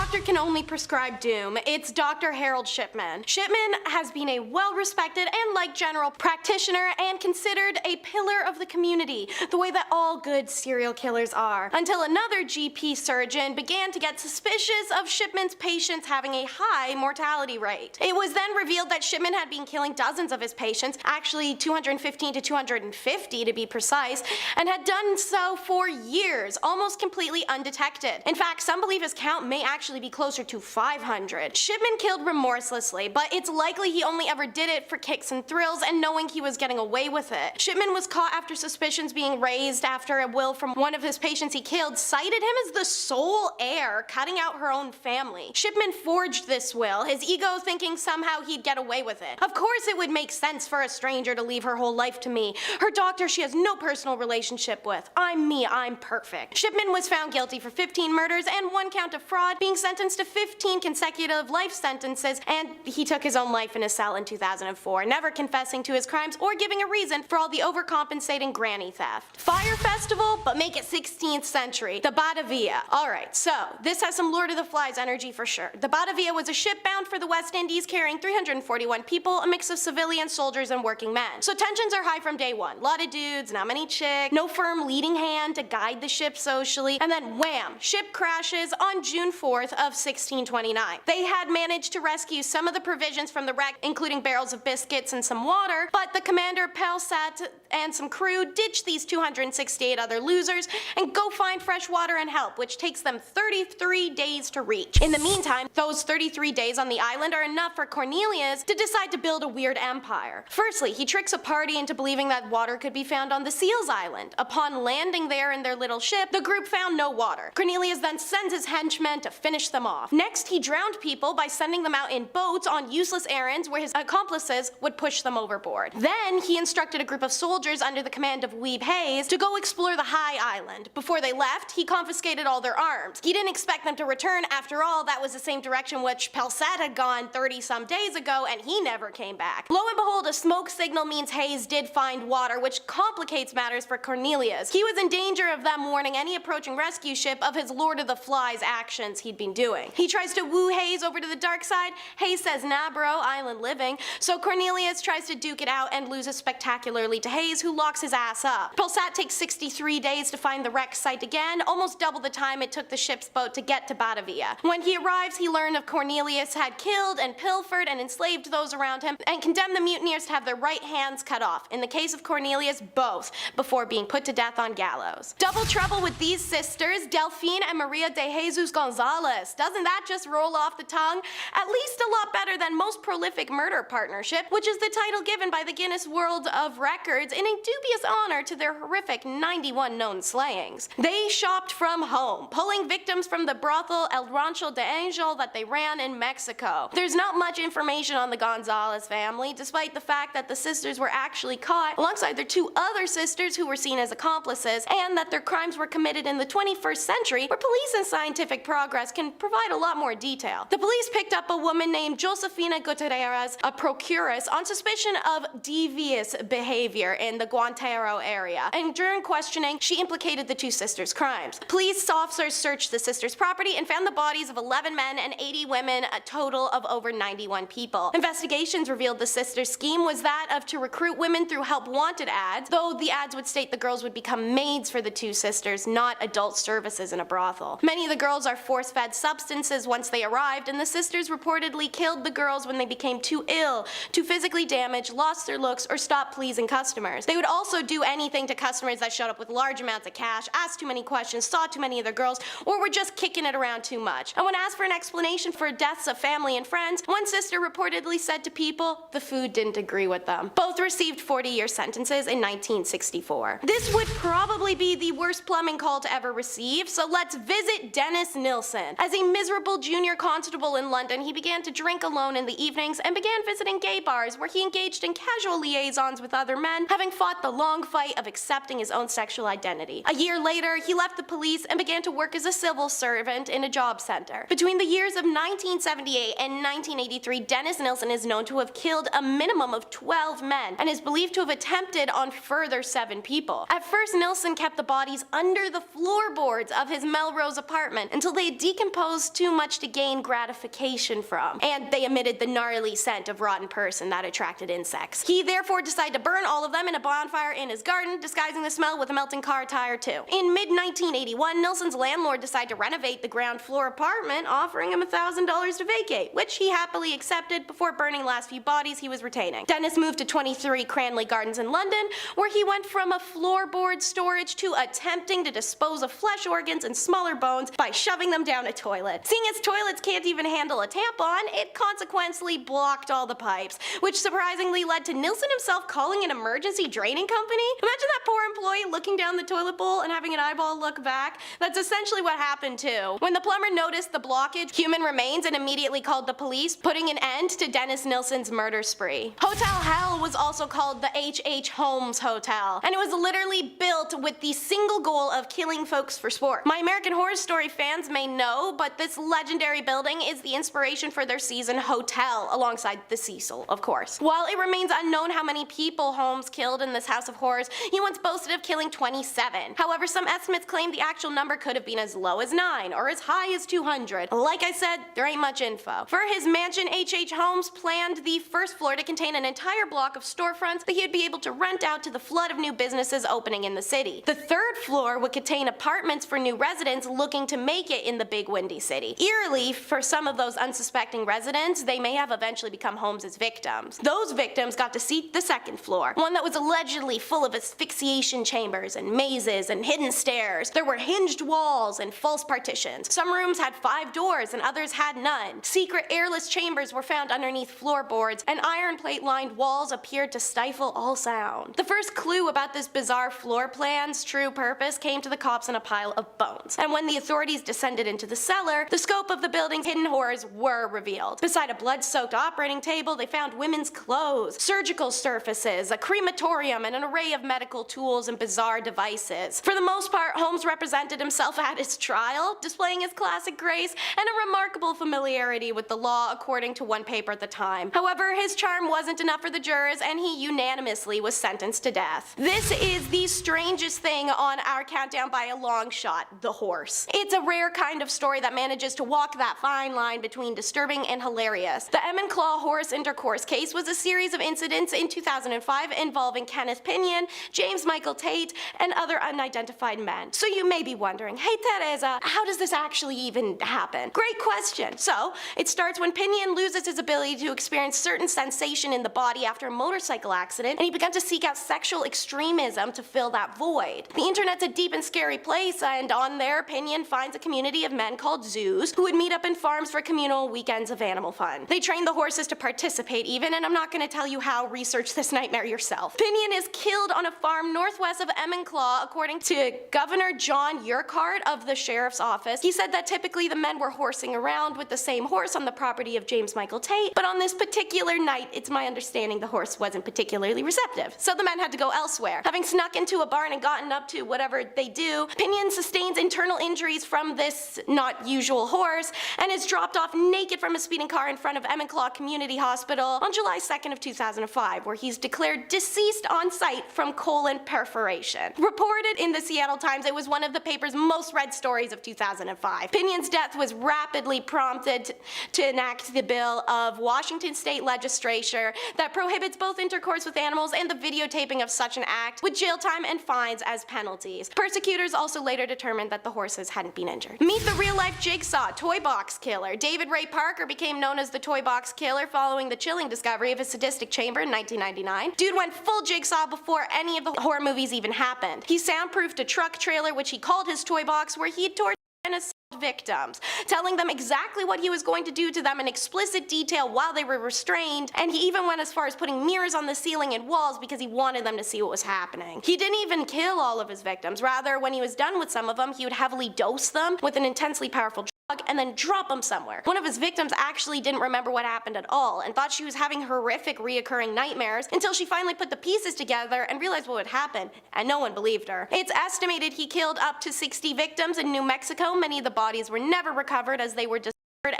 doctor can only prescribe doom. It's Dr. Harold Shipman. Shipman has been a well-respected and liked general practitioner and considered a pillar of the community, the way that all good serial killers are, until another GP surgeon began to get suspicious of Shipman's patients having a high mortality rate. It was then revealed that Shipman had been killing dozens of his patients, actually 215 to 250 to be precise, and had done so for years, almost completely undetected. In fact, some believe his count may actually be closer to 500. Shipman killed remorselessly, but it's likely he only ever did it for kicks and thrills and knowing he was getting away with it. Shipman was caught after suspicions being raised after a will from one of his patients he killed cited him as the sole heir, cutting out her own family. Shipman forged this will, his ego thinking somehow he'd get away with it. Of course it would make sense for a stranger to leave her whole life to me. Her doctor she has no personal relationship with. I'm me, I'm perfect. Shipman was found guilty for 15 murders and 1 count of fraud, being sentenced to 15 consecutive life sentences, and he took his own life in a cell in 2004, never confessing to his crimes or giving a reason for all the overcompensating granny theft. Fire festival, but make it 16th century. The Batavia. Alright, so this has some Lord of the Flies energy for sure. The Batavia was a ship bound for the West Indies carrying 341 people, a mix of civilians, soldiers, and working men. So tensions are high from day one. Lot of dudes, not many chicks, no firm leading hand to guide the ship socially, and then wham! Ship crashes on June 4th of 1629. They had managed to rescue some of the provisions from the wreck, including barrels of biscuits and some water, but the commander Pelsat and some crew ditch these 268 other losers and go find fresh water and help, which takes them 33 days to reach. In the meantime, those 33 days on the island are enough for Cornelius to decide to build a weird empire. Firstly, he tricks a party into believing that water could be found on the Seals Island. Upon landing there in their little ship, the group found no water. Cornelius then sends his henchmen to finish them off. Next, he drowned people by sending them out in boats on useless errands where his accomplices would push them overboard. Then, he instructed a group of soldiers under the command of Weeb Hayes to go explore the High Island. Before they left, he confiscated all their arms. He didn't expect them to return. After all, that was the same direction which Pelsat had gone 30-some days ago, and he never came back. Lo and behold, a smoke signal means Hayes did find water, which complicates matters for Cornelius. He was in danger of them warning any approaching rescue ship of his Lord of the Flies actions he'd been doing. He tries to woo Hayes over to the dark side. Hayes says, nah bro, island living. So Cornelius tries to duke it out and loses spectacularly to Hayes, who locks his ass up. Pelsat takes 63 days to find the wreck site again, almost double the time it took the ship's boat to get to Batavia. When he arrives, he learned of Cornelius had killed and pilfered and enslaved those around him and condemned the mutineers to have their right hands cut off. In the case of Cornelius, both, before being put to death on gallows. Double trouble with these sisters, Delphine and Maria de Jesus Gonzalez. Doesn't that just roll off the tongue? At least a lot better than most prolific murder partnership, which is the title given by the Guinness World of Records in a dubious honor to their horrific 91 known slayings. They shopped from home, pulling victims from the brothel El Rancho de Angel that they ran in Mexico. There's not much information on the Gonzalez family, despite the fact that the sisters were actually caught alongside their 2 other sisters who were seen as accomplices, and that their crimes were committed in the 21st century, where police and scientific progress can provide a lot more detail. The police picked up a woman named Josefina Gutierrez, a procuress, on suspicion of devious behavior in the Guantero area, and during questioning, she implicated the 2 sisters' crimes. Police officers searched the sisters' property and found the bodies of 11 men and 80 women, a total of over 91 people. Investigations revealed the sisters' scheme was that of to recruit women through help wanted ads, though the ads would state the girls would become maids for the 2 sisters, not adult services in a brothel. Many of the girls are force-fed substances once they arrived, and the sisters reportedly killed the girls when they became too ill, too physically damaged, lost their looks, or stopped pleasing customers. They would also do anything to customers that showed up with large amounts of cash, asked too many questions, saw too many of their girls, or were just kicking it around too much. And when asked for an explanation for deaths of family and friends, one sister reportedly said to People the food didn't agree with them. Both received 40-year sentences in 1964. This would probably be the worst plumbing call to ever receive, so let's visit Dennis Nilsson. As a miserable junior constable in London, he began to drink alone in the evenings and began visiting gay bars where he engaged in casual liaisons with other men, having having fought the long fight of accepting his own sexual identity. A year later, he left the police and began to work as a civil servant in a job center. Between the years of 1978 and 1983, Dennis Nilsen is known to have killed a minimum of 12 men and is believed to have attempted on further 7 people. At first, Nilsen kept the bodies under the floorboards of his Melrose apartment until they had decomposed too much to gain gratification from, and they emitted the gnarly scent of rotten person that attracted insects. He therefore decided to burn all of them in a bonfire in his garden, disguising the smell with a melting car tire too. In mid-1981, Nilsen's landlord decided to renovate the ground floor apartment, offering him $1,000 to vacate, which he happily accepted before burning the last few bodies he was retaining. Dennis moved to 23 Cranley Gardens in London, where he went from a floorboard storage to attempting to dispose of flesh organs and smaller bones by shoving them down a toilet. Seeing as toilets can't even handle a tampon, it consequently blocked all the pipes, which surprisingly led to Nilsen himself calling an emergency draining company. Imagine that poor employee looking down the toilet bowl and having an eyeball look back. That's essentially what happened too. When the plumber noticed the blockage, human remains, and immediately called the police, putting an end to Dennis Nilsen's murder spree. Hotel Hell was also called the H.H. Holmes Hotel, and it was literally built with the single goal of killing folks for sport. My American Horror Story fans may know, but this legendary building is the inspiration for their season Hotel, alongside the Cecil, of course. While it remains unknown how many people Holmes killed in this house of horrors, he once boasted of killing 27. However, some estimates claim the actual number could have been as low as 9 or as high as 200. Like I said, there ain't much info. For his mansion, H.H. Holmes planned the first floor to contain an entire block of storefronts that he'd be able to rent out to the flood of new businesses opening in the city. The third floor would contain apartments for new residents looking to make it in the big windy city. Eerily, for some of those unsuspecting residents, they may have eventually become Holmes' victims. Those victims got to see the second floor, one that was allegedly full of asphyxiation chambers and mazes and hidden stairs. There were hinged walls and false partitions. Some rooms had 5 doors and others had none. Secret airless chambers were found underneath floorboards, and iron plate lined walls appeared to stifle all sound. The first clue about this bizarre floor plan's true purpose came to the cops in a pile of bones, and when the authorities descended into the cellar, the scope of the building's hidden horrors were revealed. Beside a blood-soaked operating table, they found women's clothes, surgical surfaces, a crematorium, and an array of medical tools and bizarre devices. For the most part, Holmes represented himself at his trial, displaying his classic grace and a remarkable familiarity with the law, according to one paper at the time. However, his charm wasn't enough for the jurors, and he unanimously was sentenced to death. This is the strangest thing on our countdown by a long shot: the horse. It's a rare kind of story that manages to walk that fine line between disturbing and hilarious. The Claw horse intercourse case was a series of incidents in 2005 involving Kenneth Pinion, James Michael Tate, and other unidentified men. So you may be wondering, hey Teresa, how does this actually even happen? Great question. So, it starts when Pinion loses his ability to experience certain sensation in the body after a motorcycle accident, and he began to seek out sexual extremism to fill that void. The internet's a deep and scary place, and on there, Pinion finds a community of men called zoos who would meet up in farms for communal weekends of animal fun. They train the horses to participate even, and I'm not going to tell you how. Research this nightmare yourself. Pinion is killed on a farm northwest of Enumclaw, according to Governor John Urquhart of the sheriff's office. He said that typically the men were horsing around with the same horse on the property of James Michael Tate, but on this particular night, it's my understanding the horse wasn't particularly receptive, so the men had to go elsewhere. Having snuck into a barn and gotten up to whatever they do, Pinion sustains internal injuries from this not usual horse and is dropped off naked from a speeding car in front of Enumclaw Community Hospital on July 2nd of 2005, where he's declared deceased on site from colon perforation. Reported in the Seattle Times, it was one of the paper's most read stories of 2005. Pinion's death was rapidly prompted to enact the bill of Washington State Legislature that prohibits both intercourse with animals and the videotaping of such an act, with jail time and fines as penalties. Persecutors also later determined that the horses hadn't been injured. Meet the real-life Jigsaw toy box killer. David Ray Parker became known as the toy box killer following the chilling discovery of his sadistic chamber in 1999. Dude went full Jigsaw before any of the horror movies even happened. He soundproofed a truck trailer, which he called his toy box, where he tortured and assaulted victims, telling them exactly what he was going to do to them in explicit detail while they were restrained, and he even went as far as putting mirrors on the ceiling and walls because he wanted them to see what was happening. He didn't even kill all of his victims. Rather, when he was done with some of them, he would heavily dose them with an intensely powerful and then drop him somewhere. One of his victims actually didn't remember what happened at all and thought she was having horrific reoccurring nightmares until she finally put the pieces together and realized what had happened, and no one believed her. It's estimated he killed up to 60 victims in New Mexico. Many of the bodies were never recovered as they were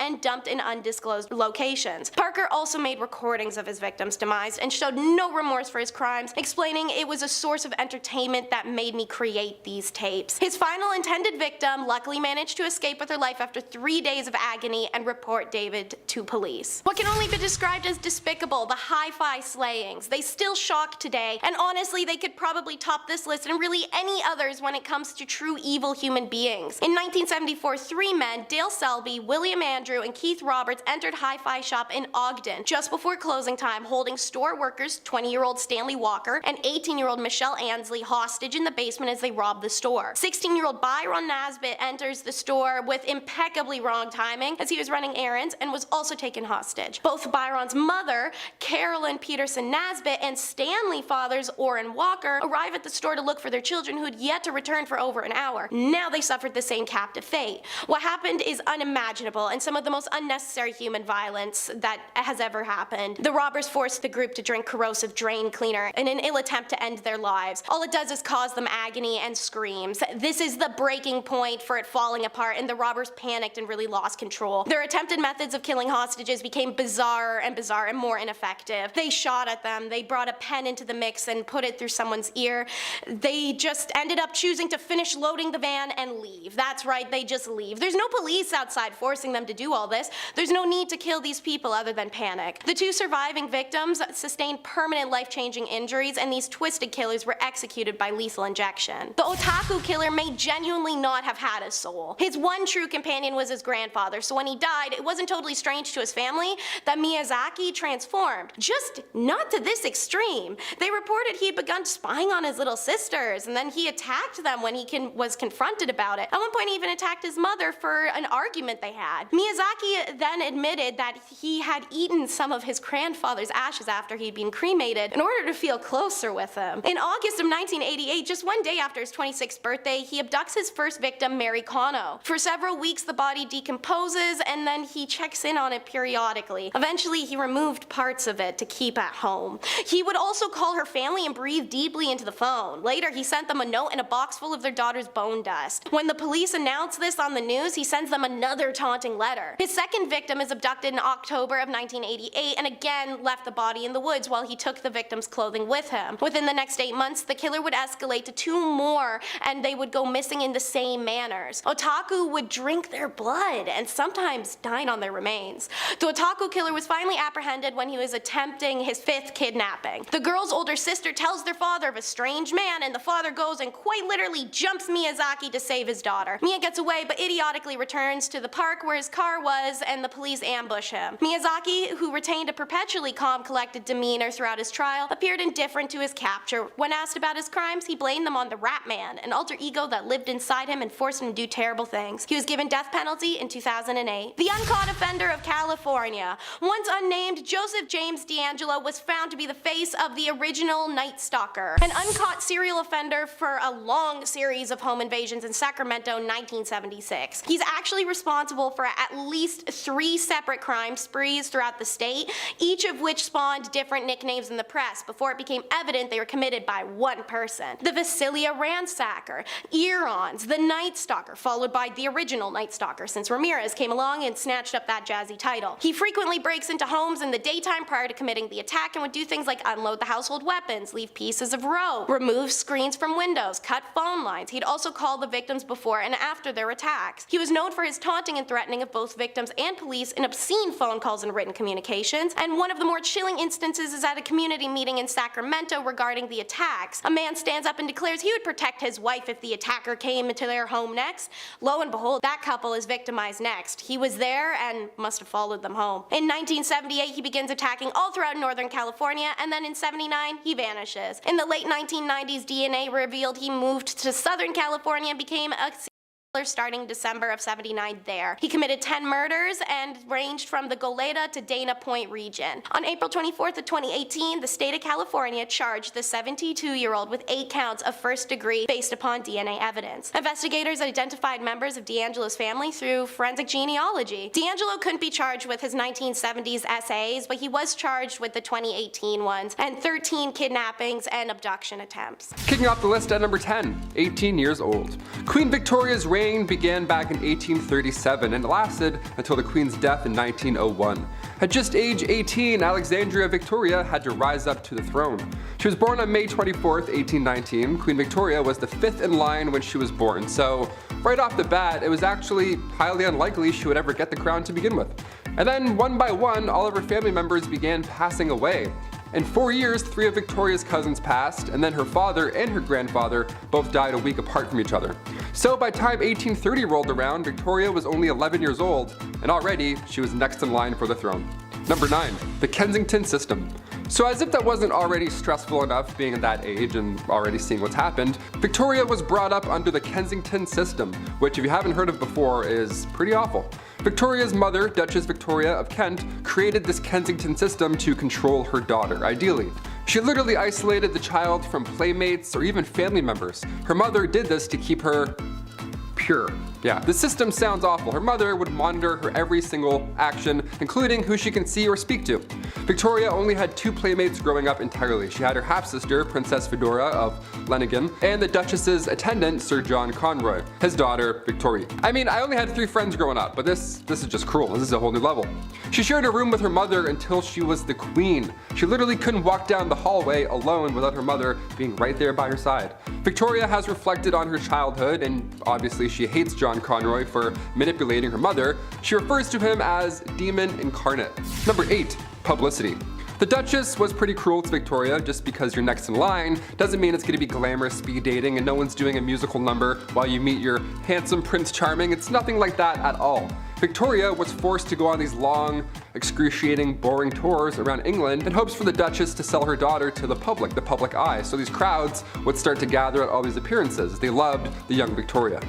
and dumped in undisclosed locations. Parker also made recordings of his victims' demise and showed no remorse for his crimes, explaining it was a source of entertainment that made me create these tapes. His final intended victim luckily managed to escape with her life after 3 days of agony and report David to police. What can only be described as despicable, the hi-fi slayings. They still shock today, and honestly they could probably top this list and really any others when it comes to true evil human beings. In 1974, 3 men, Dale Selby, William Andrew, and Keith Roberts entered Hi-Fi Shop in Ogden just before closing time, holding store workers 20-year-old Stanley Walker and 18-year-old Michelle Ansley hostage in the basement as they robbed the store. 16-year-old Byron Nasbitt enters the store with impeccably wrong timing as he was running errands and was also taken hostage. Both Byron's mother, Carolyn Peterson Nasbitt, and Stanley fathers Orrin Walker arrive at the store to look for their children who had yet to return for over an hour. Now they suffered the same captive fate. What happened is unimaginable and some of the most unnecessary human violence that has ever happened. The robbers forced the group to drink corrosive drain cleaner in an ill attempt to end their lives. All it does is cause them agony and screams. This is the breaking point for it falling apart, and the robbers panicked and really lost control. Their attempted methods of killing hostages became bizarre and more ineffective. They shot at them, they brought a pen into the mix and put it through someone's ear. They just ended up choosing to finish loading the van and leave. That's right, they just leave. There's no police outside forcing them to do all this. There's no need to kill these people other than panic. The 2 surviving victims sustained permanent life-changing injuries, and these twisted killers were executed by lethal injection. The otaku killer may genuinely not have had a soul. His one true companion was his grandfather, so when he died, it wasn't totally strange to his family that Miyazaki transformed. Just not to this extreme. They reported he had begun spying on his little sisters, and then he attacked them when he was confronted about it. At one point, he even attacked his mother for an argument they had. Miyazaki then admitted that he had eaten some of his grandfather's ashes after he'd been cremated in order to feel closer with him. In August of 1988, just one day after his 26th birthday, he abducts his first victim, Mary Cano. For several weeks, the body decomposes, and then he checks in on it periodically. Eventually, he removed parts of it to keep at home. He would also call her family and breathe deeply into the phone. Later, he sent them a note and a box full of their daughter's bone dust. When the police announced this on the news, he sends them another taunting letter. His second victim is abducted in October of 1988 and again left the body in the woods while he took the victim's clothing with him. Within the next 8 months, the killer would escalate to 2 more, and they would go missing in the same manners. Otaku would drink their blood and sometimes dine on their remains. The otaku killer was finally apprehended when he was attempting his 5th kidnapping. The girl's older sister tells their father of a strange man, and the father goes and quite literally jumps Miyazaki to save his daughter. Mia gets away but idiotically returns to the park where his car was, and the police ambush him. Miyazaki, who retained a perpetually calm, collected demeanor throughout his trial, appeared indifferent to his capture. When asked about his crimes, he blamed them on the Rat Man, an alter ego that lived inside him and forced him to do terrible things. He was given death penalty in 2008. The uncaught offender of California. Once unnamed, Joseph James D'Angelo was found to be the face of the original Night Stalker, an uncaught serial offender for a long series of home invasions in Sacramento in 1976. He's actually responsible for at least 3 separate crime sprees throughout the state, each of which spawned different nicknames in the press before it became evident they were committed by one person. The Visalia Ransacker, Earons, the Night Stalker, followed by the original Night Stalker since Ramirez came along and snatched up that jazzy title. He frequently breaks into homes in the daytime prior to committing the attack and would do things like unload the household weapons, leave pieces of rope, remove screens from windows, cut phone lines. He'd also call the victims before and after their attacks. He was known for his taunting and threatening of both victims and police in obscene phone calls and written communications, and one of the more chilling instances is at a community meeting in Sacramento regarding the attacks. A man stands up and declares he would protect his wife if the attacker came into their home next. Lo and behold, that couple is victimized next. He was there and must have followed them home. In 1978, he begins attacking all throughout Northern California, and then in 79, he vanishes. In the late 1990s, DNA revealed he moved to Southern California and became a starting December of 79 there. He committed 10 murders and ranged from the Goleta to Dana Point region. On April 24th of 2018, the state of California charged the 72-year-old with 8 counts of first degree based upon DNA evidence. Investigators identified members of D'Angelo's family through forensic genealogy. D'Angelo couldn't be charged with his 1970s essays, but he was charged with the 2018 ones and 13 kidnappings and abduction attempts. Kicking off the list at number 10, 18 years old. Queen Victoria's reign began back in 1837 and lasted until the Queen's death in 1901. At just age 18, Alexandria Victoria had to rise up to the throne. She was born on May 24th, 1819. Queen Victoria was the 5th in line when she was born, so right off the bat, it was actually highly unlikely she would ever get the crown to begin with. And then, one by one, all of her family members began passing away. In 4 years, 3 of Victoria's cousins passed, and then her father and her grandfather both died a week apart from each other. So by the time 1830 rolled around, Victoria was only 11 years old, and already she was next in line for the throne. Number 9. The Kensington System. So as if that wasn't already stressful enough being at that age and already seeing what's happened, Victoria was brought up under the Kensington System, which if you haven't heard of before is pretty awful. Victoria's mother, Duchess Victoria of Kent, created this Kensington system to control her daughter, ideally. She literally isolated the child from playmates or even family members. Her mother did this to keep her pure. Yeah, the system sounds awful. Her mother would monitor her every single action, including who she can see or speak to. Victoria only had 2 playmates growing up entirely. She had her half-sister, Princess Fedora of Lenigan, and the Duchess's attendant, Sir John Conroy, his daughter, Victoria. I mean, I only had 3 friends growing up, but this is just cruel. This is a whole new level. She shared a room with her mother until she was the queen. She literally couldn't walk down the hallway alone without her mother being right there by her side. Victoria has reflected on her childhood, and obviously she hates John Conroy for manipulating her mother. She refers to him as demon incarnate. Number 8. Publicity. The Duchess was pretty cruel to Victoria. Just because you're next in line doesn't mean it's going to be glamorous speed dating and no one's doing a musical number while you meet your handsome Prince Charming. It's nothing like that at all. Victoria was forced to go on these long, excruciating, boring tours around England in hopes for the Duchess to sell her daughter to the public eye. So these crowds would start to gather at all these appearances. They loved the young Victoria.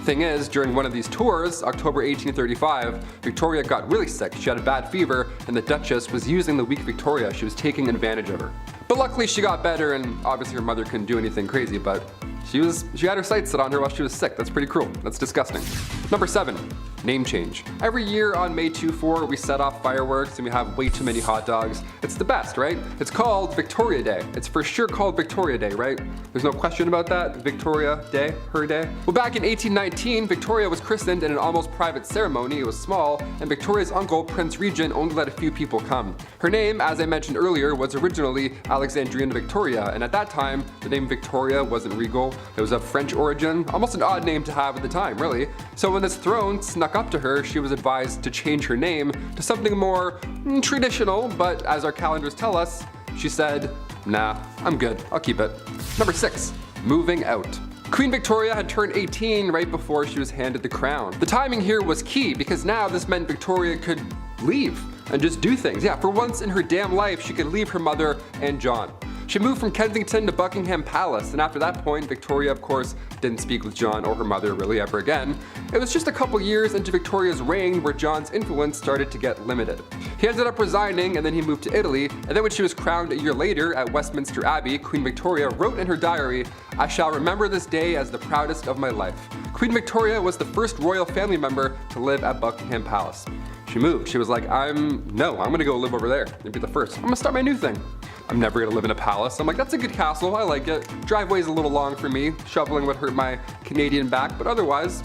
Thing is, during one of these tours, October 1835, Victoria got really sick. She had a bad fever, and the Duchess was using the weak Victoria. She was taking advantage of her. But luckily she got better, and obviously her mother couldn't do anything crazy, but she had her sights set on her while she was sick. That's pretty cruel. That's disgusting. Number 7. Name change. Every year on May 24, we set off fireworks and we have way too many hot dogs. It's the best, right? It's called Victoria Day. It's for sure called Victoria Day, right? There's no question about that. Victoria Day, her day. Well, back in 1819, Victoria was christened in an almost private ceremony. It was small, and Victoria's uncle, Prince Regent, only let a few people come. Her name, as I mentioned earlier, was originally Alexandrina Victoria, and at that time, the name Victoria wasn't regal. It was of French origin, almost an odd name to have at the time, really. So when this throne snuck up to her, she was advised to change her name to something more traditional, but as our calendars tell us, she said, nah, I'm good, I'll keep it. Number 6. Moving out. Queen Victoria had turned 18 right before she was handed the crown. The timing here was key because now this meant Victoria could leave and just do things. Yeah, for once in her damn life, she could leave her mother and John. She moved from Kensington to Buckingham Palace, and after that point, Victoria, of course, didn't speak with John or her mother really ever again. It was just a couple years into Victoria's reign where John's influence started to get limited. He ended up resigning, and then he moved to Italy, and then when she was crowned a year later at Westminster Abbey, Queen Victoria wrote in her diary, "I shall remember this day as the proudest of my life." Queen Victoria was the first royal family member to live at Buckingham Palace. She moved. She was like, I'm gonna go live over there and be the first. I'm gonna start my new thing. I'm never gonna live in a palace. I'm like, that's a good castle, I like it. Driveway's a little long for me. Shoveling would hurt my Canadian back, but otherwise,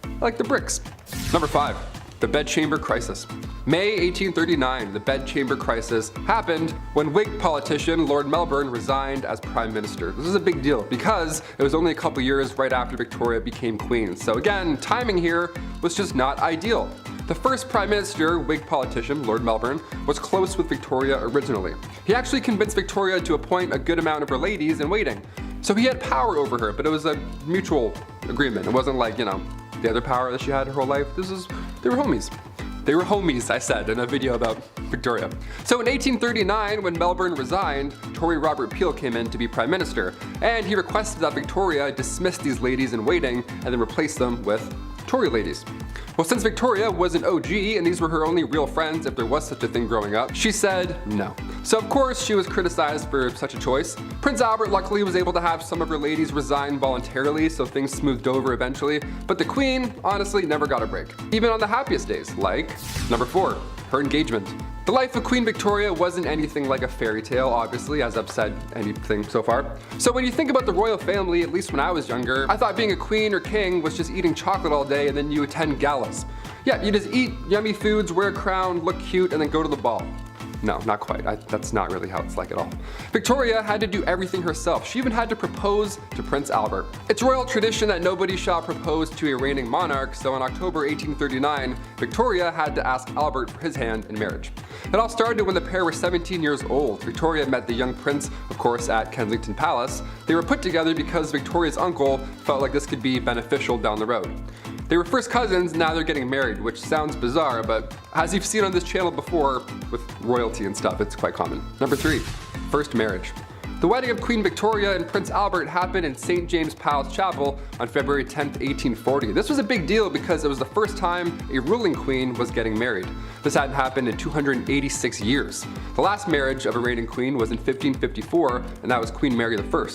I like the bricks. Number 5, the bedchamber crisis. May 1839, the bedchamber crisis happened when Whig politician Lord Melbourne resigned as Prime Minister. This is a big deal because it was only a couple years right after Victoria became Queen. So again, timing here was just not ideal. The first Prime Minister, Whig politician, Lord Melbourne, was close with Victoria originally. He actually convinced Victoria to appoint a good amount of her ladies in waiting. So he had power over her, but it was a mutual agreement. It wasn't like, the other power that she had her whole life. They were homies. They were homies, I said in a video about Victoria. So in 1839, when Melbourne resigned, Tory Robert Peel came in to be Prime Minister, and he requested that Victoria dismiss these ladies in waiting and then replace them with Tory ladies. Well, since Victoria was an OG and these were her only real friends if there was such a thing growing up, she said no. So of course she was criticized for such a choice. Prince Albert luckily was able to have some of her ladies resign voluntarily, so things smoothed over eventually, but the Queen honestly never got a break, even on the happiest days, like number 4, her engagement. The life of Queen Victoria wasn't anything like a fairy tale, obviously, as I've said anything so far. So when you think about the royal family, at least when I was younger, I thought being a queen or king was just eating chocolate all day and then you attend galas. Yeah, you just eat yummy foods, wear a crown, look cute, and then go to the ball. No, not quite. That's not really how it's like at all. Victoria had to do everything herself. She even had to propose to Prince Albert. It's royal tradition that nobody shall propose to a reigning monarch, so in October 1839, Victoria had to ask Albert for his hand in marriage. It all started when the pair were 17 years old. Victoria met the young prince, of course, at Kensington Palace. They were put together because Victoria's uncle felt like this could be beneficial down the road. They were first cousins, now they're getting married, which sounds bizarre, but as you've seen on this channel before, with royalty and stuff, it's quite common. Number 3, first marriage. The wedding of Queen Victoria and Prince Albert happened in St. James Palace Chapel on February 10, 1840. This was a big deal because it was the first time a ruling queen was getting married. This hadn't happened in 286 years. The last marriage of a reigning queen was in 1554, and that was Queen Mary I.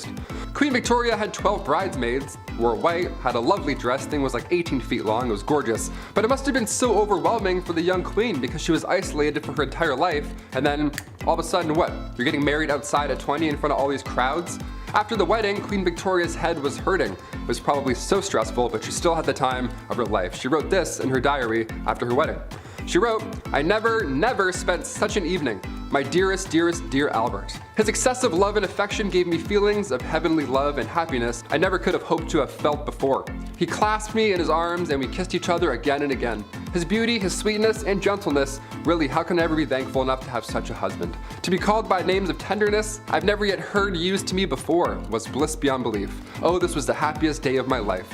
Queen Victoria had 12 bridesmaids, wore white, had a lovely dress, thing was like 18 feet long, it was gorgeous. But it must have been so overwhelming for the young queen because she was isolated for her entire life, and then all of a sudden what? You're getting married outside at 20 in front of all these crowds? After the wedding, Queen Victoria's head was hurting. It was probably so stressful, but she still had the time of her life. She wrote this in her diary after her wedding. She wrote, "I never spent such an evening. My dearest, dear Albert. His excessive love and affection gave me feelings of heavenly love and happiness I never could have hoped to have felt before. He clasped me in his arms and we kissed each other again and again. His beauty, his sweetness, and gentleness, really, how can I ever be thankful enough to have such a husband? To be called by names of tenderness I've never yet heard used to me before was bliss beyond belief. Oh, this was the happiest day of my life."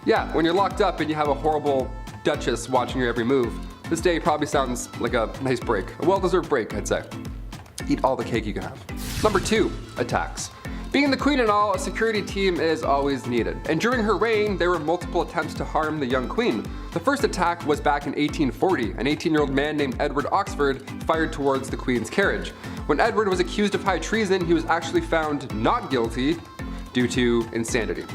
Yeah, when you're locked up and you have a horrible duchess watching your every move, this day probably sounds like a nice break. A well-deserved break, I'd say. Eat all the cake you can have. Number 2, attacks. Being the queen and all, a security team is always needed. And during her reign, there were multiple attempts to harm the young queen. The first attack was back in 1840. An 18-year-old man named Edward Oxford fired towards the queen's carriage. When Edward was accused of high treason, he was actually found not guilty due to insanity.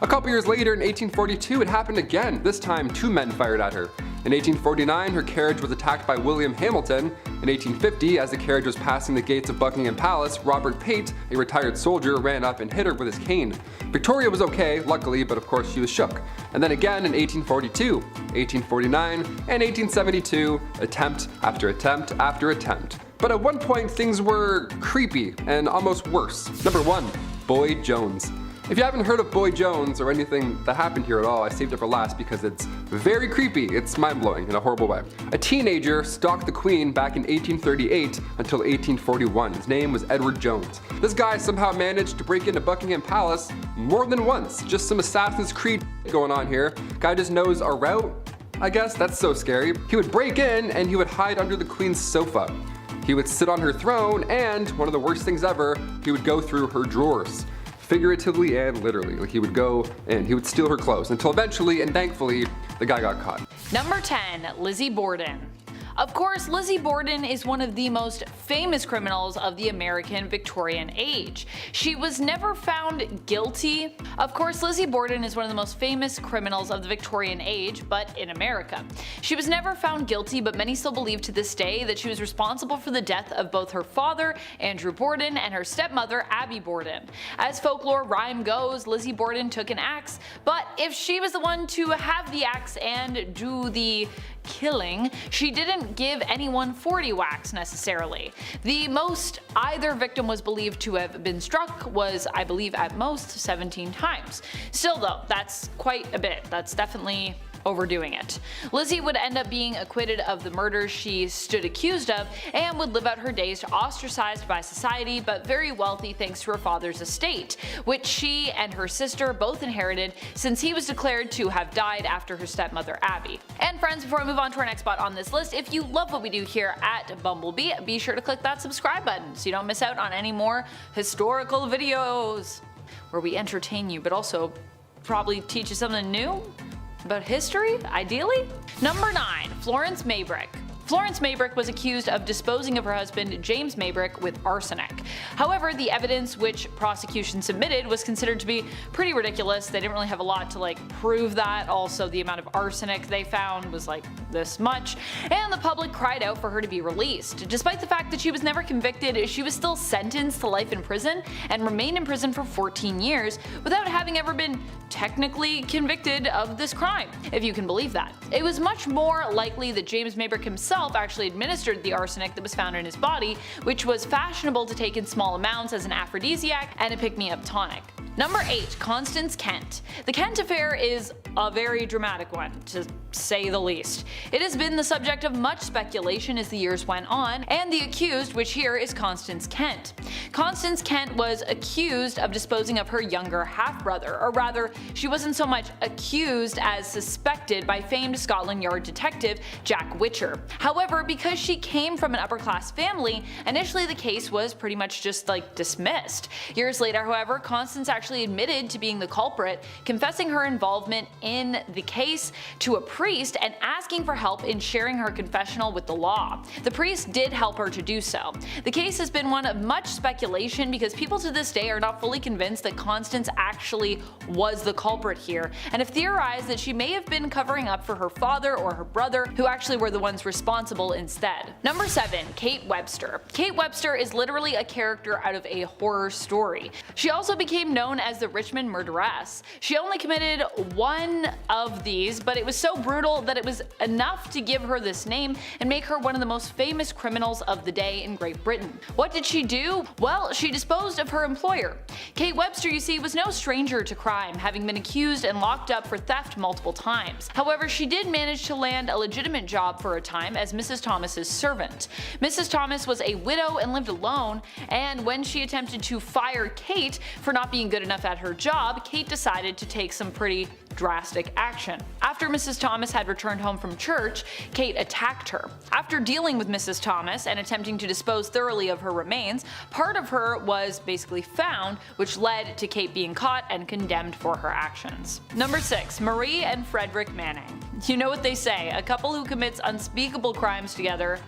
A couple years later, in 1842, it happened again. This time, 2 men fired at her. In 1849, her carriage was attacked by William Hamilton. In 1850, as the carriage was passing the gates of Buckingham Palace, Robert Pate, a retired soldier, ran up and hit her with his cane. Victoria was okay, luckily, but of course she was shook. And then again in 1842, 1849, and 1872, attempt after attempt after attempt. But at one point, things were creepy and almost worse. Number 1, Boy Jones. If you haven't heard of Boy Jones or anything that happened here at all, I saved it for last because it's very creepy. It's mind-blowing in a horrible way. A teenager stalked the Queen back in 1838 until 1841. His name was Edward Jones. This guy somehow managed to break into Buckingham Palace more than once. Just some Assassin's Creed going on here. Guy just knows a route, I guess. That's so scary. He would break in and he would hide under the Queen's sofa. He would sit on her throne, and one of the worst things ever, he would go through her drawers. Figuratively and literally. Like, he would go and he would steal her clothes until eventually and thankfully the guy got caught. Number 10, Lizzie Borden. Of course, Lizzie Borden is one of the most famous criminals of the American Victorian age. She was never found guilty. Of course, Lizzie Borden is one of the most famous criminals of the Victorian age, but in America. She was never found guilty, but many still believe to this day that she was responsible for the death of both her father, Andrew Borden, and her stepmother, Abby Borden. As folklore rhyme goes, Lizzie Borden took an axe, but if she was the one to have the axe and do the killing, she didn't give anyone 40 whacks necessarily. The most either victim was believed to have been struck was, I believe, at most 17 times. Still though, that's quite a bit. That's definitely overdoing it. Lizzie would end up being acquitted of the murders she stood accused of and would live out her days ostracized by society but very wealthy thanks to her father's estate, which she and her sister both inherited since he was declared to have died after her stepmother Abby. And friends, before we move on to our next spot on this list, if you love what we do here at Bumblebee, be sure to click that subscribe button so you don't miss out on any more historical videos where we entertain you but also probably teach you something new about history, ideally? Number 9. Florence Maybrick. Florence Maybrick was accused of disposing of her husband James Maybrick with arsenic. However, the evidence which prosecution submitted was considered to be pretty ridiculous. They didn't really have a lot to prove that. Also, the amount of arsenic they found was this much, and the public cried out for her to be released. Despite the fact that she was never convicted, she was still sentenced to life in prison and remained in prison for 14 years without having ever been technically convicted of this crime, if you can believe that. It was much more likely that James Maybrick himself actually administered the arsenic that was found in his body, which was fashionable to take in small amounts as an aphrodisiac and a pick-me-up tonic. Number 8. Constance Kent. The Kent affair is a very dramatic one, to say the least. It has been the subject of much speculation as the years went on, and the accused, which here is Constance Kent. Constance Kent was accused of disposing of her younger half-brother, or rather, she wasn't so much accused as suspected by famed Scotland Yard detective Jack Witcher. However, because she came from an upper-class family, initially the case was pretty much just dismissed. Years later, however, Constance actually admitted to being the culprit, confessing her involvement in the case to a priest and asking for help in sharing her confessional with the law. The priest did help her to do so. The case has been one of much speculation because people to this day are not fully convinced that Constance actually was the culprit here, and have theorized that she may have been covering up for her father or her brother, who actually were the ones responsible instead. Number 7. Kate Webster. Kate Webster is literally a character out of a horror story. She also became known as the Richmond murderess. She only committed one of these, but it was so brutal that it was enough to give her this name and make her one of the most famous criminals of the day in Great Britain. What did she do? Well, she disposed of her employer. Kate Webster, you see, was no stranger to crime, having been accused and locked up for theft multiple times. However, she did manage to land a legitimate job for a time as Mrs. Thomas's servant. Mrs. Thomas was a widow and lived alone, and when she attempted to fire Kate for not being good enough at her job, Kate decided to take some pretty drastic action. After Mrs. Thomas had returned home from church, Kate attacked her. After dealing with Mrs. Thomas and attempting to dispose thoroughly of her remains, part of her was basically found, which led to Kate being caught and condemned for her actions. Number 6. Marie and Frederick Manning. You know what they say, a couple who commits unspeakable crimes together,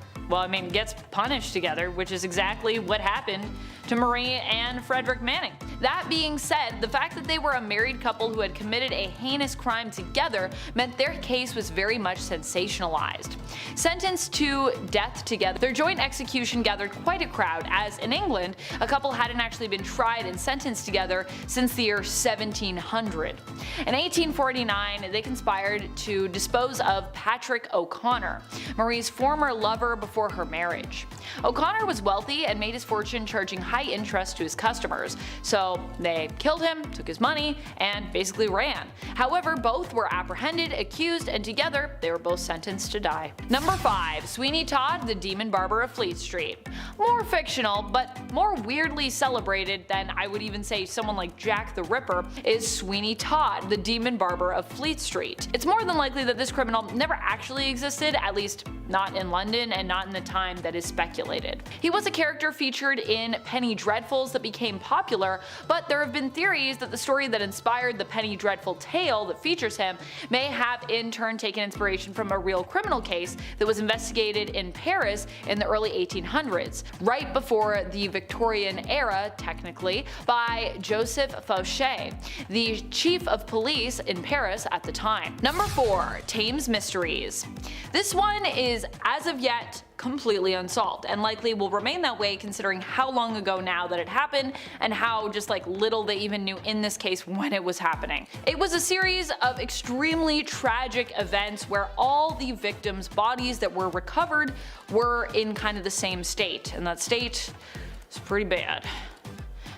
gets punished together, which is exactly what happened to Marie and Frederick Manning. That being said, the fact that they were a married couple who had committed a heinous crime together meant their case was very much sensationalized. Sentenced to death together, their joint execution gathered quite a crowd, as in England, a couple hadn't actually been tried and sentenced together since the year 1700. In 1849, they conspired to dispose of Patrick O'Connor, Marie's former lover before her marriage. O'Connor was wealthy and made his fortune charging high interest to his customers, so they killed him, took his money, and basically ran. However, both were apprehended, accused, and together they were both sentenced to die. Number 5. Sweeney Todd, the Demon Barber of Fleet Street. More fictional, but more weirdly celebrated than I would even say someone like Jack the Ripper is Sweeney Todd, the Demon Barber of Fleet Street. It's more than likely that this criminal never actually existed, at least not in London and not in the time that is speculated. He was a character featured in Penny Dreadfuls that became popular, but there have been theories that the story that inspired the Penny Dreadful tale that features him may have in turn taken inspiration from a real criminal case that was investigated in Paris in the early 1800s, right before the Victorian era, technically, by Joseph Fauché, the chief of police in Paris at the time. Number 4. Thames Mysteries. This one is, as of yet, completely unsolved, and likely will remain that way considering how long ago now that it happened and how just little they even knew in this case when it was happening. It was a series of extremely tragic events where all the victims' bodies that were recovered were in kind of the same state, and that state is pretty bad.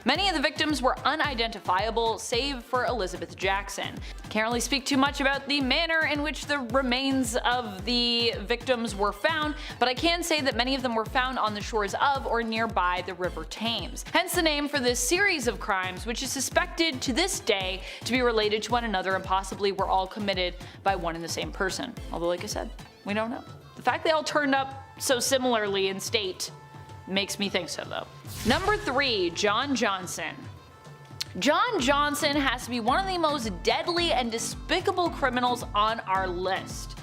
Many of the victims were unidentifiable save for Elizabeth Jackson. Can't really speak too much about the manner in which the remains of the victims were found, but I can say that many of them were found on the shores of or nearby the River Thames. Hence the name for this series of crimes, which is suspected to this day to be related to one another and possibly were all committed by one and the same person. Although, like I said, we don't know. The fact they all turned up so similarly in state makes me think so though. Number 3. John Johnson. John Johnson has to be one of the most deadly and despicable criminals on our list.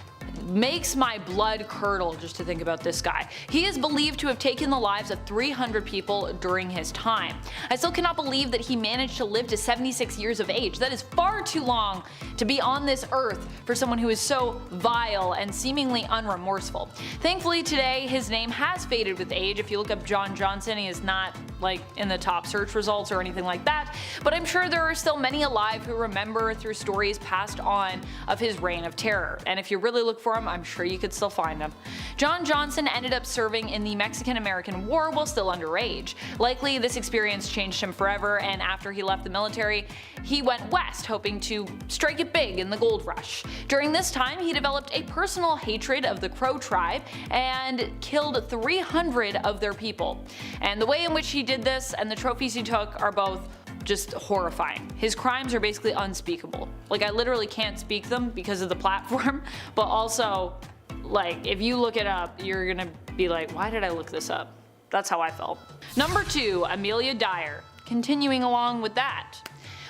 Makes my blood curdle just to think about this guy. He is believed to have taken the lives of 300 people during his time. I still cannot believe that he managed to live to 76 years of age. That is far too long to be on this earth for someone who is so vile and seemingly unremorseful. Thankfully today his name has faded with age. If you look up John Johnson, he is not like in the top search results or anything like that, but I'm sure there are still many alive who remember through stories passed on of his reign of terror, and if you really look for him, I'm sure you could still find him. John Johnson ended up serving in the Mexican-American War while still underage. Likely this experience changed him forever, and after he left the military, he went west hoping to strike it big in the gold rush. During this time he developed a personal hatred of the Crow tribe and killed 300 of their people. And the way in which he did this and the trophies he took are both just horrifying. His crimes are basically unspeakable. Like, I literally can't speak them because of the platform, but also, like, if you look it up, you're gonna be like, why did I look this up? That's how I felt. Number 2. Amelia Dyer. Continuing along with that.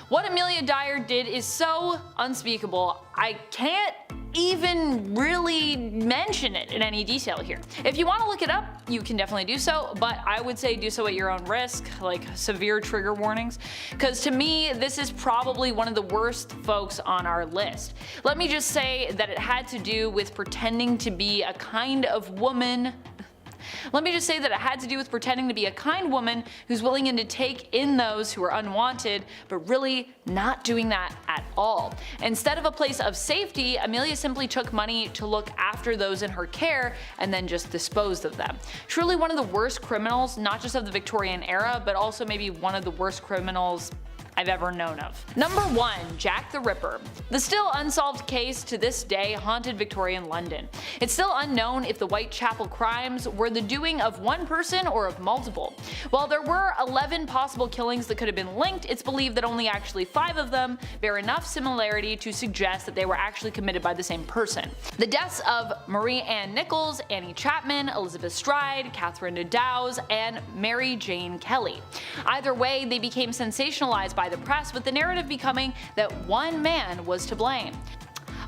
What Amelia Dyer did is so unspeakable, I can't even really mention it in any detail here. If you want to look it up, you can definitely do so, but I would say do so at your own risk, like severe trigger warnings, because to me this is probably one of the worst folks on our list. Let me just say that it had to do with pretending to be a kind woman who's willing to take in those who are unwanted, but really not doing that at all. Instead of a place of safety, Amelia simply took money to look after those in her care and then just disposed of them. Truly one of the worst criminals, not just of the Victorian era, but also maybe one of the worst criminals I've ever known of. Number 1. Jack the Ripper. The still unsolved case to this day haunted Victorian London. It's still unknown if the Whitechapel crimes were the doing of one person or of multiple. While there were 11 possible killings that could have been linked, it's believed that only actually 5 of them bear enough similarity to suggest that they were actually committed by the same person. The deaths of Marie Ann Nichols, Annie Chapman, Elizabeth Stride, Catherine Dowse, and Mary Jane Kelly. Either way, they became sensationalized by the press, with the narrative becoming that one man was to blame.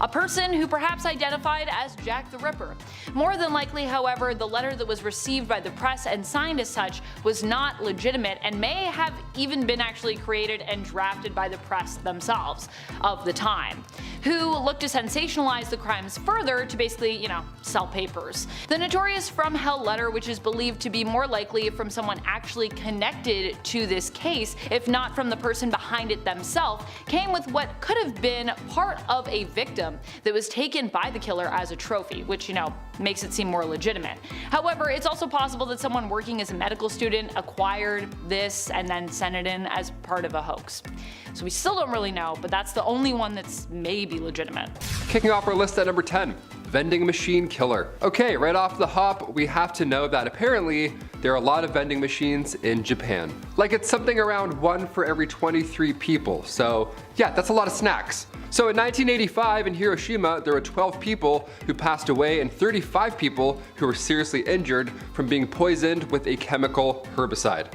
A person who perhaps identified as Jack the Ripper. More than likely, however, the letter that was received by the press and signed as such was not legitimate and may have even been actually created and drafted by the press themselves of the time, who looked to sensationalize the crimes further to basically, sell papers. The notorious From Hell letter, which is believed to be more likely from someone actually connected to this case, if not from the person behind it themselves, came with what could have been part of a victim that was taken by the killer as a trophy, which, makes it seem more legitimate. However, it's also possible that someone working as a medical student acquired this and then sent it in as part of a hoax. So we still don't really know, but that's the only one that's maybe legitimate. Kicking off our list at number 10. Vending machine killer. Okay, right off the hop, we have to know that apparently there are a lot of vending machines in Japan. Like, it's something around 1 for every 23 people. So yeah, that's a lot of snacks. So in 1985 in Hiroshima, there were 12 people who passed away and 35 people who were seriously injured from being poisoned with a chemical herbicide.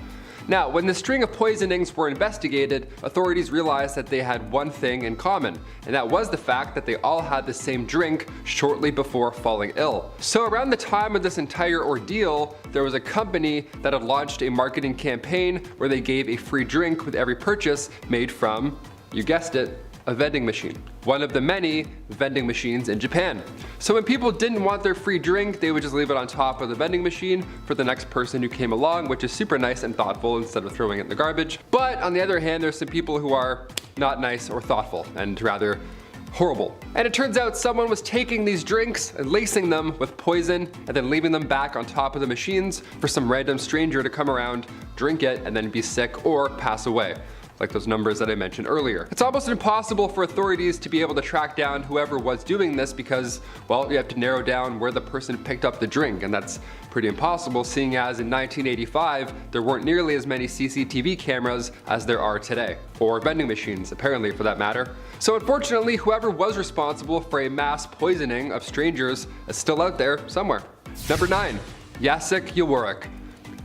Now, when the string of poisonings were investigated, authorities realized that they had one thing in common, and that was the fact that they all had the same drink shortly before falling ill. So around the time of this entire ordeal, there was a company that had launched a marketing campaign where they gave a free drink with every purchase made from, you guessed it, a vending machine. One of the many vending machines in Japan. So when people didn't want their free drink, they would just leave it on top of the vending machine for the next person who came along, which is super nice and thoughtful instead of throwing it in the garbage. But on the other hand, there's some people who are not nice or thoughtful and rather Horrible. And it turns out someone was taking these drinks and lacing them with poison and then leaving them back on top of the machines for some random stranger to come around, drink it, and then be sick or pass away, like those numbers that I mentioned earlier. It's almost impossible for authorities to be able to track down whoever was doing this because, well, you have to narrow down where the person picked up the drink, and that's pretty impossible seeing as in 1985 there weren't nearly as many CCTV cameras as there are today, or vending machines apparently for that matter. So unfortunately, whoever was responsible for a mass poisoning of strangers is still out there somewhere. Number 9. Jacek Jaworek.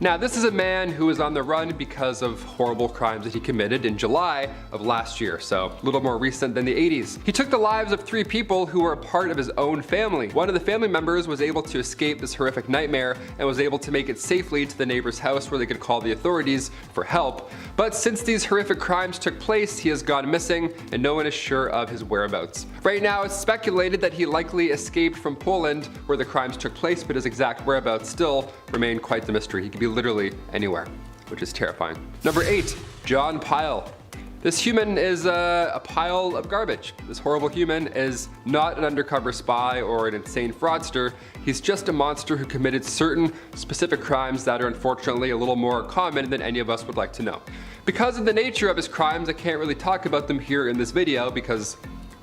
Now, this is a man who is on the run because of horrible crimes that he committed in July of last year, so a little more recent than the 80s. He took the lives of 3 people who were a part of his own family. One of the family members was able to escape this horrific nightmare and was able to make it safely to the neighbor's house where they could call the authorities for help. But since these horrific crimes took place, he has gone missing and no one is sure of his whereabouts. Right now, it's speculated that he likely escaped from Poland where the crimes took place, but his exact whereabouts still remain quite the mystery. He could be literally anywhere, which is terrifying. Number 8, John Pyle. This human is a pile of garbage. This horrible human is not an undercover spy or an insane fraudster. He's just a monster who committed certain specific crimes that are unfortunately a little more common than any of us would like to know. Because of the nature of his crimes, I can't really talk about them here in this video because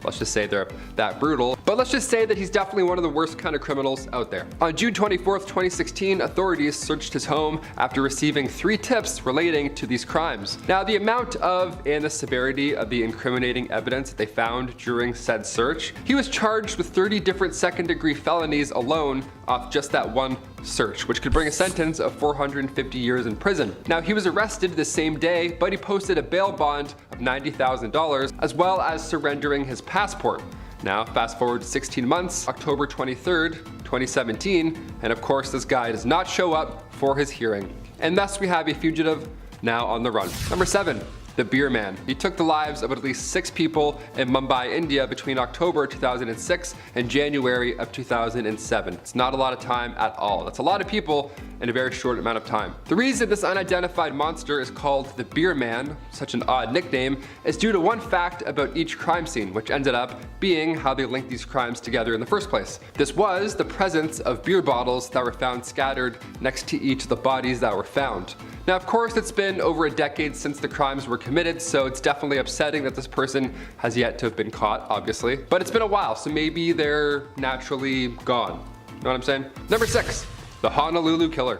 let's just say they're that brutal. But let's just say that he's definitely one of the worst kind of criminals out there. On June 24th, 2016, authorities searched his home after receiving 3 tips relating to these crimes. Now, the amount of and the severity of the incriminating evidence that they found during said search, he was charged with 30 different second-degree felonies alone off just that one search, which could bring a sentence of 450 years in prison. Now, he was arrested the same day, but he posted a bail bond of $90,000 as well as surrendering his passport. Now, fast forward 16 months, October 23rd, 2017, and of course this guy does not show up for his hearing. And thus we have a fugitive now on the run. Number 7. The Beer Man. He took the lives of at least 6 people in Mumbai, India between October 2006 and January of 2007. It's not a lot of time at all. That's a lot of people in a very short amount of time. The reason this unidentified monster is called the Beer Man, such an odd nickname, is due to one fact about each crime scene, which ended up being how they linked these crimes together in the first place. This was the presence of beer bottles that were found scattered next to each of the bodies that were found. Now, of course, it's been over a decade since the crimes were committed, so it's definitely upsetting that this person has yet to have been caught, obviously. But it's been a while, so maybe they're naturally gone. You know what I'm saying? Number 6, the Honolulu Killer.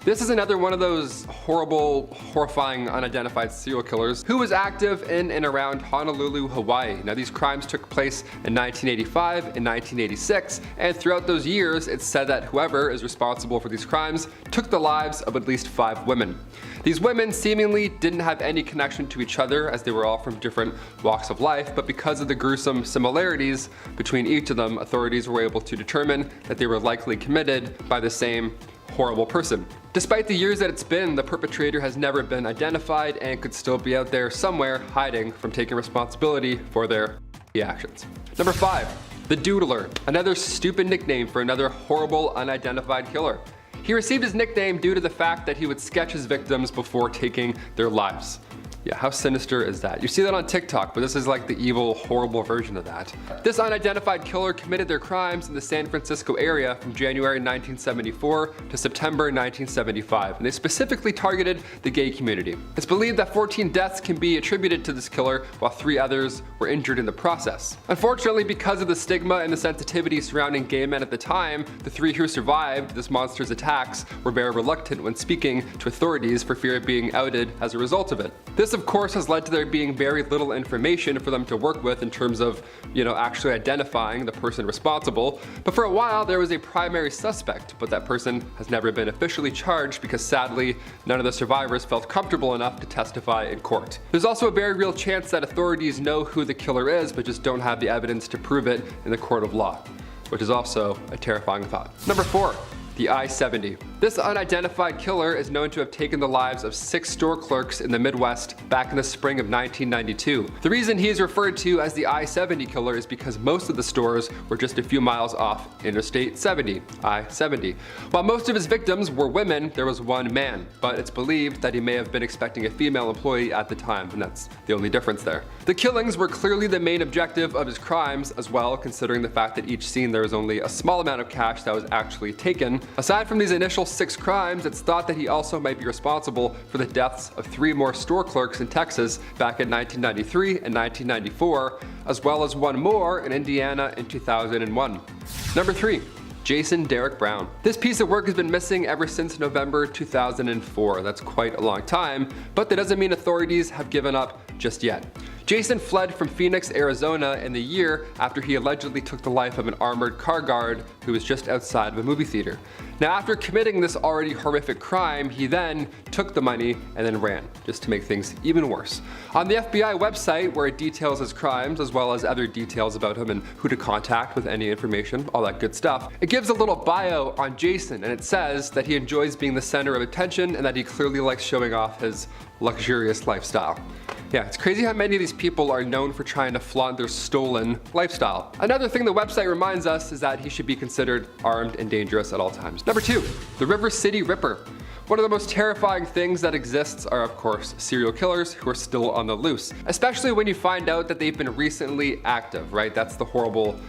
This is another one of those horrible, horrifying, unidentified serial killers who was active in and around Honolulu, Hawaii. Now, these crimes took place in 1985 and 1986, and throughout those years, it's said that whoever is responsible for these crimes took the lives of at least 5 women. These women seemingly didn't have any connection to each other as they were all from different walks of life, but because of the gruesome similarities between each of them, authorities were able to determine that they were likely committed by the same horrible person. Despite the years that it's been, the perpetrator has never been identified and could still be out there somewhere hiding from taking responsibility for their actions. Number 5, the Doodler, another stupid nickname for another horrible unidentified killer. He received his nickname due to the fact that he would sketch his victims before taking their lives. Yeah, how sinister is that? You see that on TikTok, but this is like the evil, horrible version of that. This unidentified killer committed their crimes in the San Francisco area from January 1974 to September 1975, and they specifically targeted the gay community. It's believed that 14 deaths can be attributed to this killer, while 3 others were injured in the process. Unfortunately, because of the stigma and the sensitivity surrounding gay men at the time, the 3 who survived this monster's attacks were very reluctant when speaking to authorities for fear of being outed as a result of it. This, of course, has led to there being very little information for them to work with in terms of, actually identifying the person responsible. But for a while, there was a primary suspect, but that person has never been officially charged because sadly, none of the survivors felt comfortable enough to testify in court. There's also a very real chance that authorities know who the killer is, but just don't have the evidence to prove it in the court of law, which is also a terrifying thought. Number 4, the I-70. This unidentified killer is known to have taken the lives of 6 store clerks in the Midwest back in the spring of 1992. The reason he is referred to as the I-70 killer is because most of the stores were just a few miles off Interstate 70, I-70. While most of his victims were women, there was one man, but it's believed that he may have been expecting a female employee at the time, and that's the only difference there. The killings were clearly the main objective of his crimes as well, considering the fact that each scene there was only a small amount of cash that was actually taken. Aside from these initial 6 crimes, it's thought that he also might be responsible for the deaths of 3 more store clerks in Texas back in 1993 and 1994, as well as 1 more in Indiana in 2001. Number 3. Jason Derek Brown. This piece of work has been missing ever since November 2004. That's quite a long time, but that doesn't mean authorities have given up just yet. Jason fled from Phoenix, Arizona in the year after he allegedly took the life of an armored car guard who was just outside of a movie theater. Now, after committing this already horrific crime, he then took the money and then ran, just to make things even worse. On the FBI website, where it details his crimes as well as other details about him and who to contact with any information, all that good stuff, it gives a little bio on Jason, and it says that he enjoys being the center of attention and that he clearly likes showing off his luxurious lifestyle. Yeah, it's crazy how many of these people are known for trying to flaunt their stolen lifestyle. Another thing the website reminds us is that he should be considered armed and dangerous at all times. Number 2, the River City Ripper. One of the most terrifying things that exists are, of course, serial killers who are still on the loose, especially when you find out that they've been recently active, right? That's the horrible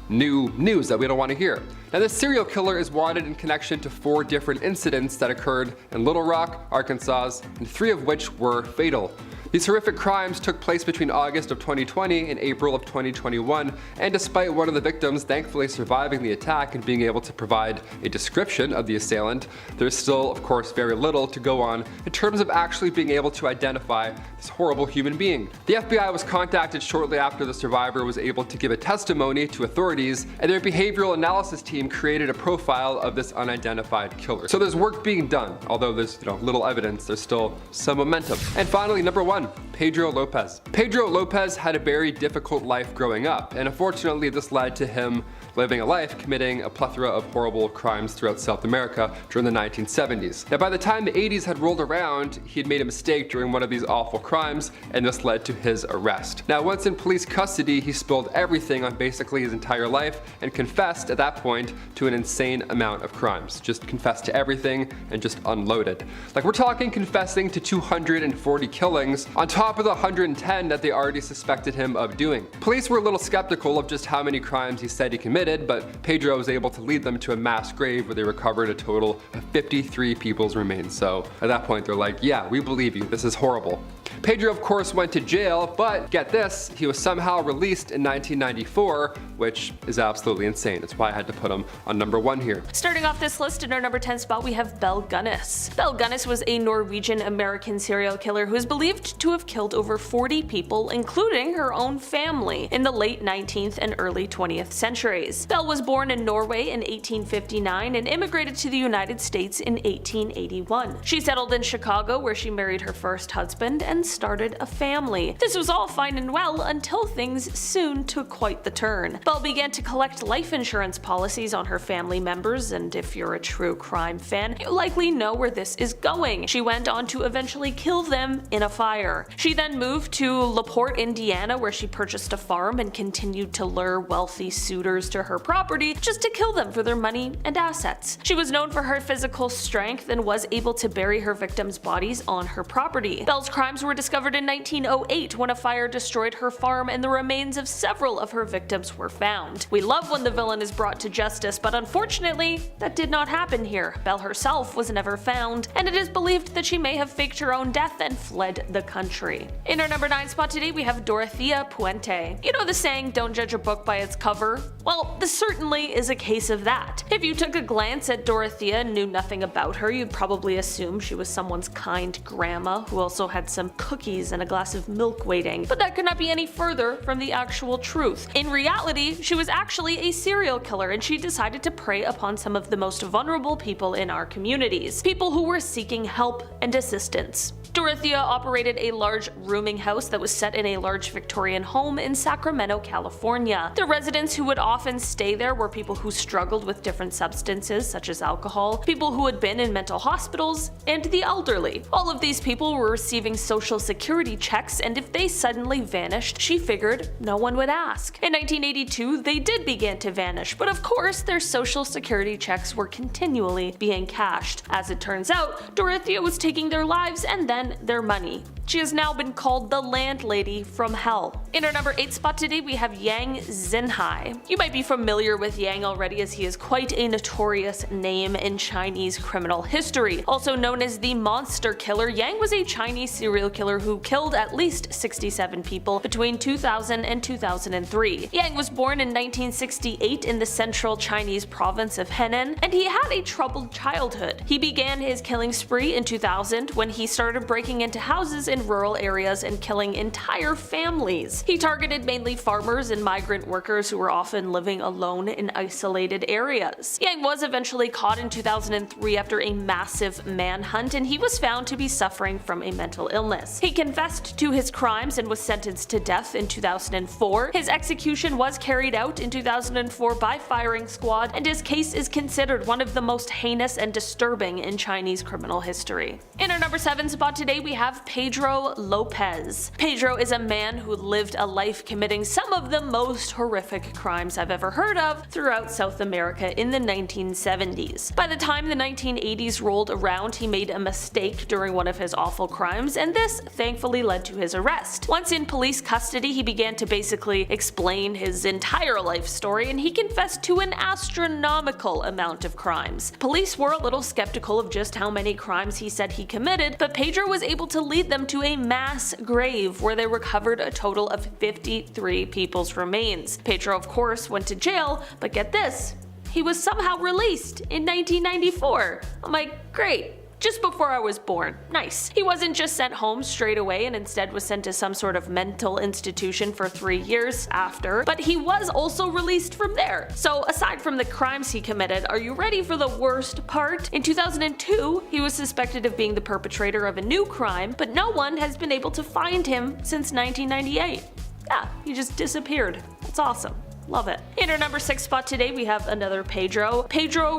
new news that we don't want to hear. Now, this serial killer is wanted in connection to 4 different incidents that occurred in Little Rock, Arkansas, and 3 of which were fatal. These horrific crimes took place between August of 2020 and April of 2021, and despite one of the victims thankfully surviving the attack and being able to provide a description of the assailant, there's still, of course, very little to go on in terms of actually being able to identify this horrible human being. The FBI was contacted shortly after the survivor was able to give a testimony to authorities, and their behavioral analysis team created a profile of this unidentified killer. So there's work being done, although there's little evidence, there's still some momentum. And finally, number 1, Pedro Lopez. Pedro Lopez had a very difficult life growing up, and unfortunately this led to him living a life committing a plethora of horrible crimes throughout South America during the 1970s. Now, by the time the 80s had rolled around, he had made a mistake during one of these awful crimes, and this led to his arrest. Now, once in police custody, he spilled everything on basically his entire life and confessed at that point to an insane amount of crimes. Just confessed to everything and just unloaded. Like, we're talking confessing to 240 killings on top of the 110 that they already suspected him of doing. Police were a little skeptical of just how many crimes he said he committed, but Pedro was able to lead them to a mass grave where they recovered a total of 53 people's remains. So at that point they're like, yeah, we believe you, this is horrible. Pedro, of course, went to jail, but get this, he was somehow released in 1994, which is absolutely insane. That's why I had to put him on number 1 here. Starting off this list, in our number 10 spot, we have Belle Gunness. Belle Gunness was a Norwegian-American serial killer who is believed to have killed over 40 people, including her own family, in the late 19th and early 20th centuries. Belle was born in Norway in 1859 and immigrated to the United States in 1881. She settled in Chicago, where she married her first husband and started a family. This was all fine and well until things soon took quite the turn. Belle began to collect life insurance policies on her family members, and if you're a true crime fan, you likely know where this is going. She went on to eventually kill them in a fire. She then moved to LaPorte, Indiana, where she purchased a farm and continued to lure wealthy suitors to her property just to kill them for their money and assets. She was known for her physical strength and was able to bury her victims' bodies on her property. Belle's crimes were discovered in 1908 when a fire destroyed her farm and the remains of several of her victims were found. We love when the villain is brought to justice, but unfortunately, that did not happen here. Belle herself was never found, and it is believed that she may have faked her own death and fled the country. In our number 9 spot today, we have Dorothea Puente. You know the saying, don't judge a book by its cover? Well, this certainly is a case of that. If you took a glance at Dorothea and knew nothing about her, you'd probably assume she was someone's kind grandma who also had some cookies and a glass of milk waiting, but that could not be any further from the actual truth. In reality, she was actually a serial killer, and she decided to prey upon some of the most vulnerable people in our communities, people who were seeking help and assistance. Dorothea operated a large rooming house that was set in a large Victorian home in Sacramento, California. The residents who would often stay there were people who struggled with different substances such as alcohol, people who had been in mental hospitals, and the elderly. All of these people were receiving social security checks, and if they suddenly vanished, she figured no one would ask. In 1982, they did begin to vanish, but of course their social security checks were continually being cashed. As it turns out, Dorothea was taking their lives and then their money. She has now been called the landlady from hell. In our number 8 spot today, we have Yang Xinhai. You might be familiar with Yang already, as he is quite a notorious name in Chinese criminal history. Also known as the Monster Killer, Yang was a Chinese serial killer who killed at least 67 people between 2000 and 2003. Yang was born in 1968 in the central Chinese province of Henan, and he had a troubled childhood. He began his killing spree in 2000 when he started breaking into houses in rural areas and killing entire families. He targeted mainly farmers and migrant workers who were often living alone in isolated areas. Yang was eventually caught in 2003 after a massive manhunt, and he was found to be suffering from a mental illness. He confessed to his crimes and was sentenced to death in 2004. His execution was carried out in 2004 by firing squad, and his case is considered one of the most heinous and disturbing in Chinese criminal history. In our number 7 spot today, we have Pedro Lopez. Pedro is a man who lived a life committing some of the most horrific crimes I've ever heard of throughout South America in the 1970s. By the time the 1980s rolled around, he made a mistake during one of his awful crimes, and this thankfully led to his arrest. Once in police custody, he began to basically explain his entire life story, and he confessed to an astronomical amount of crimes. Police were a little skeptical of just how many crimes he said he committed, but Pedro was able to lead them to a mass grave where they recovered a total of 53 people's remains. Pedro, of course, went to jail, but get this, he was somehow released in 1994. I'm like, great. Just before I was born. Nice. He wasn't just sent home straight away and instead was sent to some sort of mental institution for 3 years after, but he was also released from there. So aside from the crimes he committed, are you ready for the worst part? In 2002, he was suspected of being the perpetrator of a new crime, but no one has been able to find him since 1998. Yeah, he just disappeared. That's awesome. Love it. In our number 6 spot today, we have another Pedro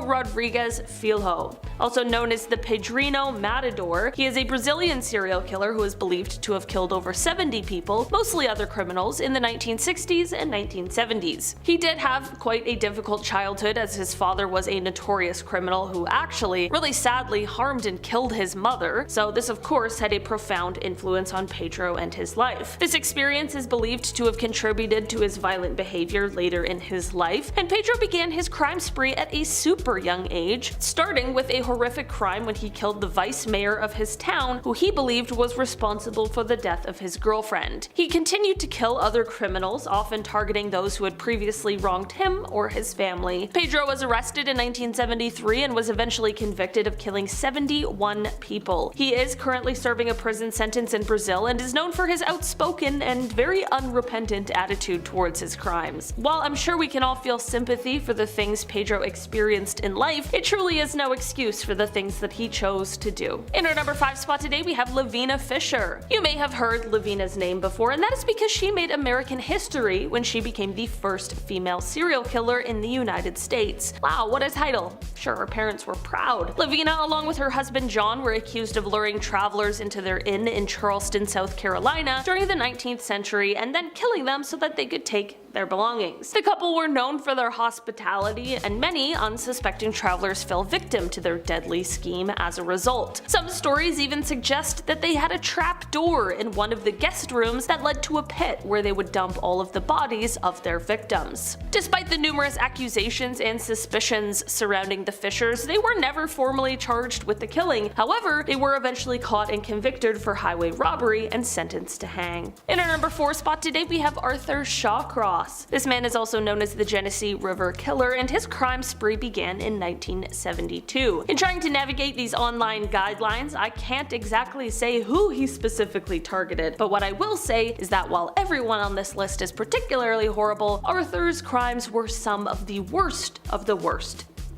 Rodrigues Filho. Also known as the Pedrino Matador, he is a Brazilian serial killer who is believed to have killed over 70 people, mostly other criminals, in the 1960s and 1970s. He did have quite a difficult childhood, as his father was a notorious criminal who actually, really sadly, harmed and killed his mother, so this of course had a profound influence on Pedro and his life. This experience is believed to have contributed to his violent behavior later in his life, and Pedro began his crime spree at a super young age, starting with a horrific crime when he killed the vice mayor of his town, who he believed was responsible for the death of his girlfriend. He continued to kill other criminals, often targeting those who had previously wronged him or his family. Pedro was arrested in 1973 and was eventually convicted of killing 71 people. He is currently serving a prison sentence in Brazil and is known for his outspoken and very unrepentant attitude towards his crimes. While I'm sure we can all feel sympathy for the things Pedro experienced in life, it truly is no excuse for the things that he chose to do. In our number 5 spot today, we have Lavina Fisher. You may have heard Lavina's name before, and that is because she made American history when she became the first female serial killer in the United States. Wow, what a title. Sure, her parents were proud. Lavina, along with her husband John, were accused of luring travelers into their inn in Charleston, South Carolina during the 19th century and then killing them so that they could take their belongings. The couple were known for their hospitality, and many unsuspecting travelers fell victim to their deadly scheme as a result. Some stories even suggest that they had a trap door in one of the guest rooms that led to a pit where they would dump all of the bodies of their victims. Despite the numerous accusations and suspicions surrounding the Fishers, they were never formally charged with the killing. However, they were eventually caught and convicted for highway robbery and sentenced to hang. In our number 4 spot today, we have Arthur Shawcross. This man is also known as the Genesee River Killer, and his crime spree began in 1972. In trying to navigate these online guidelines, I can't exactly say who he specifically targeted, but what I will say is that while everyone on this list is particularly horrible, Arthur's crimes were some of the worst,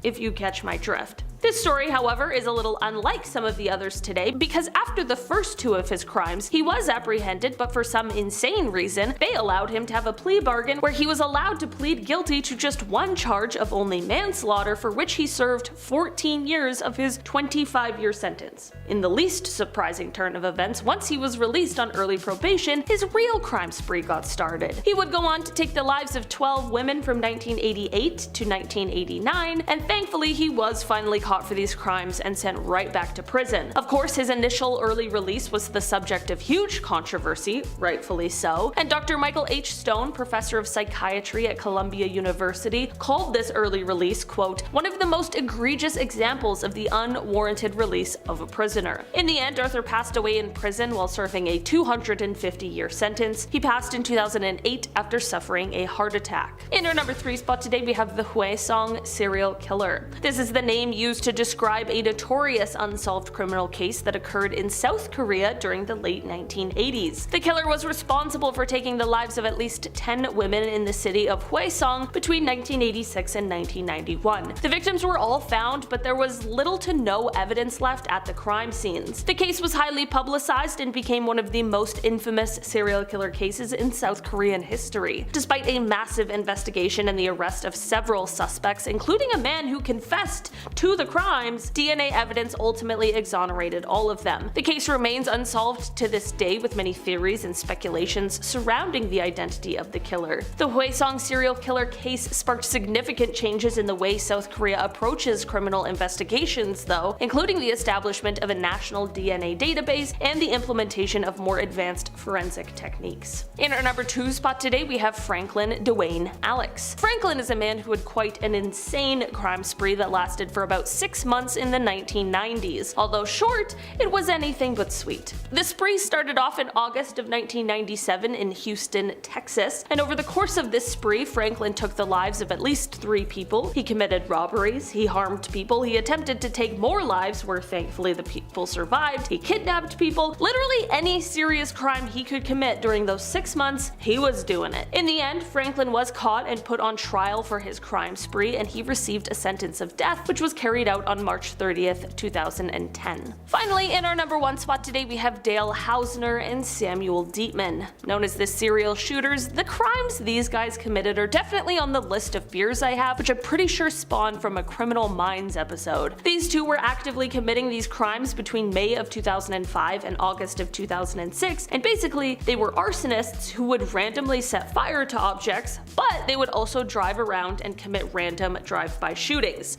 if you catch my drift. This story, however, is a little unlike some of the others today, because after the first two of his crimes, he was apprehended, but for some insane reason, they allowed him to have a plea bargain where he was allowed to plead guilty to just one charge of only manslaughter, for which he served 14 years of his 25-year sentence. In the least surprising turn of events, once he was released on early probation, his real crime spree got started. He would go on to take the lives of 12 women from 1988 to 1989, and thankfully he was finally caught for these crimes and sent right back to prison. Of course, his initial early release was the subject of huge controversy, rightfully so, and Dr. Michael H. Stone, professor of psychiatry at Columbia University, called this early release, quote, one of the most egregious examples of the unwarranted release of a prisoner. In the end, Arthur passed away in prison while serving a 250-year sentence. He passed in 2008 after suffering a heart attack. In our number 3 spot today, we have the Hwaesong serial killer. This is the name used to describe a notorious unsolved criminal case that occurred in South Korea during the late 1980s. The killer was responsible for taking the lives of at least 10 women in the city of Hwaesong between 1986 and 1991. The victims were all found, but there was little to no evidence left at the crime scenes. The case was highly publicized and became one of the most infamous serial killer cases in South Korean history. Despite a massive investigation and the arrest of several suspects, including a man who confessed to the crimes, DNA evidence ultimately exonerated all of them. The case remains unsolved to this day, with many theories and speculations surrounding the identity of the killer. The Hwaesong serial killer case sparked significant changes in the way South Korea approaches criminal investigations, though, including the establishment of a national DNA database and the implementation of more advanced forensic techniques. In our number 2 spot today, we have Franklin Dwayne Alex. Franklin is a man who had quite an insane crime spree that lasted for about 6 months in the 1990s. Although short, it was anything but sweet. The spree started off in August of 1997 in Houston, Texas, and over the course of this spree, Franklin took the lives of at least 3 people. He committed robberies, he harmed people, he attempted to take more lives where thankfully the people survived, he kidnapped people. Literally any serious crime he could commit during those 6 months, he was doing it. In the end, Franklin was caught and put on trial for his crime spree, and he received a sentence of death, which was carried out on March 30th, 2010. Finally, in our number 1 spot today, we have Dale Hausner and Samuel Dietman. Known as the serial shooters, the crimes these guys committed are definitely on the list of fears I have, which I'm pretty sure spawned from a Criminal Minds episode. These two were actively committing these crimes between May of 2005 and August of 2006, and basically they were arsonists who would randomly set fire to objects, but they would also drive around and commit random drive-by shootings.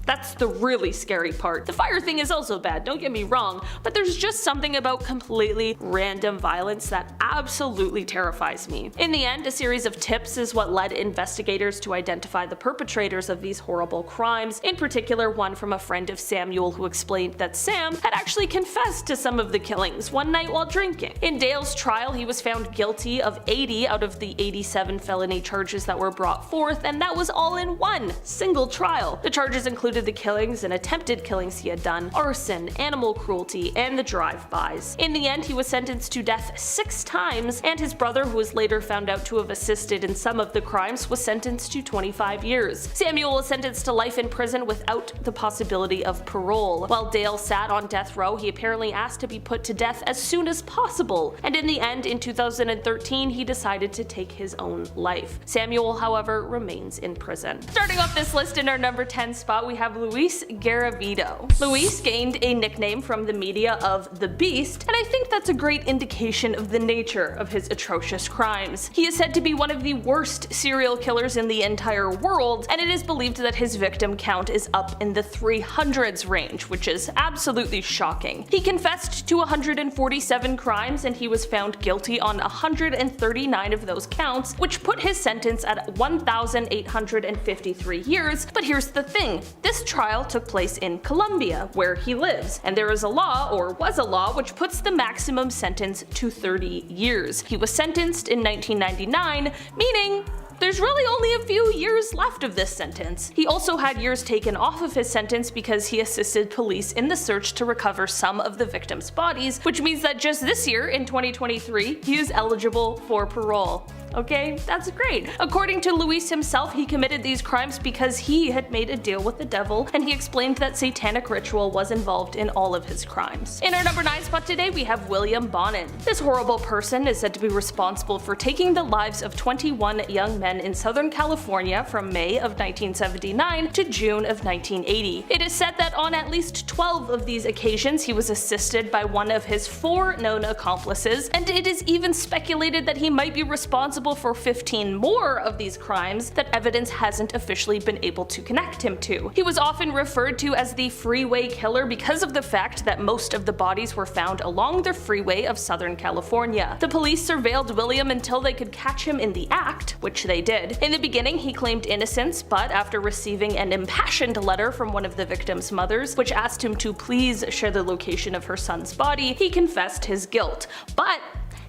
That's the really scary part. The fire thing is also bad, don't get me wrong, but there's just something about completely random violence that absolutely terrifies me. In the end, a series of tips is what led investigators to identify the perpetrators of these horrible crimes, in particular one from a friend of Samuel who explained that Sam had actually confessed to some of the killings one night while drinking. In Dale's trial, he was found guilty of 80 out of the 87 felony charges that were brought forth, and that was all in one single trial. The charges included the killings and attempted killings he had done, arson, animal cruelty, and the drive-bys. In the end, he was sentenced to death 6 times, and his brother, who was later found out to have assisted in some of the crimes, was sentenced to 25 years. Samuel was sentenced to life in prison without the possibility of parole. While Dale sat on death row, he apparently asked to be put to death as soon as possible, and in the end, in 2013, he decided to take his own life. Samuel, however, remains in prison. Starting off this list in our number 10 spot, we have Luis Garavito. Luis gained a nickname from the media of the Beast, and I think that's a great indication of the nature of his atrocious crimes. He is said to be one of the worst serial killers in the entire world, and it is believed that his victim count is up in the 300s range, which is absolutely shocking. He confessed to 147 crimes, and he was found guilty on 139 of those counts, which put his sentence at 1,853 years. But here's the thing, this trial took place in Colombia, where he lives, and there is a law, or was a law, which puts the maximum sentence to 30 years. He was sentenced in 1999, meaning there's really only a few years left of this sentence. He also had years taken off of his sentence because he assisted police in the search to recover some of the victims' bodies, which means that just this year, in 2023, he is eligible for parole. okay? That's great. According to Luis himself, he committed these crimes because he had made a deal with the devil, and he explained that satanic ritual was involved in all of his crimes. In our number 9 spot today, we have William Bonin. This horrible person is said to be responsible for taking the lives of 21 young men in Southern California from May of 1979 to June of 1980. It is said that on at least 12 of these occasions he was assisted by one of his 4 known accomplices, and it is even speculated that he might be responsible for 15 more of these crimes that evidence hasn't officially been able to connect him to. He was often referred to as the freeway killer because of the fact that most of the bodies were found along the freeway of Southern California. The police surveilled William until they could catch him in the act, which they did. In the beginning, he claimed innocence, but after receiving an impassioned letter from one of the victim's mothers, which asked him to please share the location of her son's body, he confessed his guilt. But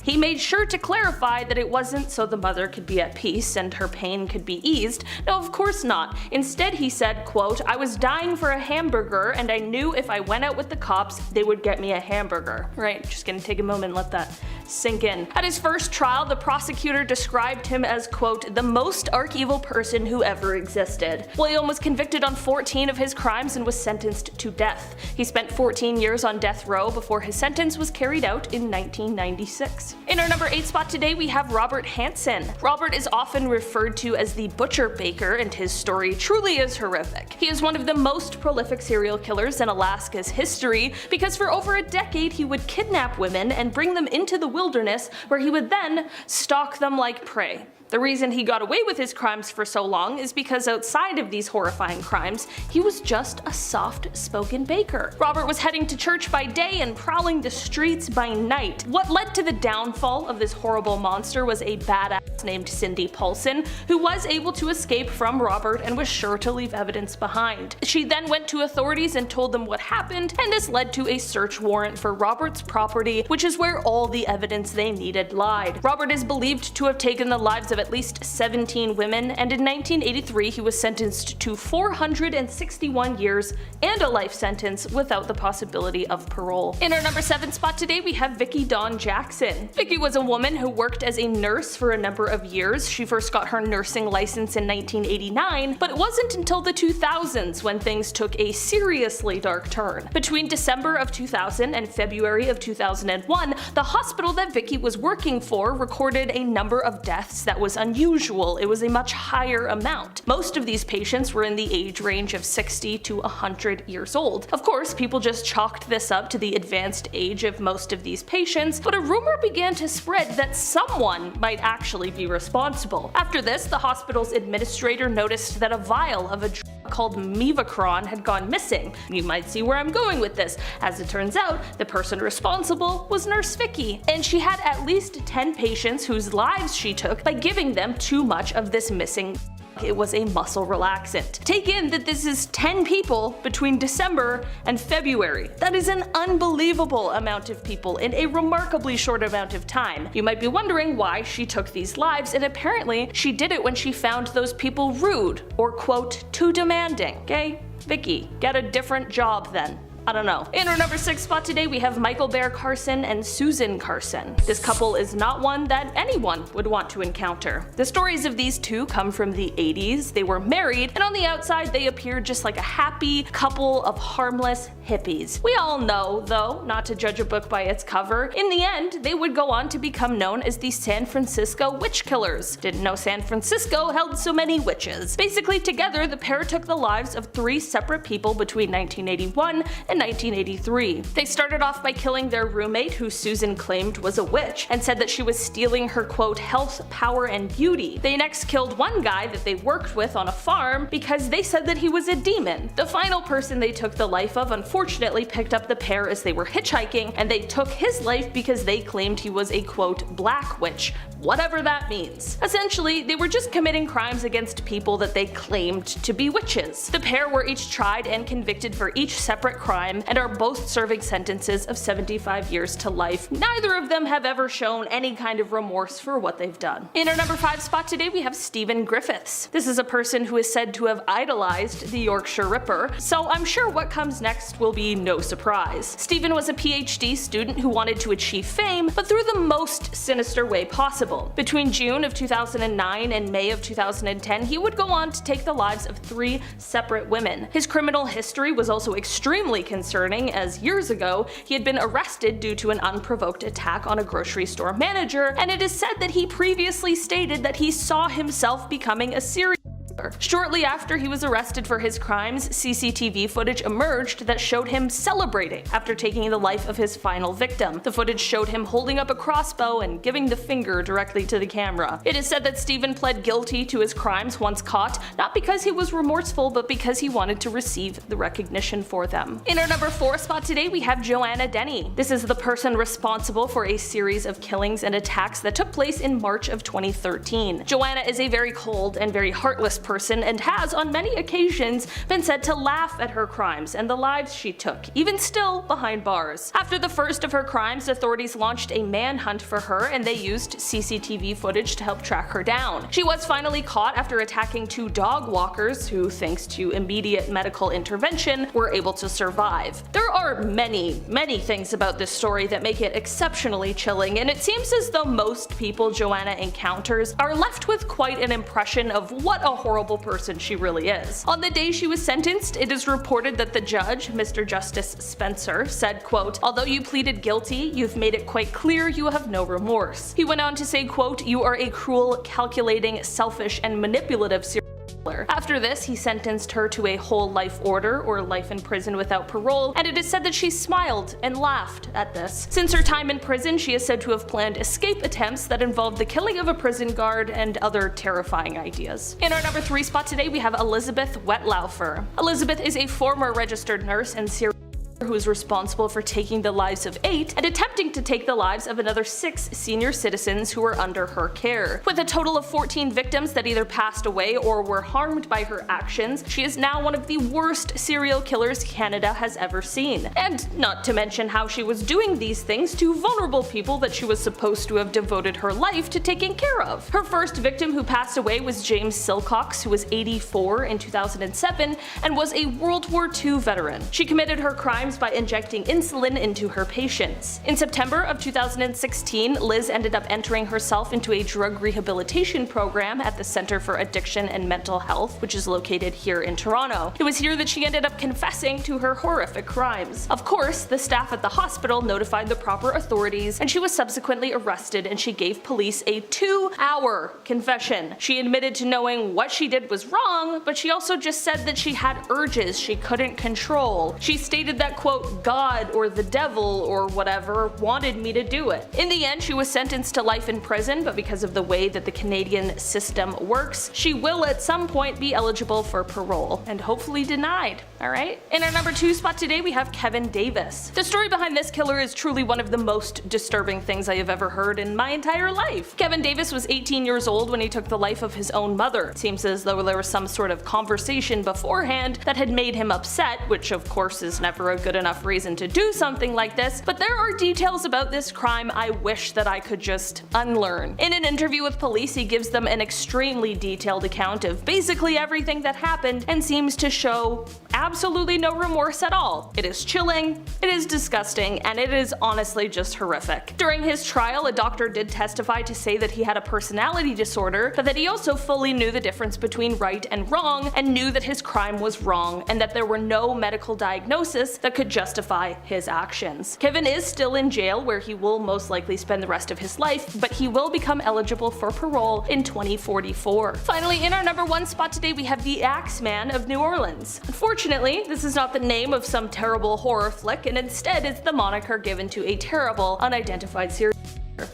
he made sure to clarify that it wasn't so the mother could be at peace and her pain could be eased. No, of course not. Instead, he said, quote, "I was dying for a hamburger and I knew if I went out with the cops, they would get me a hamburger." Right, just gonna take a moment and let that sink in. At his first trial, the prosecutor described him as, quote, "the most arch-evil person who ever existed." William was convicted on 14 of his crimes and was sentenced to death. He spent 14 years on death row before his sentence was carried out in 1996. In our number 8 spot today, we have Robert Hansen. Robert is often referred to as the Butcher Baker, and his story truly is horrific. He is one of the most prolific serial killers in Alaska's history because for over a decade he would kidnap women and bring them into the wilderness where he would then stalk them like prey. The reason he got away with his crimes for so long is because outside of these horrifying crimes, he was just a soft-spoken baker. Robert was heading to church by day and prowling the streets by night. What led to the downfall of this horrible monster was a badass named Cindy Paulson, who was able to escape from Robert and was sure to leave evidence behind. She then went to authorities and told them what happened, and this led to a search warrant for Robert's property, which is where all the evidence they needed lied. Robert is believed to have taken the lives of at least 17 women, and in 1983 he was sentenced to 461 years and a life sentence without the possibility of parole. In our number 7 spot today, we have Vicki Dawn Jackson. Vicki was a woman who worked as a nurse for a number of years. She first got her nursing license in 1989, but it wasn't until the 2000s when things took a seriously dark turn. Between December of 2000 and February of 2001, the hospital that Vicki was working for recorded a number of deaths that was unusual. It was a much higher amount. Most of these patients were in the age range of 60 to 100 years old. Of course, people just chalked this up to the advanced age of most of these patients, but a rumor began to spread that someone might actually be responsible. After this, the hospital's administrator noticed that a vial of a drug called Mevacron had gone missing. You might see where I'm going with this. As it turns out, the person responsible was Nurse Vicki, and she had at least 10 patients whose lives she took by giving them too much of this missing. It was a muscle relaxant. Take in that this is 10 people between December and February. That is an unbelievable amount of people in a remarkably short amount of time. You might be wondering why she took these lives, and apparently she did it when she found those people rude or, quote, too demanding. Okay? Vicki, get a different job then. I don't know. In our number 6 spot today, we have Michael Bear Carson and Susan Carson. This couple is not one that anyone would want to encounter. The stories of these two come from the 80s. They were married, and on the outside they appeared just like a happy couple of harmless hippies. We all know, though, not to judge a book by its cover, in the end they would go on to become known as the San Francisco Witch Killers. Didn't know San Francisco held so many witches. Basically, together the pair took the lives of 3 separate people between 1981 and 1983. They started off by killing their roommate, who Susan claimed was a witch, and said that she was stealing her, quote, health, power, and beauty. They next killed one guy that they worked with on a farm because they said that he was a demon. The final person they took the life of unfortunately picked up the pair as they were hitchhiking, and they took his life because they claimed he was a, quote, black witch, whatever that means. Essentially, they were just committing crimes against people that they claimed to be witches. The pair were each tried and convicted for each separate crime crime and are both serving sentences of 75 years to life. Neither of them have ever shown any kind of remorse for what they've done. In our number 5 spot today we have Stephen Griffiths. This is a person who is said to have idolized the Yorkshire Ripper, so I'm sure what comes next will be no surprise. Stephen was a PhD student who wanted to achieve fame, but through the most sinister way possible. Between June of 2009 and May of 2010, he would go on to take the lives of 3 separate women. His criminal history was also extremely concerning, as years ago he had been arrested due to an unprovoked attack on a grocery store manager, and it is said that he previously stated that he saw himself becoming a serial killer. Shortly after he was arrested for his crimes, CCTV footage emerged that showed him celebrating after taking the life of his final victim. The footage showed him holding up a crossbow and giving the finger directly to the camera. It is said that Stephen pled guilty to his crimes once caught, not because he was remorseful, but because he wanted to receive the recognition for them. In our number 4 spot today we have Joanna Denny. This is the person responsible for a series of killings and attacks that took place in March of 2013. Joanna is a very cold and very heartless person and has on many occasions been said to laugh at her crimes and the lives she took, even still behind bars. After the first of her crimes, authorities launched a manhunt for her and they used CCTV footage to help track her down. She was finally caught after attacking 2 dog walkers who, thanks to immediate medical intervention, were able to survive. There are many things about this story that make it exceptionally chilling, and it seems as though most people Joanna encounters are left with quite an impression of what a horrible person she really is. On the day she was sentenced, it is reported that the judge, Mr. Justice Spencer, said, quote, "Although you pleaded guilty, you've made it quite clear you have no remorse." He went on to say, quote, "You are a cruel, calculating, selfish, and manipulative serial killer." After this, he sentenced her to a whole life order, or life in prison without parole, and it is said that she smiled and laughed at this. Since her time in prison, she is said to have planned escape attempts that involved the killing of a prison guard and other terrifying ideas. In our number 3 spot today we have Elizabeth Wetlaufer. Elizabeth is a former registered nurse and serial who is responsible for taking the lives of 8 and attempting to take the lives of another 6 senior citizens who were under her care. With a total of 14 victims that either passed away or were harmed by her actions, she is now one of the worst serial killers Canada has ever seen. And not to mention how she was doing these things to vulnerable people that she was supposed to have devoted her life to taking care of. Her first victim who passed away was James Silcox, who was 84 in 2007 and was a World War II veteran. She committed her crimes by injecting insulin into her patients. In September of 2016, Liz ended up entering herself into a drug rehabilitation program at the Center for Addiction and Mental Health, which is located here in Toronto. It was here that she ended up confessing to her horrific crimes. Of course, the staff at the hospital notified the proper authorities, and she was subsequently arrested, and she gave police a 2-hour confession. She admitted to knowing what she did was wrong, but she also just said that she had urges she couldn't control. She stated that, quote, "God or the devil or whatever wanted me to do it." In the end, she was sentenced to life in prison, but because of the way that the Canadian system works, she will at some point be eligible for parole, and hopefully denied. Alright? In our number 2 spot today we have Kevin Davis. The story behind this killer is truly one of the most disturbing things I have ever heard in my entire life. Kevin Davis was 18 years old when he took the life of his own mother. It seems as though there was some sort of conversation beforehand that had made him upset, which of course is never a good enough reason to do something like this, but there are details about this crime I wish that I could just unlearn. In an interview with police, he gives them an extremely detailed account of basically everything that happened and seems to show absolutely no remorse at all. It is chilling, it is disgusting, and it is honestly just horrific. During his trial, a doctor did testify to say that he had a personality disorder, but that he also fully knew the difference between right and wrong and knew that his crime was wrong and that there were no medical diagnosis that could justify his actions. Kevin is still in jail where he will most likely spend the rest of his life, but he will become eligible for parole in 2044. Finally, in our number 1 spot today we have the Axeman of New Orleans. Unfortunately, this is not the name of some terrible horror flick, and instead is the moniker given to a terrible, unidentified serial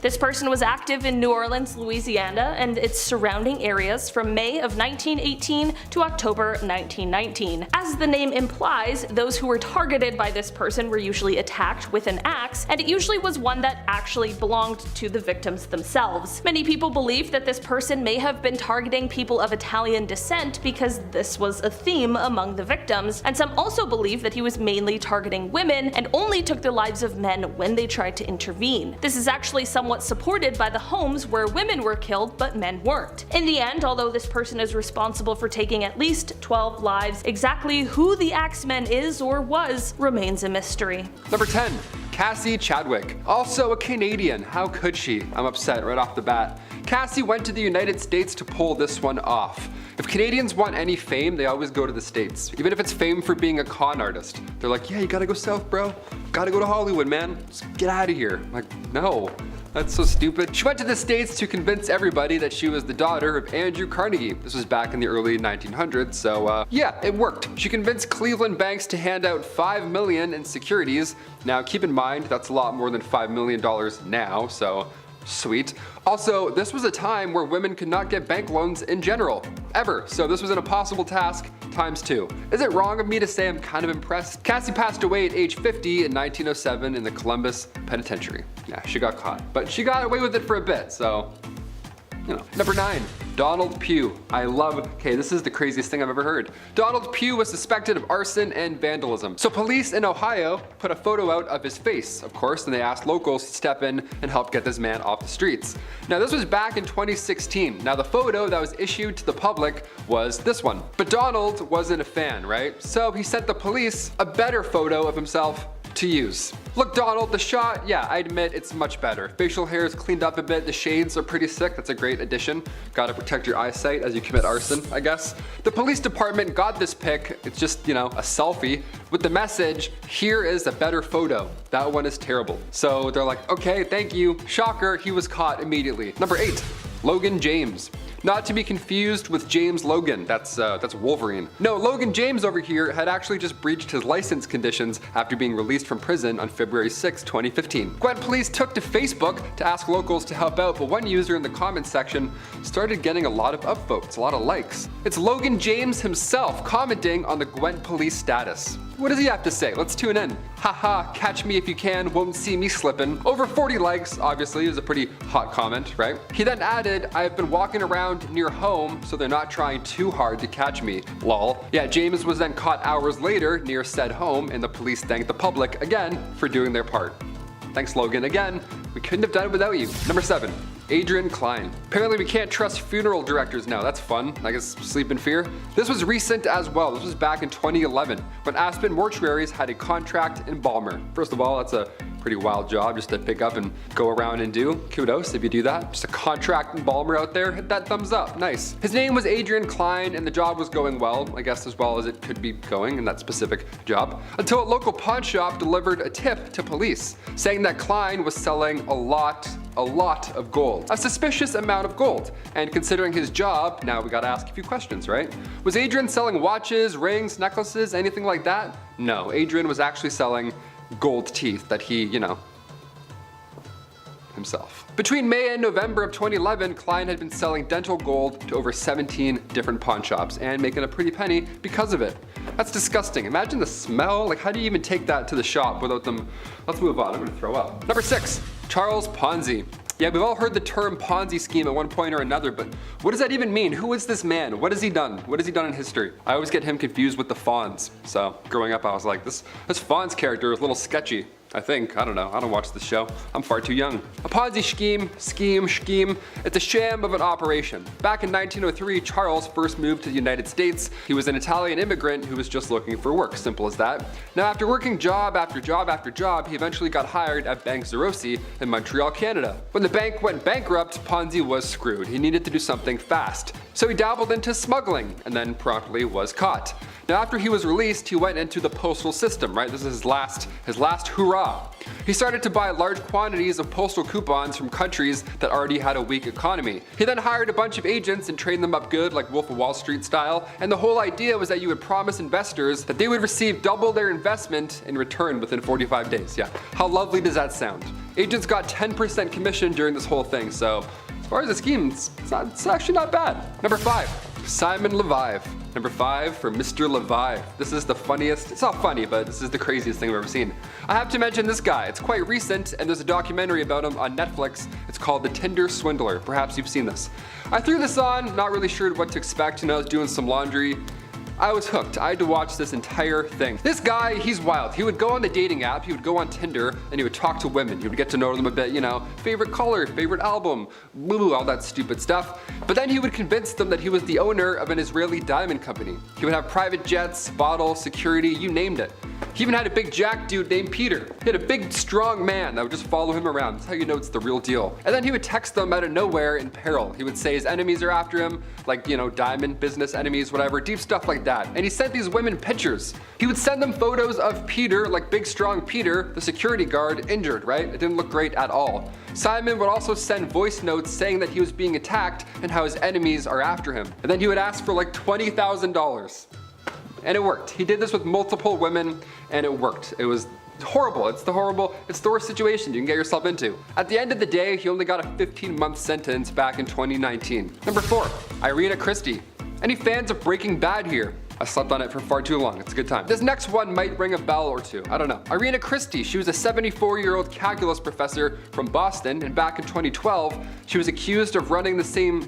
This person was active in New Orleans, Louisiana, and its surrounding areas from May of 1918 to October 1919. As the name implies, those who were targeted by this person were usually attacked with an axe, and it usually was one that actually belonged to the victims themselves. Many people believe that this person may have been targeting people of Italian descent because this was a theme among the victims, and some also believe that he was mainly targeting women and only took the lives of men when they tried to intervene. This is actually somewhat supported by the homes where women were killed but men weren't. In the end, although this person is responsible for taking at least 12 lives, exactly who the Axeman is or was remains a mystery. Number 10. Cassie Chadwick. Also a Canadian. How could she? I'm upset right off the bat. Cassie went to the United States to pull this one off. If Canadians want any fame, they always go to the States. Even if it's fame for being a con artist. They're like, yeah, you gotta go south, bro. Gotta go to Hollywood, man. Just get out of here. I'm like, no. That's so stupid. She went to the States to convince everybody that she was the daughter of Andrew Carnegie. This was back in the early 1900s, so yeah, it worked. She convinced Cleveland banks to hand out $5 million in securities. Now keep in mind, that's a lot more than $5 million now, so sweet. Also, this was a time where women could not get bank loans in general, ever, so this was an impossible task times 2. Is it wrong of me to say I'm kind of impressed? Cassie passed away at age 50 in 1907 in the Columbus Penitentiary. Yeah, she got caught, but she got away with it for a bit, so you know. Number 9. Donald Pugh. Okay, this is the craziest thing I've ever heard. Donald Pugh was suspected of arson and vandalism. So police in Ohio put a photo out of his face, of course, and they asked locals to step in and help get this man off the streets. Now this was back in 2016. Now the photo that was issued to the public was this one. But Donald wasn't a fan, right? So he sent the police a better photo of himself to use. Look, Donald, the shot, yeah, I admit it's much better. Facial hair is cleaned up a bit, the shades are pretty sick, that's a great addition. Gotta protect your eyesight as you commit arson, I guess. The police department got this pic, it's just, you know, a selfie, with the message, here is a better photo. That one is terrible. So they're like, okay, thank you. Shocker, he was caught immediately. Number 8, Logan James. Not to be confused with James Logan, that's Wolverine. No, Logan James over here had actually just breached his license conditions after being released from prison on February 6, 2015. Gwent police took to Facebook to ask locals to help out, but one user in the comments section started getting a lot of upvotes, a lot of likes. It's Logan James himself commenting on the Gwent police status. What does he have to say? Let's tune in. Haha, catch me if you can, won't see me slipping. Over 40 likes, obviously, is a pretty hot comment, right? He then added, I have been walking around near home, so they're not trying too hard to catch me, lol. Yeah, James was then caught hours later near said home, and the police thanked the public again for doing their part. Thanks, Logan. Again, we couldn't have done it without you. Number 7. Adrian Klein. Apparently we can't trust funeral directors now. That's fun. I guess sleep in fear. This was recent as well. This was back in 2011 when Aspen Mortuaries had a contract embalmer. First of all, that's a pretty wild job just to pick up and go around and do. Kudos if you do that. Just a contract embalmer out there. Hit that thumbs up. Nice. His name was Adrian Klein and the job was going well, I guess as well as it could be going in that specific job, until a local pawn shop delivered a tip to police saying that Klein was selling a lot of gold. A suspicious amount of gold. And considering his job, now we gotta ask a few questions, right? Was Adrian selling watches, rings, necklaces, anything like that? No, Adrian was actually selling gold teeth that he, you know, himself. Between May and November of 2011, Klein had been selling dental gold to over 17 different pawn shops and making a pretty penny because of it. That's disgusting. Imagine the smell. Like, how do you even take that to the shop without them? Let's move on. I'm gonna throw up. Number 6, Charles Ponzi. Yeah, we've all heard the term Ponzi scheme at one point or another, but what does that even mean? Who is this man? What has he done? What has he done in history? I always get him confused with the Fonz. So growing up, I was like, this Fonz character is a little sketchy. I think. I don't know. I don't watch the show. I'm far too young. A Ponzi scheme. It's a sham of an operation. Back in 1903, Charles first moved to the United States. He was an Italian immigrant who was just looking for work. Simple as that. Now, after working job after job after job, he eventually got hired at Bank Zerosi in Montreal, Canada. When the bank went bankrupt, Ponzi was screwed. He needed to do something fast. So he dabbled into smuggling and then promptly was caught. Now, after he was released, he went into the postal system, right? This is his last hurrah. He started to buy large quantities of postal coupons from countries that already had a weak economy. He then hired a bunch of agents and trained them up good, like Wolf of Wall Street style, and the whole idea was that you would promise investors that they would receive double their investment in return within 45 days. Yeah, how lovely does that sound? Agents got 10% commission during this whole thing, so as far as the scheme, it's actually not bad. Number 5, Simon Levive. Number 5 for Mr. Levive. This is the funniest, it's not funny, but this is the craziest thing I've ever seen. I have to mention this guy. It's quite recent, and there's a documentary about him on Netflix. It's called The Tinder Swindler. Perhaps you've seen this. I threw this on, not really sure what to expect, and I was doing some laundry. I was hooked. I had to watch this entire thing. This guy, he's wild. He would go on the dating app, he would go on Tinder, and he would talk to women. He would get to know them a bit, you know, favorite color, favorite album, boo, all that stupid stuff. But then he would convince them that he was the owner of an Israeli diamond company. He would have private jets, bottles, security, you named it. He even had a big jack dude named Peter. He had a big, strong man that would just follow him around. That's how you know it's the real deal. And then he would text them out of nowhere in peril. He would say his enemies are after him, like, you know, diamond business enemies, whatever, deep stuff like that. And he sent these women pictures. He would send them photos of Peter, like big, strong Peter, the security guard, injured, right? It didn't look great at all. Simon would also send voice notes saying that he was being attacked and how his enemies are after him. And then he would ask for like $20,000. And it worked. He did this with multiple women, and it worked. It was horrible. It's the worst situation you can get yourself into. At the end of the day, he only got a 15-month sentence back in 2019. Number 4, Irina Christie. Any fans of Breaking Bad here? I slept on it for far too long. It's a good time. This next one might ring a bell or two. I don't know. Irina Christie, she was a 74-year-old calculus professor from Boston, and back in 2012, she was accused of running the same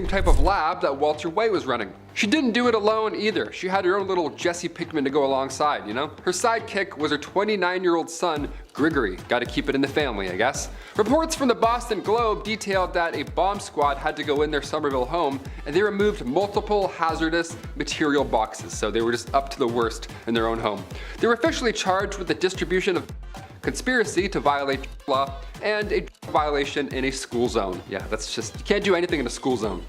type of lab that Walter White was running. She didn't do it alone either. She had her own little Jesse Pinkman to go alongside, you know? Her sidekick was her 29-year-old son, Grigory. Gotta keep it in the family, I guess. Reports from the Boston Globe detailed that a bomb squad had to go in their Somerville home, and they removed multiple hazardous material boxes, so they were just up to the worst in their own home. They were officially charged with the distribution of conspiracy to violate law and a violation in a school zone. Yeah, that's just, you can't do anything in a school zone.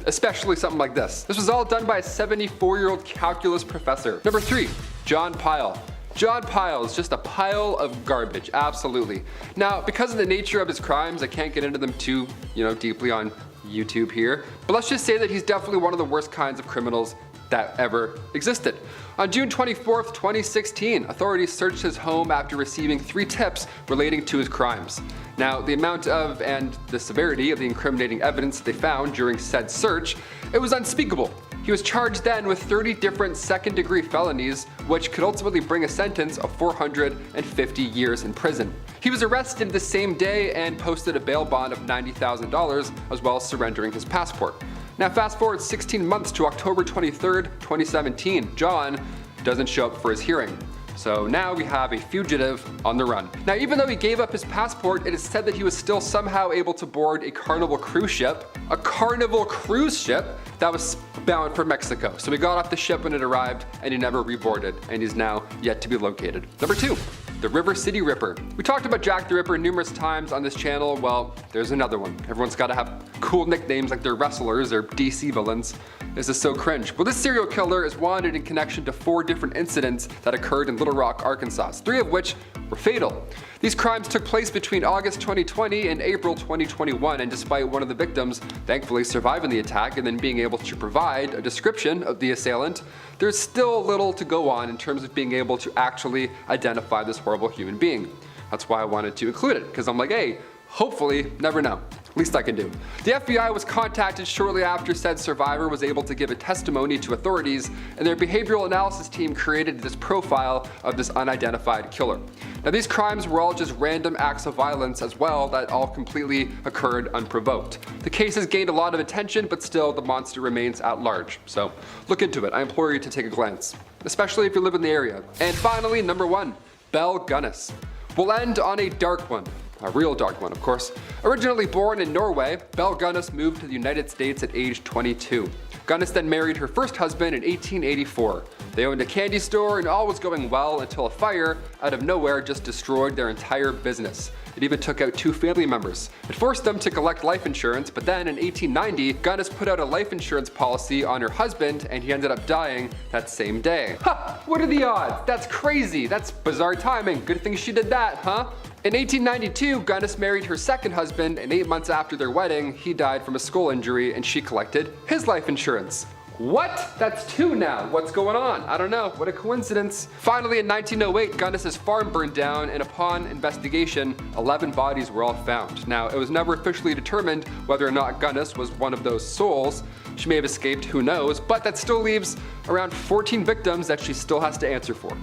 Especially something like this. This was all done by a 74-year-old calculus professor. Number 3, John Pyle. John Pyle is just a pile of garbage, absolutely. Now, because of the nature of his crimes, I can't get into them too, deeply on YouTube here, but let's just say that he's definitely one of the worst kinds of criminals that ever existed. On June 24th, 2016, authorities searched his home after receiving 3 tips relating to his crimes. Now, the amount of and the severity of the incriminating evidence they found during said search, it was unspeakable. He was charged then with 30 different second-degree felonies, which could ultimately bring a sentence of 450 years in prison. He was arrested the same day and posted a bail bond of $90,000, as well as surrendering his passport. Now fast forward 16 months to October 23rd, 2017. John doesn't show up for his hearing. So now we have a fugitive on the run. Now, even though he gave up his passport, it is said that he was still somehow able to board a Carnival cruise ship. A Carnival cruise ship that was bound for Mexico. So he got off the ship when it arrived, and he never reboarded, and he's now yet to be located. Number 2, the River City Ripper. We talked about Jack the Ripper numerous times on this channel. Well, there's another one. Everyone's got to have cool nicknames like they're wrestlers or DC villains. This is so cringe. Well, this serial killer is wanted in connection to 4 different incidents that occurred in Little Rock, Arkansas, 3 of which were fatal. These crimes took place between August 2020 and April 2021, and despite one of the victims thankfully surviving the attack and then being able to provide a description of the assailant, there's still little to go on in terms of being able to actually identify this horrible human being. That's why I wanted to include it, because I'm like, hey, hopefully, never know. Least I can do. The FBI was contacted shortly after said survivor was able to give a testimony to authorities, and their behavioral analysis team created this profile of this unidentified killer. Now, these crimes were all just random acts of violence as well that all completely occurred unprovoked. The case has gained a lot of attention, but still the monster remains at large. So look into it. I implore you to take a glance, especially if you live in the area. And finally, number 1, Belle Gunness. We'll end on a dark one. A real dark one, of course. Originally born in Norway, Belle Gunness moved to the United States at age 22. Gunness then married her first husband in 1884. They owned a candy store and all was going well until a fire out of nowhere just destroyed their entire business. It even took out 2 family members. It forced them to collect life insurance, but then in 1890, Gunness put out a life insurance policy on her husband and he ended up dying that same day. Ha! What are the odds? That's crazy. That's bizarre timing. Good thing she did that, huh? In 1892, Gunness married her second husband, and 8 months after their wedding, he died from a skull injury and she collected his life insurance. What? That's 2 now. What's going on? I don't know. What a coincidence. Finally, in 1908, Gunnis's farm burned down, and upon investigation, 11 bodies were all found. Now, it was never officially determined whether or not Gunnis was one of those souls. She may have escaped, who knows, but that still leaves around 14 victims that she still has to answer for.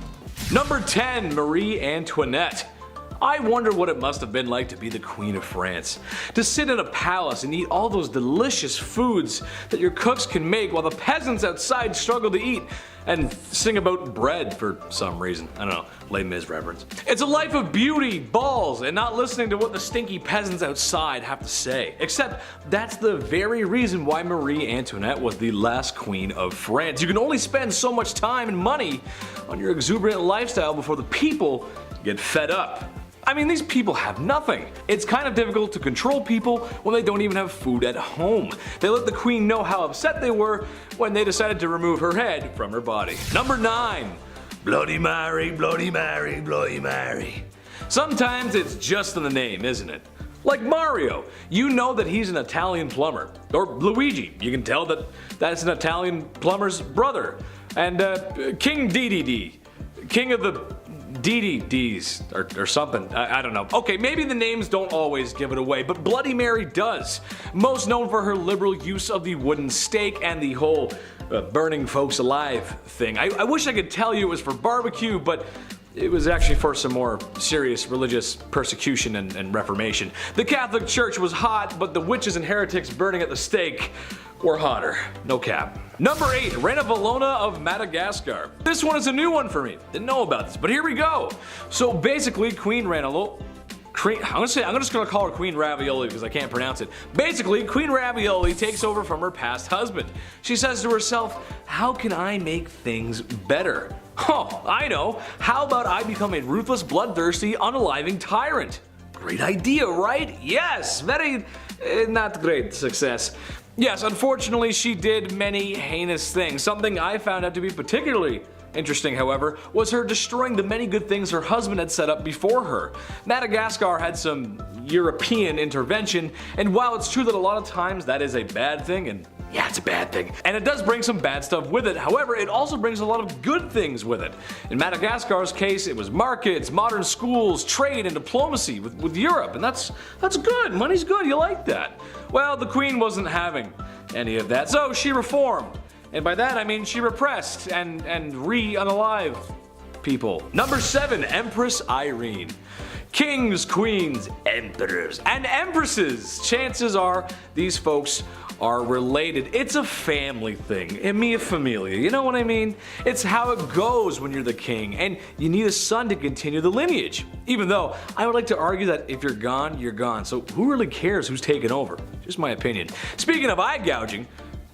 Number 10, Marie Antoinette. I wonder what it must have been like to be the Queen of France. To sit in a palace and eat all those delicious foods that your cooks can make while the peasants outside struggle to eat and sing about bread for some reason. I don't know, Les Mis reference. It's a life of beauty, balls, and not listening to what the stinky peasants outside have to say. Except that's the very reason why Marie Antoinette was the last Queen of France. You can only spend so much time and money on your exuberant lifestyle before the people get fed up. I mean, these people have nothing. It's kind of difficult to control people when they don't even have food at home. They let the Queen know how upset they were when they decided to remove her head from her body. Number 9. Bloody Mary, Bloody Mary, Bloody Mary. Sometimes it's just in the name, isn't it? Like Mario, you know that he's an Italian plumber. Or Luigi, you can tell that that's an Italian plumber's brother. And King DDD, King of the DDDs or something. I don't know. Okay, maybe the names don't always give it away, but Bloody Mary does. Most known for her liberal use of the wooden stake and the whole burning folks alive thing. I wish I could tell you it was for barbecue, but it was actually for some more serious religious persecution and reformation. The Catholic Church was hot, but the witches and heretics burning at the stake were hotter. No cap. Number 8, Reina Valona of Madagascar. This one is a new one for me. Didn't know about this, but here we go. So basically, Queen Reina I'm just gonna call her Queen Ravioli because I can't pronounce it. Basically, Queen Ravioli takes over from her past husband. She says to herself, how can I make things better? Oh, I know. How about I become a ruthless, bloodthirsty, unaliving tyrant? Great idea, right? Yes, very not great success. Yes, unfortunately she did many heinous things. Something I found out to be particularly interesting, however, was her destroying the many good things her husband had set up before her. Madagascar had some European intervention, and while it's true that a lot of times that is a bad thing, and yeah, it's a bad thing, and it does bring some bad stuff with it, however, it also brings a lot of good things with it. In Madagascar's case, it was markets, modern schools, trade, and diplomacy with Europe, and that's good. Money's good, you like that. Well, the Queen wasn't having any of that, so she reformed. And by that I mean she repressed and unalived people. Number 7, Empress Irene. Kings, queens, emperors, and empresses. Chances are these folks are related. It's a family thing. E mia familia, you know what I mean? It's how it goes when you're the king, and you need a son to continue the lineage. Even though I would like to argue that if you're gone, you're gone. So who really cares who's taken over? Just my opinion. Speaking of eye gouging,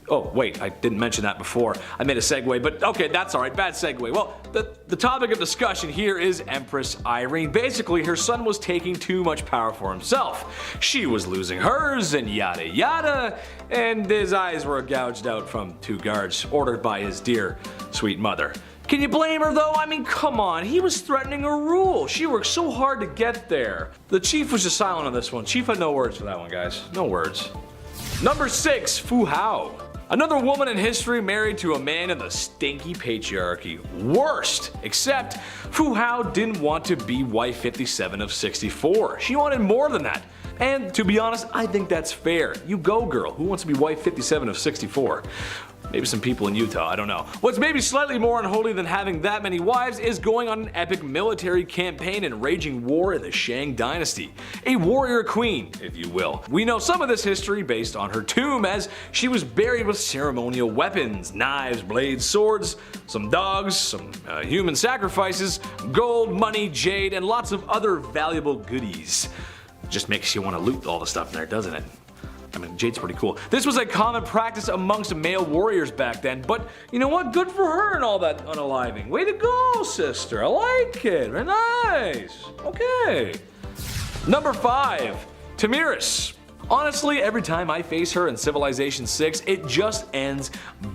oh wait, I didn't mention that before. I made a segue, but okay, that's alright, bad segue. Well, the topic of discussion here is Empress Irene. Basically, her son was taking too much power for himself. She was losing hers, and yada yada, and his eyes were gouged out from 2 guards ordered by his dear, sweet mother. Can you blame her though? I mean, come on, he was threatening her rule. She worked so hard to get there. The chief was just silent on this one. Chief had no words for that one, guys. No words. Number 6, Fu Hao. Another woman in history married to a man in the stinky patriarchy. Worst! Except Fu Hao didn't want to be wife 57 of 64. She wanted more than that. And to be honest, I think that's fair. You go, girl. Who wants to be wife 57 of 64? Maybe some people in Utah, I don't know. What's maybe slightly more unholy than having that many wives is going on an epic military campaign and raging war in the Shang dynasty. A warrior queen, if you will. We know some of this history based on her tomb, as she was buried with ceremonial weapons, knives, blades, swords, some dogs, some human sacrifices, gold, money, jade, and lots of other valuable goodies. Just makes you want to loot all the stuff in there, doesn't it? I mean, jade's pretty cool. This was a common practice amongst male warriors back then, but you know what? Good for her and all that unaliving. Way to go, sister. I like it. Very nice. Okay. Number 5, Tamiris. Honestly, every time I face her in Civilization 6, it just ends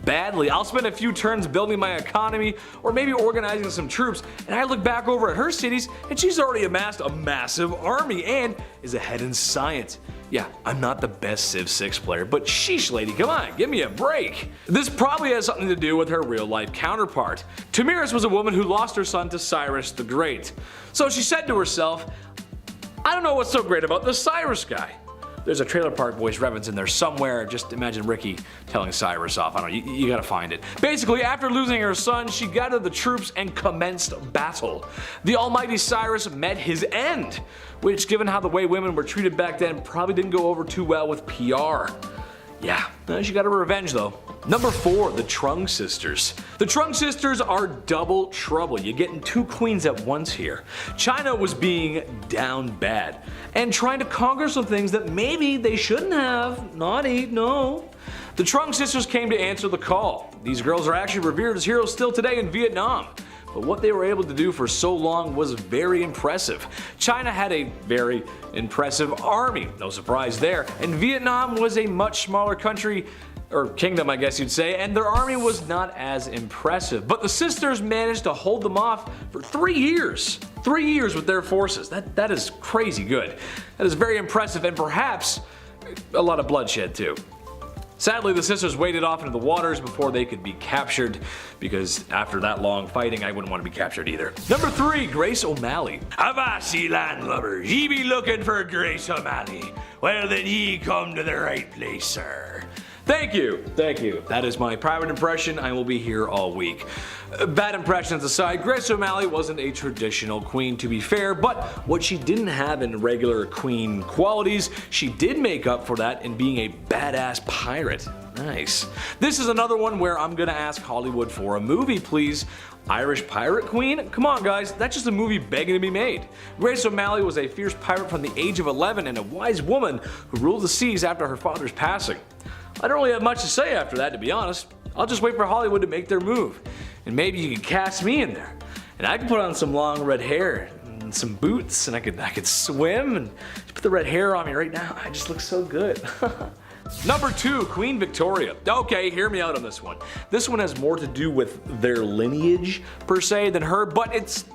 badly. I'll spend a few turns building my economy or maybe organizing some troops, and I look back over at her cities and she's already amassed a massive army and is ahead in science. Yeah, I'm not the best Civ 6 player, but sheesh lady, come on, give me a break. This probably has something to do with her real life counterpart. Tamiris was a woman who lost her son to Cyrus the Great. So she said to herself, I don't know what's so great about this Cyrus guy. There's a Trailer Park Boys reference in there somewhere. Just imagine Ricky telling Cyrus off. I don't know, you gotta find it. Basically, after losing her son, she gathered the troops and commenced battle. The almighty Cyrus met his end, which, given how the way women were treated back then, probably didn't go over too well with PR. Yeah, she got her revenge though. Number 4, the Trung sisters. The Trung sisters are double trouble. You're getting two queens at once here. China was being down bad and trying to conquer some things that maybe they shouldn't have. Naughty, no. The Trung sisters came to answer the call. These girls are actually revered as heroes still today in Vietnam. But what they were able to do for so long was very impressive. China had a very impressive army, no surprise there, and Vietnam was a much smaller country, or kingdom I guess you'd say, and their army was not as impressive. But the sisters managed to hold them off for 3 years. 3 years with their forces. That is crazy good. That is very impressive, and perhaps a lot of bloodshed too. Sadly, the sisters waded off into the waters before they could be captured, because after that long fighting, I wouldn't want to be captured either. Number 3, Grace O'Malley. Avast, ye landlubbers, ye be looking for Grace O'Malley. Well then ye come to the right place, sir. Thank you, thank you. That is my private impression. I will be here all week. Bad impressions aside, Grace O'Malley wasn't a traditional queen, to be fair, but what she didn't have in regular queen qualities, she did make up for that in being a badass pirate. Nice. This is another one where I'm gonna ask Hollywood for a movie, please. Irish pirate queen? Come on guys, that's just a movie begging to be made. Grace O'Malley was a fierce pirate from the age of 11 and a wise woman who ruled the seas after her father's passing. I don't really have much to say after that, to be honest. I'll just wait for Hollywood to make their move. And maybe you can cast me in there. And I can put on some long red hair and some boots, and I could swim and just put the red hair on me right now. I just look so good. Number 2, Queen Victoria. Okay, hear me out on this one. This one has more to do with their lineage per se than her, but it's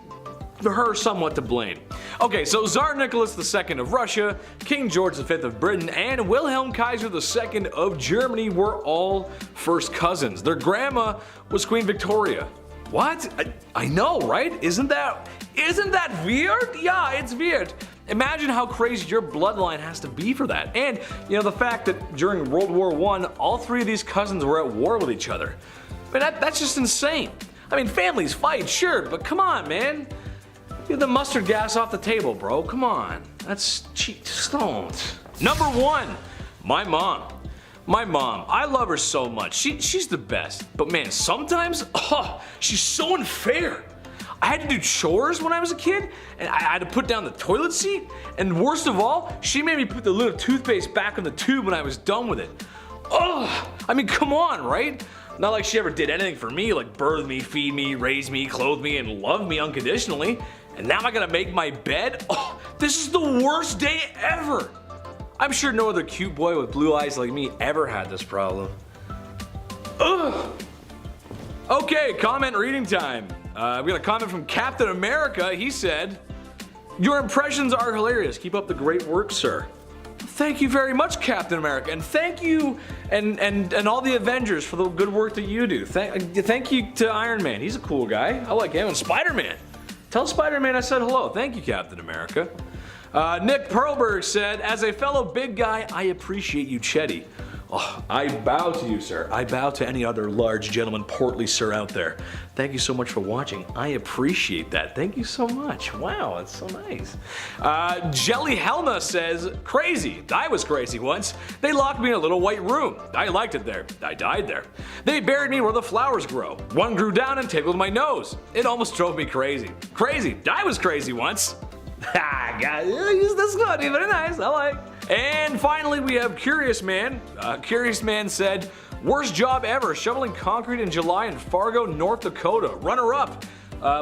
her somewhat to blame. Okay, so Tsar Nicholas II of Russia, King George V of Britain, and Wilhelm Kaiser II of Germany were all first cousins. Their grandma was Queen Victoria. What? I know, right? Isn't that weird? Yeah, it's weird. Imagine how crazy your bloodline has to be for that. And, you know, the fact that during World War I, all 3 of these cousins were at war with each other. I mean, that's just insane. I mean, families fight, sure, but come on, man. Get the mustard gas off the table, bro. Come on. That's cheap. Just don't. Number 1, my mom. My mom. I love her so much. She's the best. But man, sometimes, she's so unfair. I had to do chores when I was a kid, and I had to put down the toilet seat, and worst of all, she made me put the little toothpaste back in the tube when I was done with it. Ugh. I mean, come on, right? Not like she ever did anything for me, like birth me, feed me, raise me, clothe me, and love me unconditionally. And now I gotta make my bed? Oh, this is the worst day ever! I'm sure no other cute boy with blue eyes like me ever had this problem. Ugh! Okay, comment reading time. We got a comment from Captain America. He said, "Your impressions are hilarious. Keep up the great work, sir." Thank you very much, Captain America, and thank you and all the Avengers for the good work that you do. Thank you to Iron Man. He's a cool guy. I like him. And Spider-Man. Tell Spider-Man I said hello. Thank you, Captain America. Nick Perlberg said, "As a fellow big guy, I appreciate you, Chetty." Oh, I bow to you, sir. I bow to any other large gentleman, portly sir out there. Thank you so much for watching. I appreciate that. Thank you so much. Wow, that's so nice. Jelly Helma says, "Crazy. I was crazy once. They locked me in a little white room. I liked it there. I died there. They buried me where the flowers grow. One grew down and tickled my nose. It almost drove me crazy. Crazy. I was crazy once." Ha, guys, that's good. Very nice. I like. And finally, we have Curious Man. Curious Man said, "Worst job ever, shoveling concrete in July in Fargo, North Dakota. Runner-up,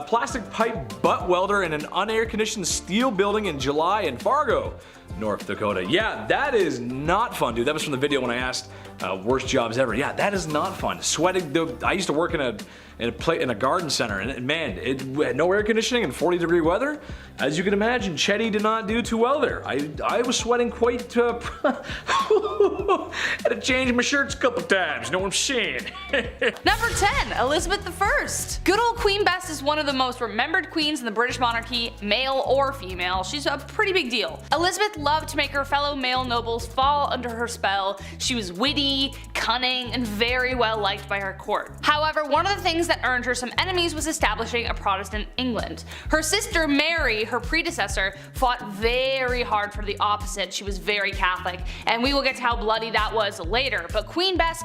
plastic pipe butt welder in an unair-conditioned steel building in July in Fargo, North Dakota." Yeah, that is not fun, dude. That was from the video when I asked Worst jobs ever. Yeah, that is not fun. Sweating. I used to work in a garden center, and man, it had no air conditioning and 40-degree weather. As you can imagine, Chetty did not do too well there. I was sweating quite. Had to change my shirts a couple times. Know what I'm saying? Number 10, Elizabeth I. Good old Queen Bess is one of the most remembered queens in the British monarchy, male or female. She's a pretty big deal. Elizabeth loved to make her fellow male nobles fall under her spell. She was witty, cunning, and very well liked by her court. However, one of the things that earned her some enemies was establishing a Protestant England. Her sister Mary, her predecessor, fought very hard for the opposite. She was very Catholic, and we will get to how bloody that was later, but Queen Bess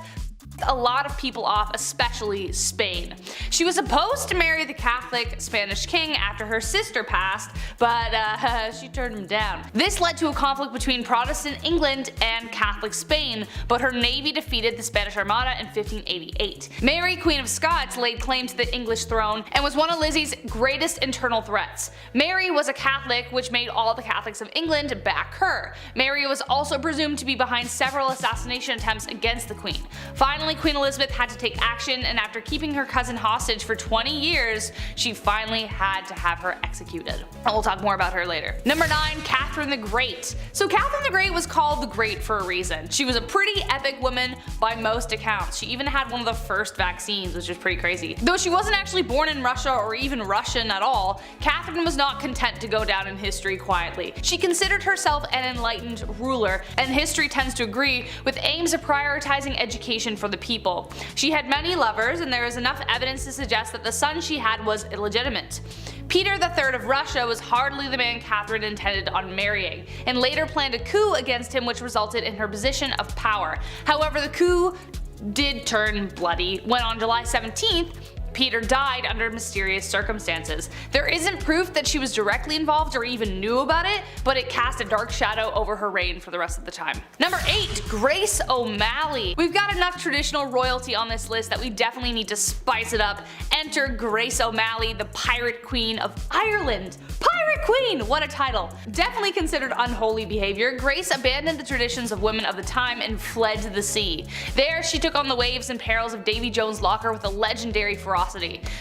a lot of people off, especially Spain. She was supposed to marry the Catholic Spanish king after her sister passed, but she turned him down. This led to a conflict between Protestant England and Catholic Spain, but her navy defeated the Spanish Armada in 1588. Mary, Queen of Scots, laid claim to the English throne and was one of Lizzie's greatest internal threats. Mary was a Catholic, which made all the Catholics of England back her. Mary was also presumed to be behind several assassination attempts against the Queen. Finally, Queen Elizabeth had to take action, and after keeping her cousin hostage for 20 years, she finally had to have her executed. And we'll talk more about her later. Number 9, Catherine the Great. So Catherine the Great was called the Great for a reason. She was a pretty epic woman by most accounts. She even had one of the first vaccines, which is pretty crazy. Though she wasn't actually born in Russia or even Russian at all, Catherine was not content to go down in history quietly. She considered herself an enlightened ruler, and history tends to agree, with aims of prioritizing education for the people. She had many lovers, and there is enough evidence to suggest that the son she had was illegitimate. Peter III of Russia was hardly the man Catherine intended on marrying, and later planned a coup against him, which resulted in her position of power. However, the coup did turn bloody when on July 17th, Peter died under mysterious circumstances. There isn't proof that she was directly involved or even knew about it, but it cast a dark shadow over her reign for the rest of the time. Number 8, Grace O'Malley. We've got enough traditional royalty on this list that we definitely need to spice it up. Enter Grace O'Malley, the Pirate Queen of Ireland. Pirate Queen! What a title. Definitely considered unholy behavior, Grace abandoned the traditions of women of the time and fled to the sea. There, she took on the waves and perils of Davy Jones' locker with a legendary ferocity.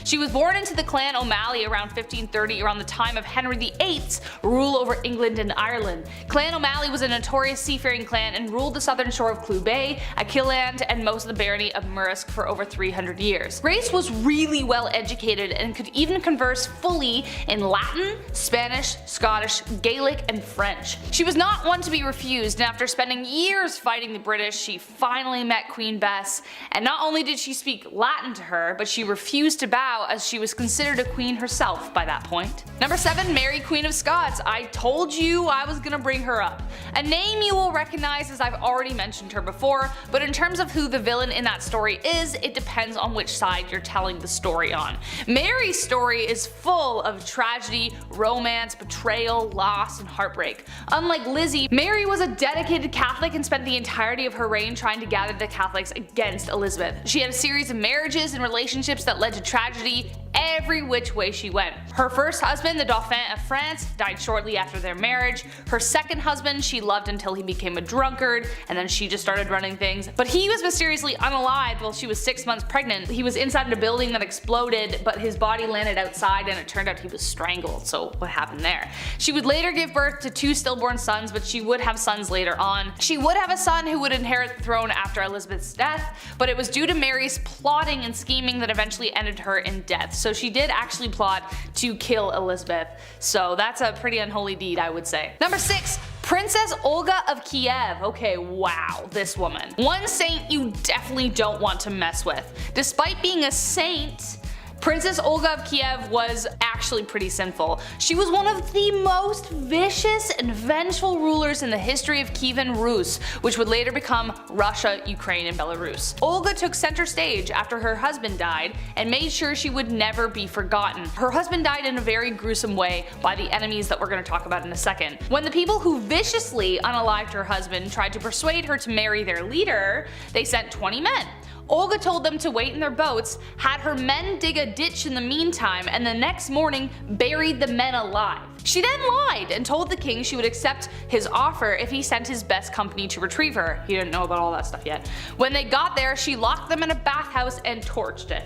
She was born into the clan O'Malley around 1530, around the time of Henry VIII's rule over England and Ireland. Clan O'Malley was a notorious seafaring clan and ruled the southern shore of Clew Bay, Achilland, and most of the barony of Murrisk for over 300 years. Grace was really well educated and could even converse fully in Latin, Spanish, Scottish, Gaelic, and French. She was not one to be refused, and after spending years fighting the British, she finally met Queen Bess, and not only did she speak Latin to her, but she refused to bow, as she was considered a queen herself by that point. Number 7, Mary, Queen of Scots. I told you I was gonna bring her up. A name you will recognize, as I've already mentioned her before, but in terms of who the villain in that story is, it depends on which side you're telling the story on. Mary's story is full of tragedy, romance, betrayal, loss, and heartbreak. Unlike Lizzie, Mary was a dedicated Catholic and spent the entirety of her reign trying to gather the Catholics against Elizabeth. She had a series of marriages and relationships that led to tragedy every which way she went. Her first husband, the Dauphin of France, died shortly after their marriage. Her second husband she loved until he became a drunkard, and then she just started running things. But he was mysteriously unalived while she was 6 months pregnant. He was inside a building that exploded, but his body landed outside, and it turned out he was strangled. So what happened there? She would later give birth to 2 stillborn sons, but she would have sons later on. She would have a son who would inherit the throne after Elizabeth's death, but it was due to Mary's plotting and scheming that eventually ended her in death. So she did actually plot to kill Elizabeth. So that's a pretty unholy deed, I would say. Number 6, Princess Olga of Kiev. Okay, wow, this woman. One saint you definitely don't want to mess with. Despite being a saint, Princess Olga of Kiev was actually pretty sinful. She was one of the most vicious and vengeful rulers in the history of Kievan Rus, which would later become Russia, Ukraine, and Belarus. Olga took center stage after her husband died and made sure she would never be forgotten. Her husband died in a very gruesome way by the enemies that we're going to talk about in a second. When the people who viciously unalived her husband tried to persuade her to marry their leader, they sent 20 men. Olga told them to wait in their boats, had her men dig a ditch in the meantime, and the next morning buried the men alive. She then lied and told the king she would accept his offer if he sent his best company to retrieve her. He didn't know about all that stuff yet. When they got there, she locked them in a bathhouse and torched it.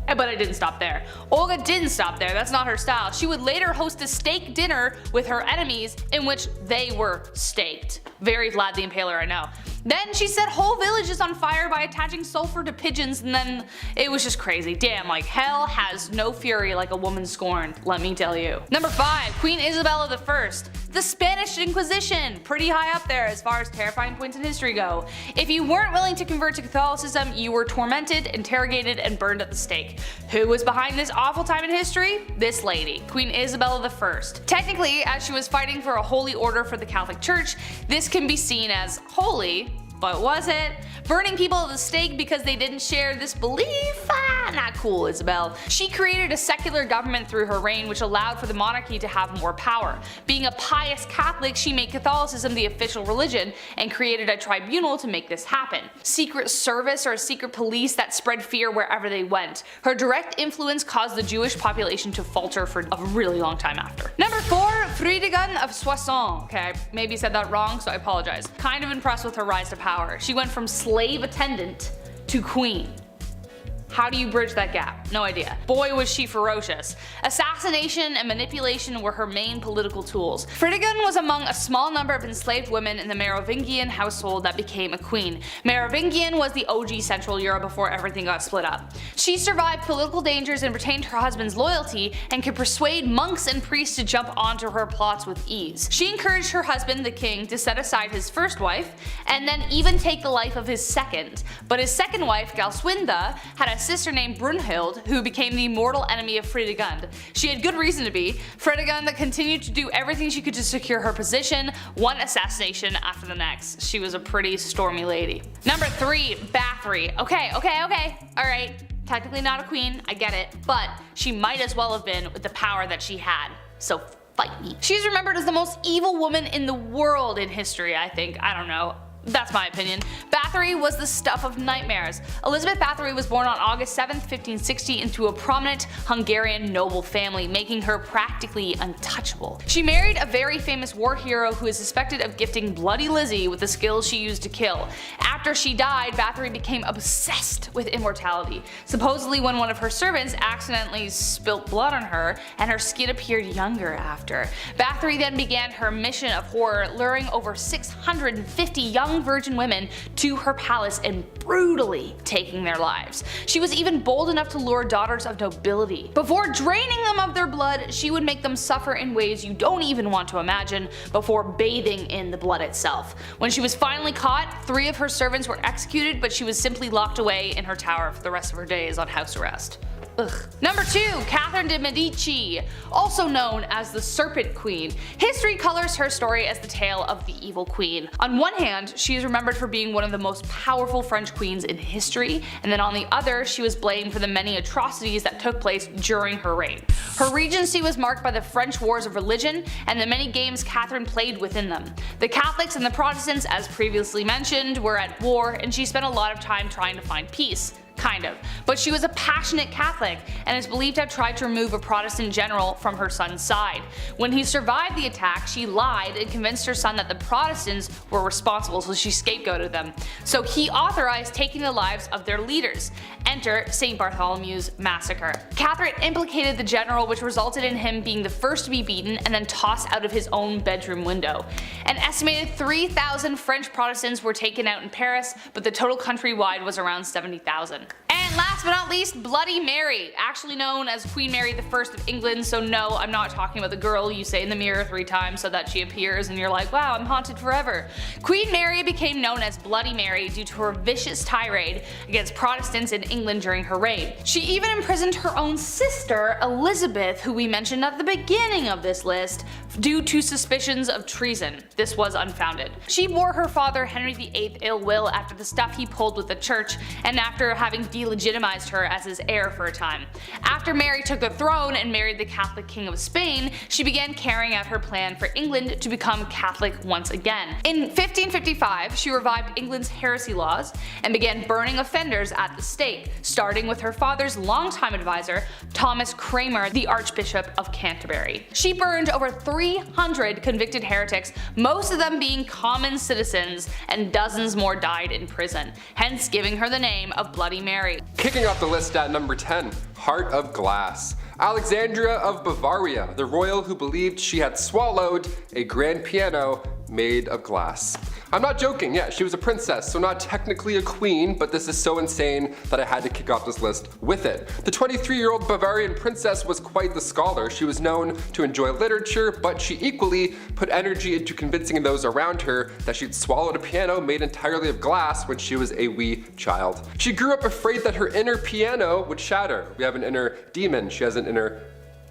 But it didn't stop there. Olga didn't stop there, that's not her style. She would later host a steak dinner with her enemies in which they were staked. Very Vlad the Impaler, I know. Then she set whole villages on fire by attaching sulfur to pigeons, and then it was just crazy. Damn, like hell has no fury like a woman scorned, let me tell you. Number 5, Queen Isabella I. The Spanish Inquisition, pretty high up there as far as terrifying points in history go. If you weren't willing to convert to Catholicism, you were tormented, interrogated, and burned at the stake. Who was behind this awful time in history? This lady, Queen Isabella I. Technically, as she was fighting for a holy order for the Catholic Church, this can be seen as holy, but was it? Burning people at the stake because they didn't share this belief? Not cool, Isabel. She created a secular government through her reign which allowed for the monarchy to have more power. Being a pious Catholic, she made Catholicism the official religion and created a tribunal to make this happen. Secret service or a secret police that spread fear wherever they went. Her direct influence caused the Jewish population to falter for a really long time after. Number 4, Fridegund of Soissons. Okay, I maybe said that wrong, so I apologize. Kind of impressed with her rise to power. She went from slave attendant to queen. How do you bridge that gap? No idea. Boy was she ferocious. Assassination and manipulation were her main political tools. Fridegund was among a small number of enslaved women in the Merovingian household that became a queen. Merovingian was the OG Central Europe before everything got split up. She survived political dangers and retained her husband's loyalty and could persuade monks and priests to jump onto her plots with ease. She encouraged her husband, the king, to set aside his first wife and then even take the life of his second. But his second wife, Galswinda, had a sister named Brunhild who became the mortal enemy of Fridegund. She had good reason to be. Fridegund continued to do everything she could to secure her position, one assassination after the next. She was a pretty stormy lady. Number 3, Bathory. Okay. Alright, technically not a queen, I get it, but she might as well have been with the power that she had. So fight me. She's remembered as the most evil woman in the world in history, I think. I don't know. That's my opinion. Bathory was the stuff of nightmares. Elizabeth Bathory was born on August 7, 1560 into a prominent Hungarian noble family, making her practically untouchable. She married a very famous war hero who is suspected of gifting Bloody Lizzie with the skills she used to kill. After she died, Bathory became obsessed with immortality. Supposedly when one of her servants accidentally spilt blood on her and her skin appeared younger after. Bathory then began her mission of horror, luring over 650 young virgin women to her palace and brutally taking their lives. She was even bold enough to lure daughters of nobility. Before draining them of their blood, she would make them suffer in ways you don't even want to imagine before bathing in the blood itself. When she was finally caught, 3 of her servants were executed, but she was simply locked away in her tower for the rest of her days on house arrest. Ugh. Number 2, Catherine de Medici, also known as the Serpent Queen. History colors her story as the tale of the evil queen. On one hand, she is remembered for being one of the most powerful French queens in history, and then on the other, she was blamed for the many atrocities that took place during her reign. Her regency was marked by the French wars of religion and the many games Catherine played within them. The Catholics and the Protestants, as previously mentioned, were at war, and she spent a lot of time trying to find peace. Kind of. But she was a passionate Catholic and is believed to have tried to remove a Protestant general from her son's side. When he survived the attack, she lied and convinced her son that the Protestants were responsible, so she scapegoated them. So he authorized taking the lives of their leaders. Enter St. Bartholomew's Massacre. Catherine implicated the general, which resulted in him being the first to be beaten and then tossed out of his own bedroom window. An estimated 3,000 French Protestants were taken out in Paris, but the total countrywide was around 70,000. And last but not least, Bloody Mary, actually known as Queen Mary I of England, so no, I'm not talking about the girl you say in the mirror 3 times so that she appears and you're like, wow, I'm haunted forever. Queen Mary became known as Bloody Mary due to her vicious tirade against Protestants in England during her reign. She even imprisoned her own sister, Elizabeth, who we mentioned at the beginning of this list, due to suspicions of treason. This was unfounded. She bore her father Henry VIII ill will after the stuff he pulled with the church and after having delegitimized her as his heir for a time. After Mary took the throne and married the Catholic King of Spain, she began carrying out her plan for England to become Catholic once again. In 1555, she revived England's heresy laws and began burning offenders at the stake, starting with her father's longtime advisor, Thomas Cranmer, the Archbishop of Canterbury. She burned over 300 convicted heretics, most of them being common citizens, and dozens more died in prison, hence giving her the name of Bloody Mary. Kicking off the list at number 10, Heart of Glass. Alexandria of Bavaria, the royal who believed she had swallowed a grand piano made of glass. I'm not joking, yeah, she was a princess, so not technically a queen, but this is so insane that I had to kick off this list with it. The 23-year-old Bavarian princess was quite the scholar. She was known to enjoy literature, but she equally put energy into convincing those around her that she'd swallowed a piano made entirely of glass when she was a wee child. She grew up afraid that her inner piano would shatter. We have an inner demon, she has an inner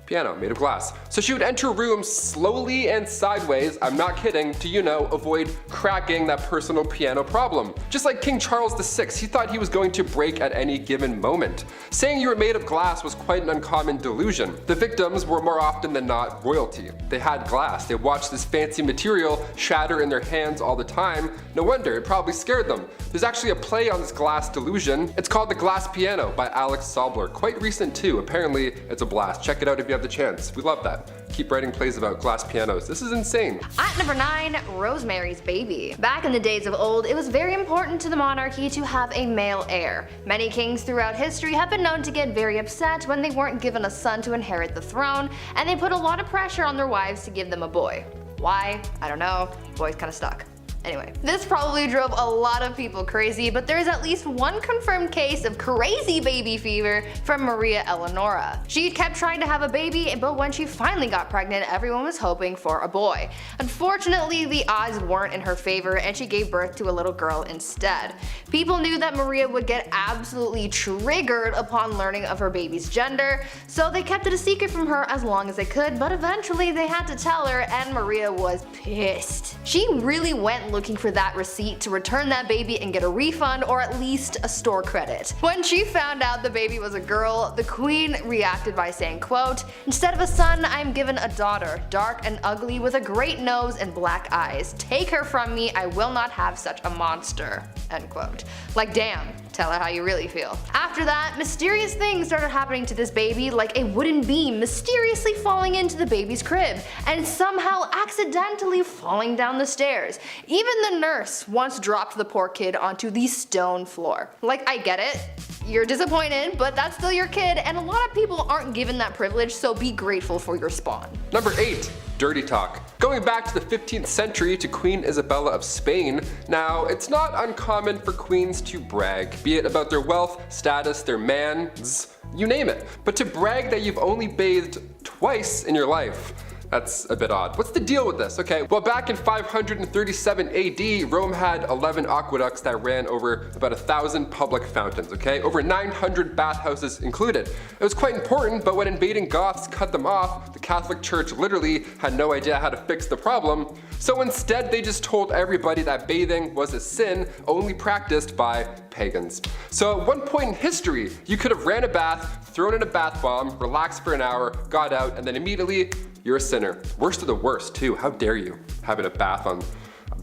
piano made of glass. So she would enter rooms slowly and sideways, I'm not kidding, to, avoid cracking that personal piano problem. Just like King Charles VI, he thought he was going to break at any given moment. Saying you were made of glass was quite an uncommon delusion. The victims were more often than not royalty. They had glass, they watched this fancy material shatter in their hands all the time. No wonder, it probably scared them. There's actually a play on this glass delusion. It's called The Glass Piano by Alex Sobler. Quite recent too, apparently it's a blast. Check it out if you have the chance. We love that. Keep writing plays about glass pianos. This is insane. At number 9, Rosemary's Baby. Back in the days of old, it was very important to the monarchy to have a male heir. Many kings throughout history have been known to get very upset when they weren't given a son to inherit the throne, and they put a lot of pressure on their wives to give them a boy. Why? I don't know. Boys kinda stuck. Anyway, this probably drove a lot of people crazy, but there is at least one confirmed case of crazy baby fever from Maria Eleonora. She kept trying to have a baby, but when she finally got pregnant, everyone was hoping for a boy. Unfortunately, the odds weren't in her favor and she gave birth to a little girl instead. People knew that Maria would get absolutely triggered upon learning of her baby's gender, so they kept it a secret from her as long as they could, but eventually they had to tell her and Maria was pissed. She really went looking for that receipt to return that baby and get a refund or at least a store credit. When she found out the baby was a girl, the queen reacted by saying, quote, "Instead of a son, I am given a daughter, dark and ugly with a great nose and black eyes. Take her from me, I will not have such a monster." End quote. Like damn, tell her how you really feel. After that, mysterious things started happening to this baby, like a wooden beam mysteriously falling into the baby's crib and somehow accidentally falling down the stairs. Even the nurse once dropped the poor kid onto the stone floor. Like, I get it, you're disappointed, but that's still your kid, and a lot of people aren't given that privilege, so be grateful for your spawn. Number 8, dirty talk. Going back to the 15th century to Queen Isabella of Spain, now it's not uncommon for queens to brag, be it about their wealth, status, their mans, you name it. But to brag that you've only bathed twice in your life, that's a bit odd. What's the deal with this? Okay, well back in 537 AD, Rome had 11 aqueducts that ran over about 1,000 public fountains, okay? Over 900 bathhouses included. It was quite important, but when invading Goths cut them off, the Catholic Church literally had no idea how to fix the problem. So instead, they just told everybody that bathing was a sin only practiced by pagans. So at one point in history, you could have ran a bath, thrown in a bath bomb, relaxed for an hour, got out, and then immediately you're a sinner. Worst of the worst too, how dare you having a bath on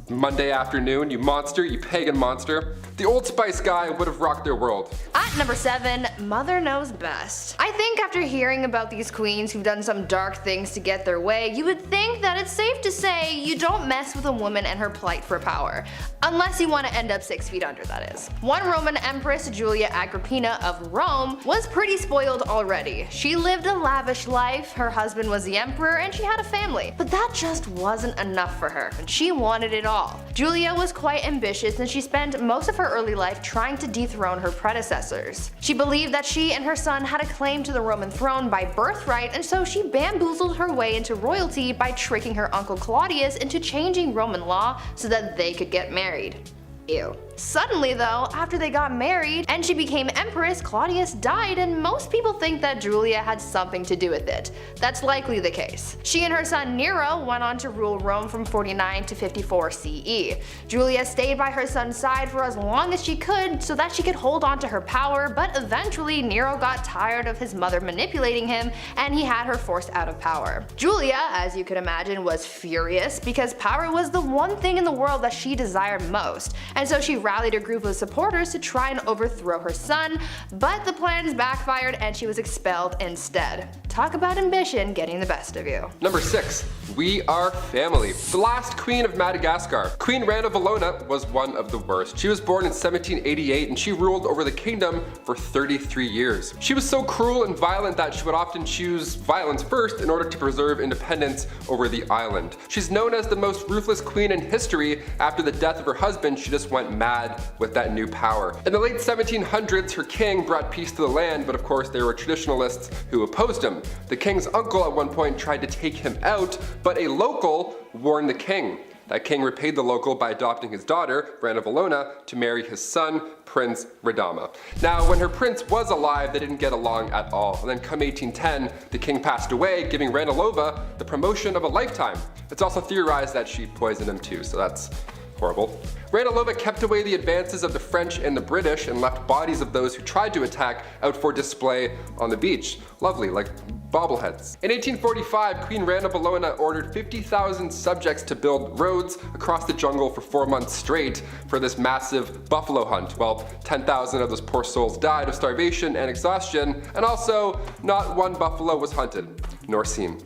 Monday afternoon, you monster, you pagan monster. The Old Spice guy would have rocked their world. At number 7, Mother Knows Best. I think after hearing about these queens who've done some dark things to get their way, you would think that it's safe to say you don't mess with a woman and her plight for power. Unless you want to end up 6 feet under, that is. One Roman empress, Julia Agrippina of Rome, was pretty spoiled already. She lived a lavish life, her husband was the emperor, and she had a family. But that just wasn't enough for her, and she wanted it all. Julia was quite ambitious and she spent most of her early life trying to dethrone her predecessors. She believed that she and her son had a claim to the Roman throne by birthright, and so she bamboozled her way into royalty by tricking her uncle Claudius into changing Roman law so that they could get married. Ew. Suddenly though, after they got married and she became empress, Claudius died, and most people think that Julia had something to do with it. That's likely the case. She and her son Nero went on to rule Rome from 49 to 54 CE. Julia stayed by her son's side for as long as she could so that she could hold on to her power, but eventually Nero got tired of his mother manipulating him and he had her forced out of power. Julia, as you could imagine, was furious because power was the one thing in the world that she desired most, and so she rallied a group of supporters to try and overthrow her son, but the plans backfired and she was expelled instead. Talk about ambition getting the best of you. Number 6. We are family. The last queen of Madagascar, Queen Rana Valona, was one of the worst. She was born in 1788 and she ruled over the kingdom for 33 years. She was so cruel and violent that she would often choose violence first in order to preserve independence over the island. She's known as the most ruthless queen in history. After the death of her husband, she just went mad with that new power. In the late 1700s, her king brought peace to the land, but of course there were traditionalists who opposed him. The king's uncle at one point tried to take him out, but a local warned the king. That king repaid the local by adopting his daughter, Rana Valona, to marry his son, Prince Radama. Now, when her prince was alive, they didn't get along at all. And then come 1810, the king passed away, giving Ranilova the promotion of a lifetime. It's also theorized that she poisoned him too, so that's horrible. Ranilova kept away the advances of the French and the British and left bodies of those who tried to attack out for display on the beach. Lovely, like bobbleheads. In 1845, Queen Rana Valona ordered 50,000 subjects to build roads across the jungle for 4 months straight for this massive buffalo hunt. Well, 10,000 of those poor souls died of starvation and exhaustion, and also not one buffalo was hunted, nor seen.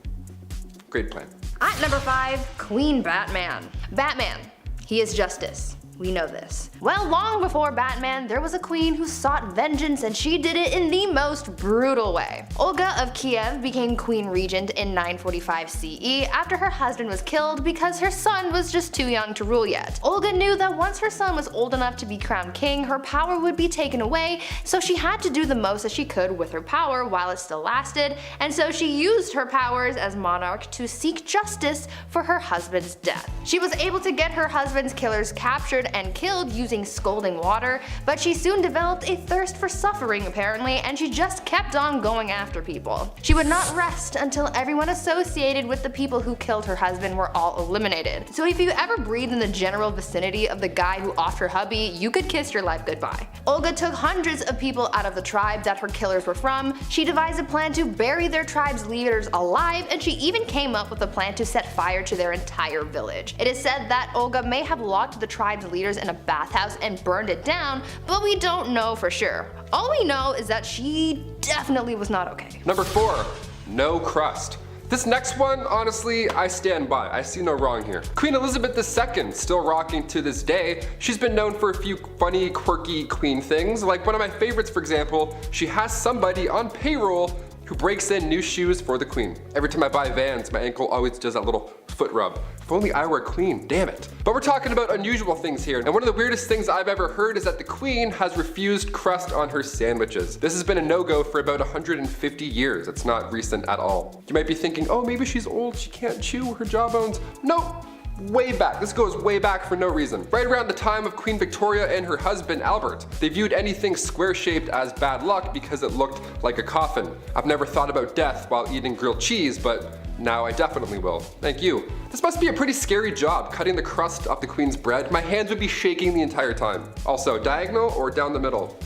Great plan. At number 5, Queen Batman. Batman. He is justice. We know this. Well, long before Batman, there was a queen who sought vengeance, and she did it in the most brutal way. Olga of Kiev became queen regent in 945 CE after her husband was killed because her son was just too young to rule yet. Olga knew that once her son was old enough to be crowned king, her power would be taken away, so she had to do the most that she could with her power while it still lasted, and so she used her powers as monarch to seek justice for her husband's death. She was able to get her husband's killers captured and killed using scalding water, but she soon developed a thirst for suffering apparently, and she just kept on going after people. She would not rest until everyone associated with the people who killed her husband were all eliminated. So if you ever breathed in the general vicinity of the guy who offed her hubby, you could kiss your life goodbye. Olga took hundreds of people out of the tribe that her killers were from. She devised a plan to bury their tribe's leaders alive, and she even came up with a plan to set fire to their entire village. It is said that Olga may have locked the tribe's leaders in a bathhouse and burned it down, but we don't know for sure. All we know is that she definitely was not okay. Number 4, no crust. This next one, honestly, I stand by. I see no wrong here. Queen Elizabeth II, still rocking to this day. She's been known for a few funny, quirky queen things. Like one of my favorites, for example, she has somebody on payroll who breaks in new shoes for the queen. Every time I buy Vans, my ankle always does that little foot rub. If only I were a queen, damn it. But we're talking about unusual things here, and one of the weirdest things I've ever heard is that the queen has refused crust on her sandwiches. This has been a no-go for about 150 years. It's not recent at all. You might be thinking, oh, maybe she's old, she can't chew her jawbones. Nope. Way back. This goes way back for no reason. Right around the time of Queen Victoria and her husband Albert. They viewed anything square-shaped as bad luck because it looked like a coffin. I've never thought about death while eating grilled cheese, but now I definitely will. Thank you. This must be a pretty scary job, cutting the crust off the queen's bread. My hands would be shaking the entire time. Also, diagonal or down the middle?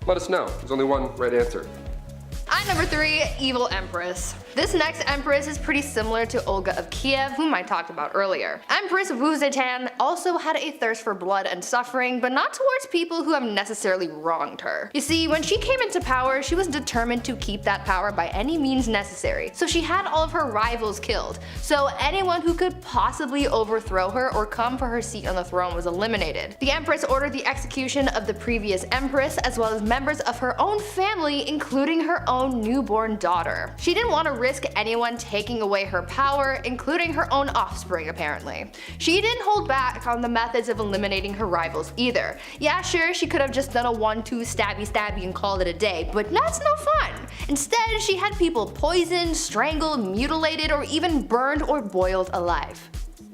Let us know. There's only one right answer. At number 3, Evil Empress. This next empress is pretty similar to Olga of Kiev, whom I talked about earlier. Empress Wu Zetian also had a thirst for blood and suffering, but not towards people who have necessarily wronged her. You see, when she came into power, she was determined to keep that power by any means necessary, so she had all of her rivals killed. So anyone who could possibly overthrow her or come for her seat on the throne was eliminated. The empress ordered the execution of the previous empress, as well as members of her own family, including her own newborn daughter. She didn't want to risk anyone taking away her power, including her own offspring apparently. She didn't hold back on the methods of eliminating her rivals either. Yeah, sure, she could have just done a 1-2 stabby stabby and called it a day, but that's no fun. Instead, she had people poisoned, strangled, mutilated, or even burned or boiled alive.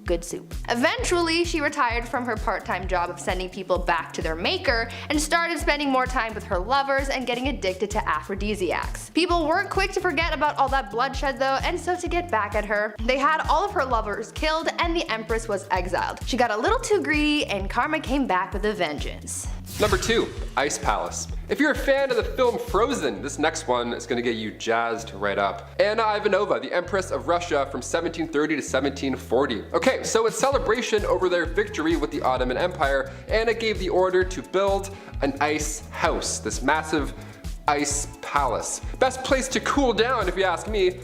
good soup. Eventually, she retired from her part-time job of sending people back to their maker and started spending more time with her lovers and getting addicted to aphrodisiacs. People weren't quick to forget about all that bloodshed though, and so to get back at her, they had all of her lovers killed and the Empress was exiled. She got a little too greedy and karma came back with a vengeance. Number 2. Ice Palace. If you're a fan of the film Frozen, this next one is going to get you jazzed right up. Anna Ivanova, the Empress of Russia from 1730 to 1740. Okay, so in celebration over their victory with the Ottoman Empire, Anna gave the order to build an ice house, this massive ice palace. Best place to cool down if you ask me.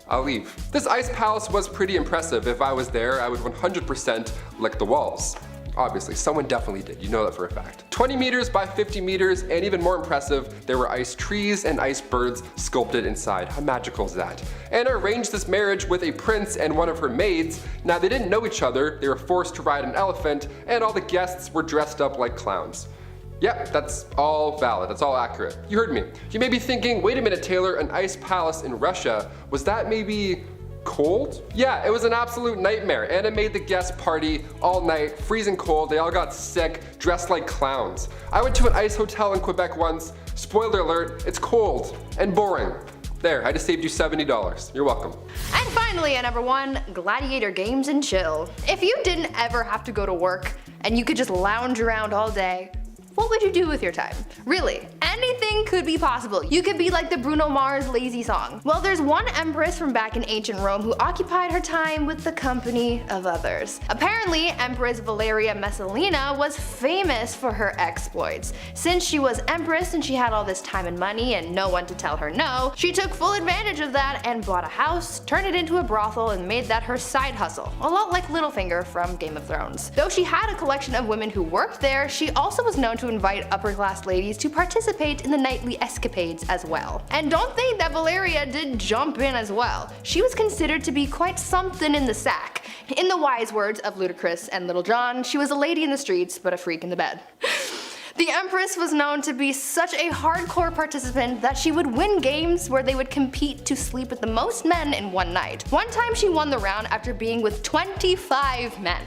I'll leave. This ice palace was pretty impressive. If I was there, I would 100% lick the walls. Obviously, someone definitely did, you know that for a fact. 20 meters by 50 meters, and even more impressive, there were ice trees and ice birds sculpted inside. How magical is that? Anna arranged this marriage with a prince and one of her maids. Now they didn't know each other, they were forced to ride an elephant, and all the guests were dressed up like clowns. Yep, that's all valid, that's all accurate. You heard me. You may be thinking, wait a minute Taylor, an ice palace in Russia, was that maybe cold? Yeah, it was an absolute nightmare. Anna made the guest party all night, freezing cold, they all got sick, dressed like clowns. I went to an ice hotel in Quebec once, spoiler alert, it's cold and boring. There, I just saved you $70. You're welcome. And finally at number 1, gladiator games and chill. If you didn't ever have to go to work and you could just lounge around all day, what would you do with your time? Really, anything could be possible. You could be like the Bruno Mars lazy song. Well, there's one empress from back in ancient Rome who occupied her time with the company of others. Apparently, Empress Valeria Messalina was famous for her exploits. Since she was empress and she had all this time and money and no one to tell her no, she took full advantage of that and bought a house, turned it into a brothel, and made that her side hustle. A lot like Littlefinger from Game of Thrones. Though she had a collection of women who worked there, she also was known to invite upper class ladies to participate in the nightly escapades as well. And don't think that Valeria did jump in as well. She was considered to be quite something in the sack. In the wise words of Ludacris and Little John, she was a lady in the streets but a freak in the bed. The Empress was known to be such a hardcore participant that she would win games where they would compete to sleep with the most men in one night. One time she won the round after being with 25 men.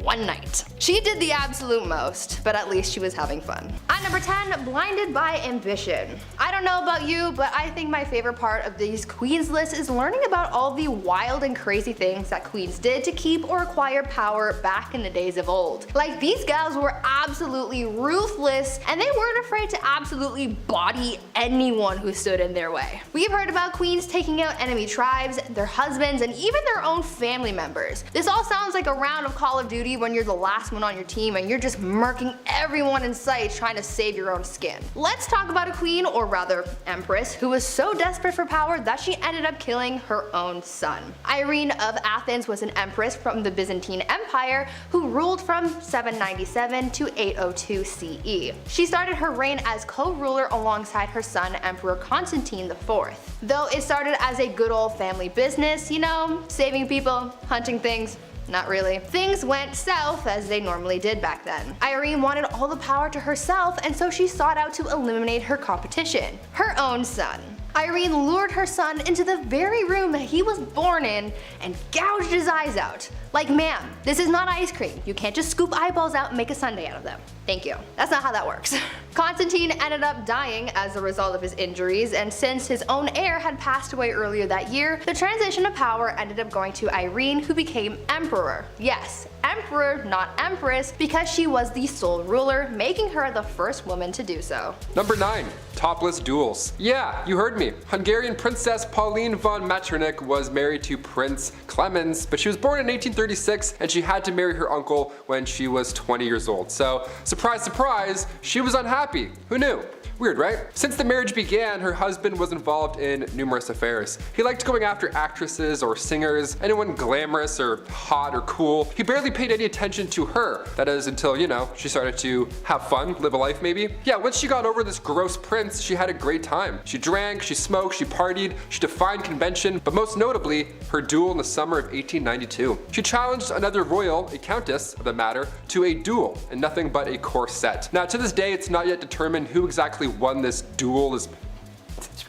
One night. She did the absolute most, but at least she was having fun. At number 10, blinded by ambition. I don't know about you, but I think my favorite part of these queens lists is learning about all the wild and crazy things that queens did to keep or acquire power back in the days of old. Like, these gals were absolutely ruthless, and they weren't afraid to absolutely body anyone who stood in their way. We've heard about queens taking out enemy tribes, their husbands, and even their own family members. This all sounds like a round of Call of Duty when you're the last one on your team and you're just murking everyone in sight trying to save your own skin. Let's talk about a queen, or rather empress, who was so desperate for power that she ended up killing her own son. Irene of Athens was an empress from the Byzantine Empire who ruled from 797 to 802 CE. She started her reign as co-ruler alongside her son Emperor Constantine IV. Though it started as a good old family business, you know, saving people, hunting things. Not really. Things went south as they normally did back then. Irene wanted all the power to herself, and so she sought out to eliminate her competition, her own son. Irene lured her son into the very room that he was born in and gouged his eyes out. Like, ma'am, this is not ice cream. You can't just scoop eyeballs out and make a sundae out of them. Thank you. That's not how that works. Constantine ended up dying as a result of his injuries, and since his own heir had passed away earlier that year, the transition of power ended up going to Irene, who became emperor. Yes, emperor, not empress, because she was the sole ruler, making her the first woman to do so. Number 9. Topless duels. Yeah, you heard me. Hungarian Princess Pauline von Metternich was married to Prince Clemens, but she was born in 1836 and she had to marry her uncle when she was 20 years old. So, surprise, surprise, she was unhappy. Who knew? Weird, right? Since the marriage began, her husband was involved in numerous affairs. He liked going after actresses or singers, anyone glamorous or hot or cool. He barely paid any attention to her. That is until, you know, she started to have fun, live a life maybe. Yeah, once she got over this gross prince, she had a great time. She drank, she smoked, she partied, she defied convention, but most notably, her duel in the summer of 1892. She challenged another royal, a countess of the matter, to a duel in nothing but a corset. Now to this day, it's not yet determined who exactly won this duel, this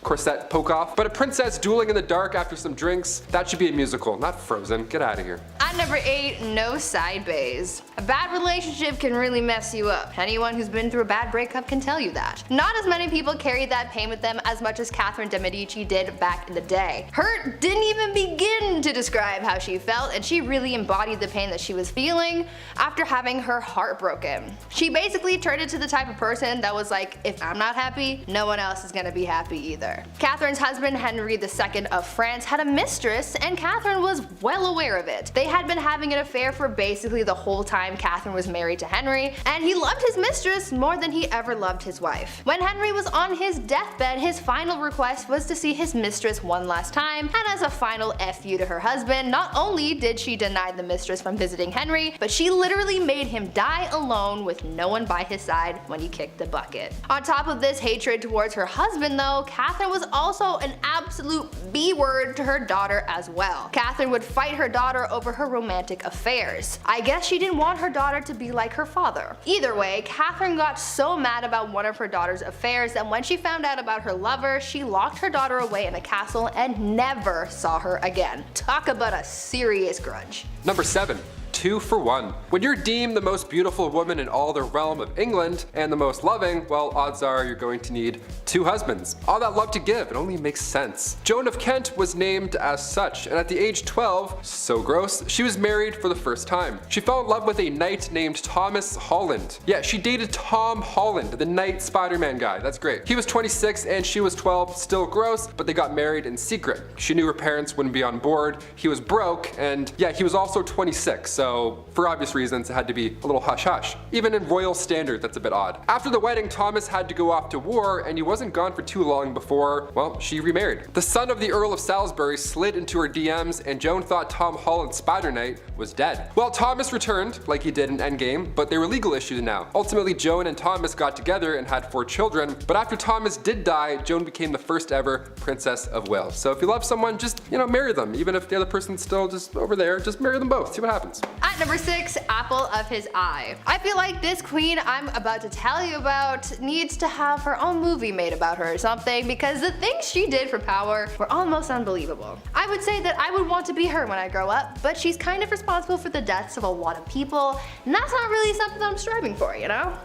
corset poke off, but a princess dueling in the dark after some drinks, that should be a musical, not Frozen. Get out of here. At number 8, no side bays. A bad relationship can really mess you up. Anyone who's been through a bad breakup can tell you that. Not as many people carried that pain with them as much as Catherine de' Medici did back in the day. Her didn't even begin to describe how she felt, and she really embodied the pain that she was feeling after having her heart broken. She basically turned into the type of person that was like, if I'm not happy, no one else is gonna be happy either. Catherine's husband, Henry II of France, had a mistress, and Catherine was well aware of it. They had been having an affair for basically the whole time Catherine was married to Henry, and he loved his mistress more than he ever loved his wife. When Henry was on his deathbed, his final request was to see his mistress one last time, and as a final FU to her husband, not only did she deny the mistress from visiting Henry, but she literally made him die alone with no one by his side when he kicked the bucket. On top of this hatred towards her husband though, Catherine was also an absolute B-word to her daughter as well. Catherine would fight her daughter over her romantic affairs. I guess she didn't want her daughter to be like her father. Either way, Catherine got so mad about one of her daughter's affairs that when she found out about her lover, she locked her daughter away in a castle and never saw her again. Talk about a serious grudge. Number 7. 2 for 1. When you're deemed the most beautiful woman in all the realm of England and the most loving, well, odds are you're going to need 2 husbands. All that love to give, it only makes sense. Joan of Kent was named as such, and at the age 12, so gross, she was married for the first time. She fell in love with a knight named Thomas Holland. Yeah, she dated Tom Holland, the knight Spider-Man guy. That's great. He was 26 and she was 12, still gross, but they got married in secret. She knew her parents wouldn't be on board. He was broke, and yeah, he was also 26, so for obvious reasons it had to be a little hush-hush. Even in royal standard, that's a bit odd. After the wedding, Thomas had to go off to war, and he wasn't gone for too long before, well, she remarried. The son of the Earl of Salisbury slid into her DMs, and Joan thought Tom Holland's Spider-Knight was dead. Well, Thomas returned, like he did in Endgame, but there were legal issues now. Ultimately, Joan and Thomas got together and had 4 children, but after Thomas did die, Joan became the first ever Princess of Wales. So if you love someone, just, marry them. Even if the other person's still just over there, just marry them both, see what happens. At number 6, apple of his eye. I feel like this queen I'm about to tell you about needs to have her own movie made about her or something, because the things she did for power were almost unbelievable. I would say that I would want to be her when I grow up, but she's kind of responsible for the deaths of a lot of people, and that's not really something that I'm striving for,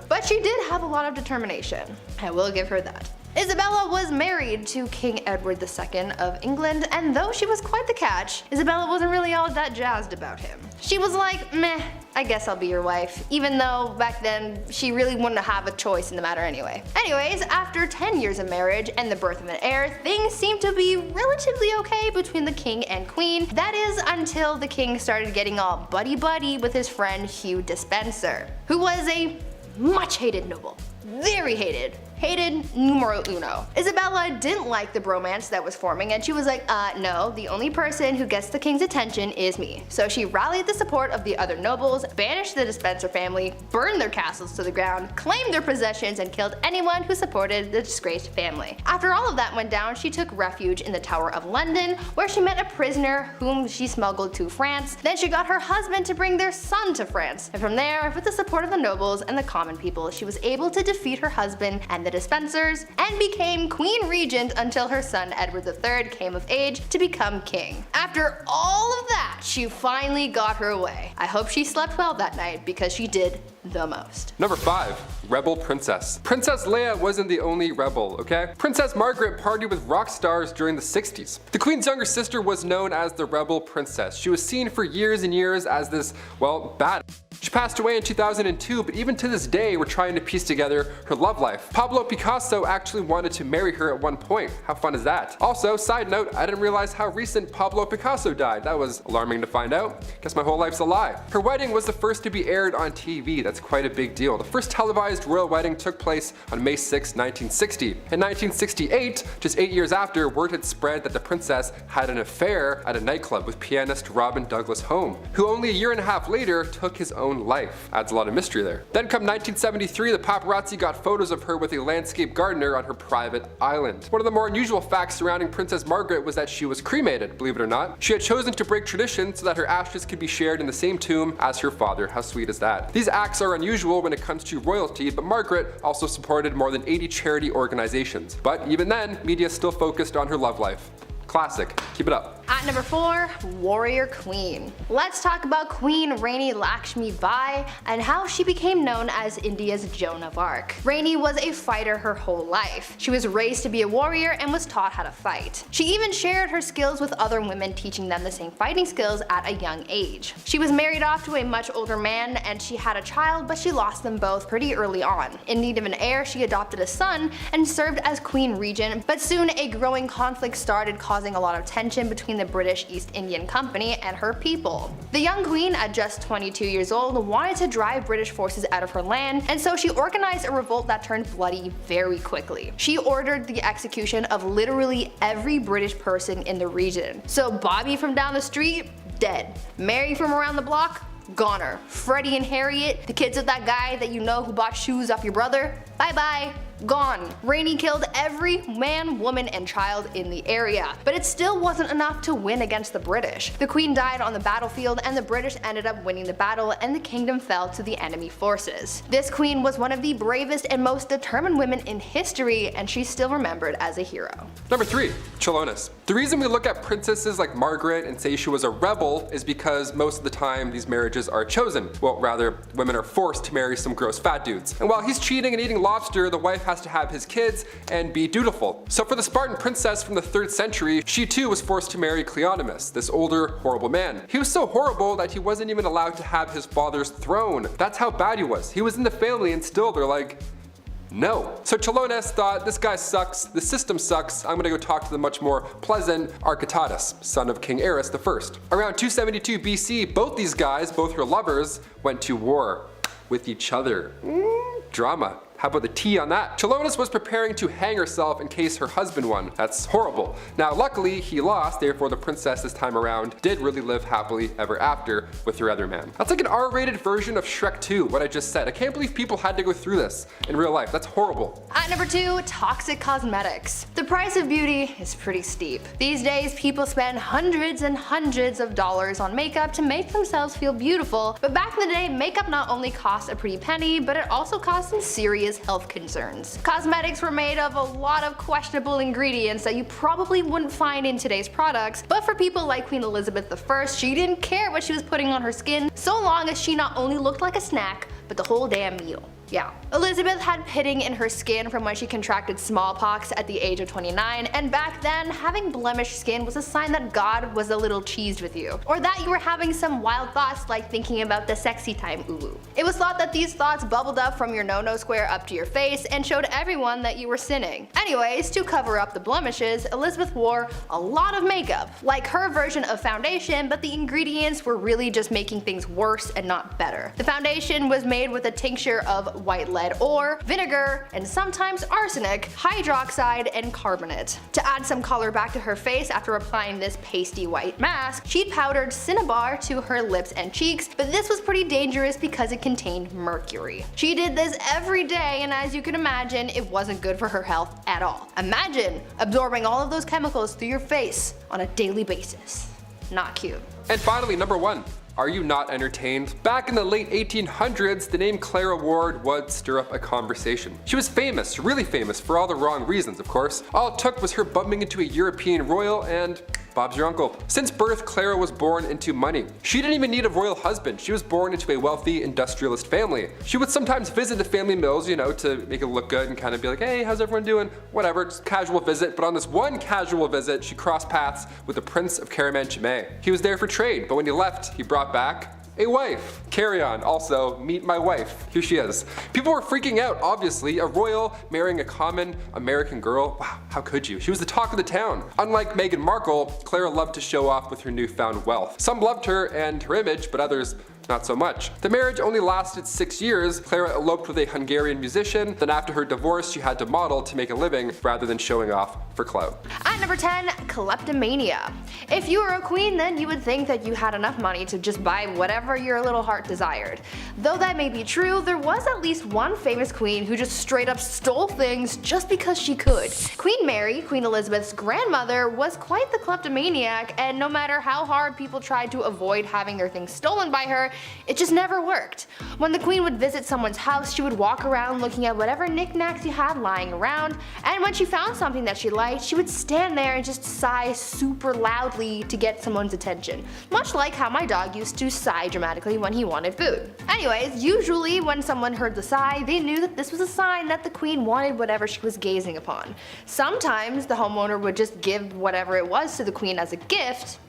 But she did have a lot of determination. I will give her that. Isabella was married to King Edward II of England, and though she was quite the catch, Isabella wasn't really all that jazzed about him. She was like, meh, I guess I'll be your wife, even though back then she really wouldn't have a choice in the matter anyway. Anyways, after 10 years of marriage and the birth of an heir, things seemed to be relatively okay between the king and queen. That is until the king started getting all buddy-buddy with his friend Hugh Despenser, who was a much hated noble. Very hated. Hated numero uno. Isabella didn't like the bromance that was forming, and she was like, no, the only person who gets the king's attention is me. So she rallied the support of the other nobles, banished the Despenser family, burned their castles to the ground, claimed their possessions, and killed anyone who supported the disgraced family. After all of that went down, she took refuge in the Tower of London, where she met a prisoner whom she smuggled to France. Then she got her husband to bring their son to France. And from there, with the support of the nobles and the common people, she was able to defeat her husband and the Despensers, and became Queen Regent until her son Edward III came of age to become king. After all of that, she finally got her way. I hope she slept well that night, because she did the most. Number 5. Rebel Princess. Princess Leia wasn't the only rebel, okay? Princess Margaret partied with rock stars during the 60s. The Queen's younger sister was known as the Rebel Princess. She was seen for years and years as this, well, bad. She passed away in 2002, but even to this day we're trying to piece together her love life. Pablo Picasso actually wanted to marry her at one point. How fun is that? Also, side note, I didn't realize how recent Pablo Picasso died. That was alarming to find out. Guess my whole life's a lie. Her wedding was the first to be aired on TV. That's quite a big deal. The first televised royal wedding took place on May 6, 1960. In 1968, just 8 years after, word had spread that the princess had an affair at a nightclub with pianist Robin Douglas Home, who only a year and a half later took his own life. Adds a lot of mystery there. Then come 1973, the paparazzi got photos of her with a landscape gardener on her private island. One of the more unusual facts surrounding Princess Margaret was that she was cremated, believe it or not. She had chosen to break tradition so that her ashes could be shared in the same tomb as her father. How sweet is that? These acts are unusual when it comes to royalty, but Margaret also supported more than 80 charity organizations. But even then, media still focused on her love life. Classic. Keep it up. At number 4, Warrior Queen. Let's talk about Queen Rani Lakshmi Bai and how she became known as India's Joan of Arc. Rani was a fighter her whole life. She was raised to be a warrior and was taught how to fight. She even shared her skills with other women, teaching them the same fighting skills at a young age. She was married off to a much older man and she had a child, but she lost them both pretty early on. In need of an heir, she adopted a son and served as Queen Regent, but soon a growing conflict started, causing a lot of tension between the British East Indian Company and her people. The young queen, at just 22 years old, wanted to drive British forces out of her land, and so she organized a revolt that turned bloody very quickly. She ordered the execution of literally every British person in the region. So Bobby from down the street, dead. Mary from around the block, goner. Freddie and Harriet, the kids of that guy that you know who bought shoes off your brother, bye bye. Gone. Rani killed every man, woman, and child in the area. But it still wasn't enough to win against the British. The queen died on the battlefield and the British ended up winning the battle and the kingdom fell to the enemy forces. This queen was one of the bravest and most determined women in history, and she's still remembered as a hero. Number 3, Chilonis. The reason we look at princesses like Margaret and say she was a rebel is because most of the time these marriages are chosen. Well, rather, women are forced to marry some gross fat dudes. And while he's cheating and eating lobster, the wife has to have his kids and be dutiful. So for the Spartan princess from the 3rd century, she too was forced to marry Cleonymus, this older, horrible man. He was so horrible that he wasn't even allowed to have his father's throne. That's how bad he was. He was in the family and still they're like, no. So Chilonis thought, this guy sucks, the system sucks, I'm gonna go talk to the much more pleasant Architatus, son of King Ares I. Around 272 BC, both these guys, both her lovers, went to war with each other. Drama. How about the tea on that? Chilonis was preparing to hang herself in case her husband won. That's horrible. Now luckily he lost, therefore the princess this time around did really live happily ever after with her other man. That's like an R-rated version of Shrek 2, what I just said. I can't believe people had to go through this in real life. That's horrible. At number 2, toxic cosmetics. The price of beauty is pretty steep. These days people spend hundreds and hundreds of dollars on makeup to make themselves feel beautiful, but back in the day makeup not only cost a pretty penny, but it also cost some serious health concerns. Cosmetics were made of a lot of questionable ingredients that you probably wouldn't find in today's products, but for people like Queen Elizabeth I, she didn't care what she was putting on her skin so long as she not only looked like a snack, but the whole damn meal. Yeah. Elizabeth had pitting in her skin from when she contracted smallpox at the age of 29, and back then, having blemished skin was a sign that God was a little cheesed with you, or that you were having some wild thoughts like thinking about the sexy time ooh. It was thought that these thoughts bubbled up from your no-no square up to your face and showed everyone that you were sinning. Anyways, to cover up the blemishes, Elizabeth wore a lot of makeup, like her version of foundation, but the ingredients were really just making things worse and not better. The foundation was made with a tincture of white lead ore, vinegar, and sometimes arsenic, hydroxide, and carbonate. To add some color back to her face after applying this pasty white mask, she'd powdered cinnabar to her lips and cheeks, but this was pretty dangerous because it contained mercury. She did this every day, and as you can imagine, it wasn't good for her health at all. Imagine absorbing all of those chemicals through your face on a daily basis. Not cute. And finally, number 1. Are you not entertained? Back in the late 1800s, the name Clara Ward would stir up a conversation. She was famous, really famous, for all the wrong reasons, of course. All it took was her bumping into a European royal and Bob's your uncle. Since birth, Clara was born into money. She didn't even need a royal husband. She was born into a wealthy industrialist family. She would sometimes visit the family mills, you know, to make it look good and kind of be like, hey, how's everyone doing? Whatever, just casual visit. But on this one casual visit, she crossed paths with the Prince of Caraman-Chimay. He was there for trade, but when he left, he brought back a wife. Carry on. Also, meet my wife. Here she is. People were freaking out, obviously. A royal marrying a common American girl. Wow, how could you? She was the talk of the town. Unlike Meghan Markle, Clara loved to show off with her newfound wealth. Some loved her and her image, but others not so much. The marriage only lasted 6 years. Clara eloped with a Hungarian musician. Then after her divorce, she had to model to make a living rather than showing off for clout. At number 10, kleptomania. If you were a queen, then you would think that you had enough money to just buy whatever your little heart heart desired. Though that may be true, there was at least one famous queen who just straight up stole things just because she could. Queen Mary, Queen Elizabeth's grandmother, was quite the kleptomaniac, and no matter how hard people tried to avoid having their things stolen by her, it just never worked. When the queen would visit someone's house, she would walk around looking at whatever knickknacks you had lying around, and when she found something that she liked, she would stand there and just sigh super loudly to get someone's attention. Much like how my dog used to sigh dramatically when he wanted food. Anyways, usually when someone heard the sigh, they knew that this was a sign that the queen wanted whatever she was gazing upon. Sometimes the homeowner would just give whatever it was to the queen as a gift.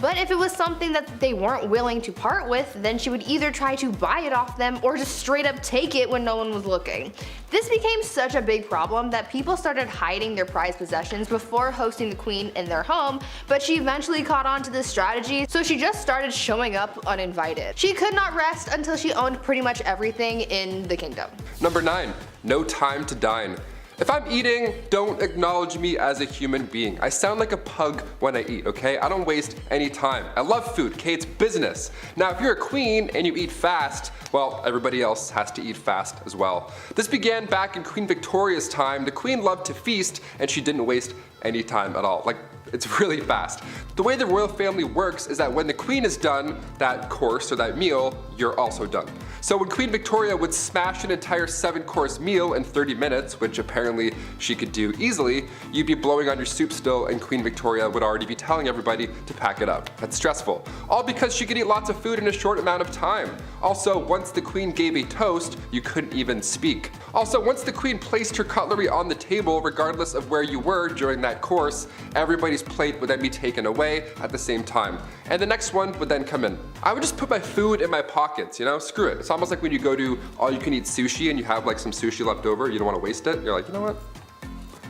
But if it was something that they weren't willing to part with, then she would either try to buy it off them or just straight up take it when no one was looking. This became such a big problem that people started hiding their prized possessions before hosting the queen in their home, but she eventually caught on to this strategy, so she just started showing up uninvited. She could not rest until she owned pretty much everything in the kingdom. Number 9. No time to dine. If I'm eating, don't acknowledge me as a human being. I sound like a pug when I eat, okay? I don't waste any time. I love food, okay? It's business. Now, if you're a queen and you eat fast, well, everybody else has to eat fast as well. This began back in Queen Victoria's time. The queen loved to feast and she didn't waste any time at all. Like, it's really fast. The way the royal family works is that when the queen is done that course or that meal, you're also done. So when Queen Victoria would smash an entire 7-course meal in 30 minutes, which apparently she could do easily, you'd be blowing on your soup still and Queen Victoria would already be telling everybody to pack it up. That's stressful. All because she could eat lots of food in a short amount of time. Also, once the queen gave a toast, you couldn't even speak. Also, once the queen placed her cutlery on the table, regardless of where you were during that course, everybody's plate would then be taken away at the same time. And the next one would then come in. I would just put my food in my pockets, you know, screw it. It's almost like when you go to all-you-can-eat sushi and you have like some sushi left over, you don't want to waste it. You're like, you know what?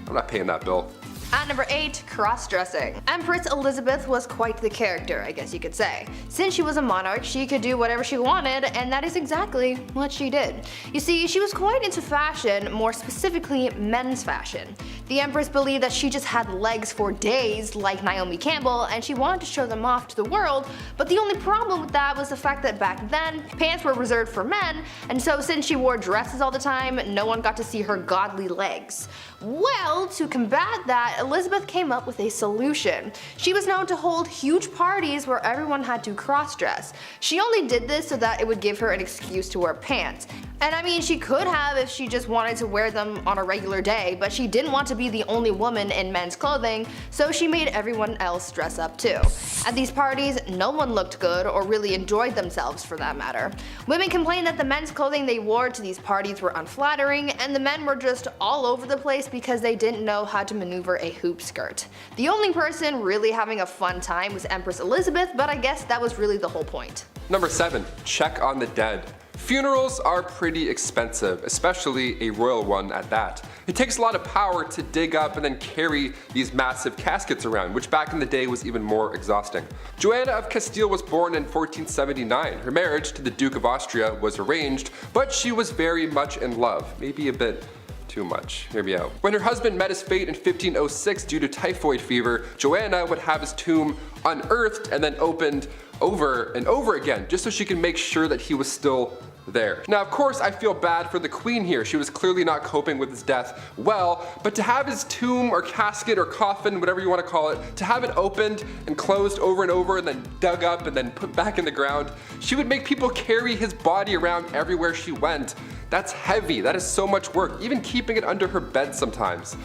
I'm not paying that bill. At number 8, cross-dressing. Empress Elizabeth was quite the character, I guess you could say. Since she was a monarch, she could do whatever she wanted, and that is exactly what she did. You see, she was quite into fashion, more specifically men's fashion. The Empress believed that she just had legs for days, like Naomi Campbell, and she wanted to show them off to the world, but the only problem with that was the fact that back then, pants were reserved for men, and so since she wore dresses all the time, no one got to see her godly legs. Well, to combat that, Elizabeth came up with a solution. She was known to hold huge parties where everyone had to cross-dress. She only did this so that it would give her an excuse to wear pants. And I mean, she could have if she just wanted to wear them on a regular day, but she didn't want to be the only woman in men's clothing, so she made everyone else dress up too. At these parties, no one looked good or really enjoyed themselves for that matter. Women complained that the men's clothing they wore to these parties were unflattering, and the men were just all over the place because they didn't know how to maneuver a hoop skirt. The only person really having a fun time was Empress Elizabeth, but I guess that was really the whole point. Number 7, check on the dead. Funerals are pretty expensive, especially a royal one at that. It takes a lot of power to dig up and then carry these massive caskets around, which back in the day was even more exhausting. Joanna of Castile was born in 1479. Her marriage to the Duke of Austria was arranged, but she was very much in love, maybe a bit too much. Hear me out. When her husband met his fate in 1506 due to typhoid fever, Joanna would have his tomb unearthed and then opened over and over again, just so she can make sure that he was still there. Now, of course, I feel bad for the queen here. She was clearly not coping with his death well, but to have his tomb or casket or coffin, whatever you want to call it, to have it opened and closed over and over and then dug up and then put back in the ground, she would make people carry his body around everywhere she went. That's heavy. That is so much work, even keeping it under her bed sometimes.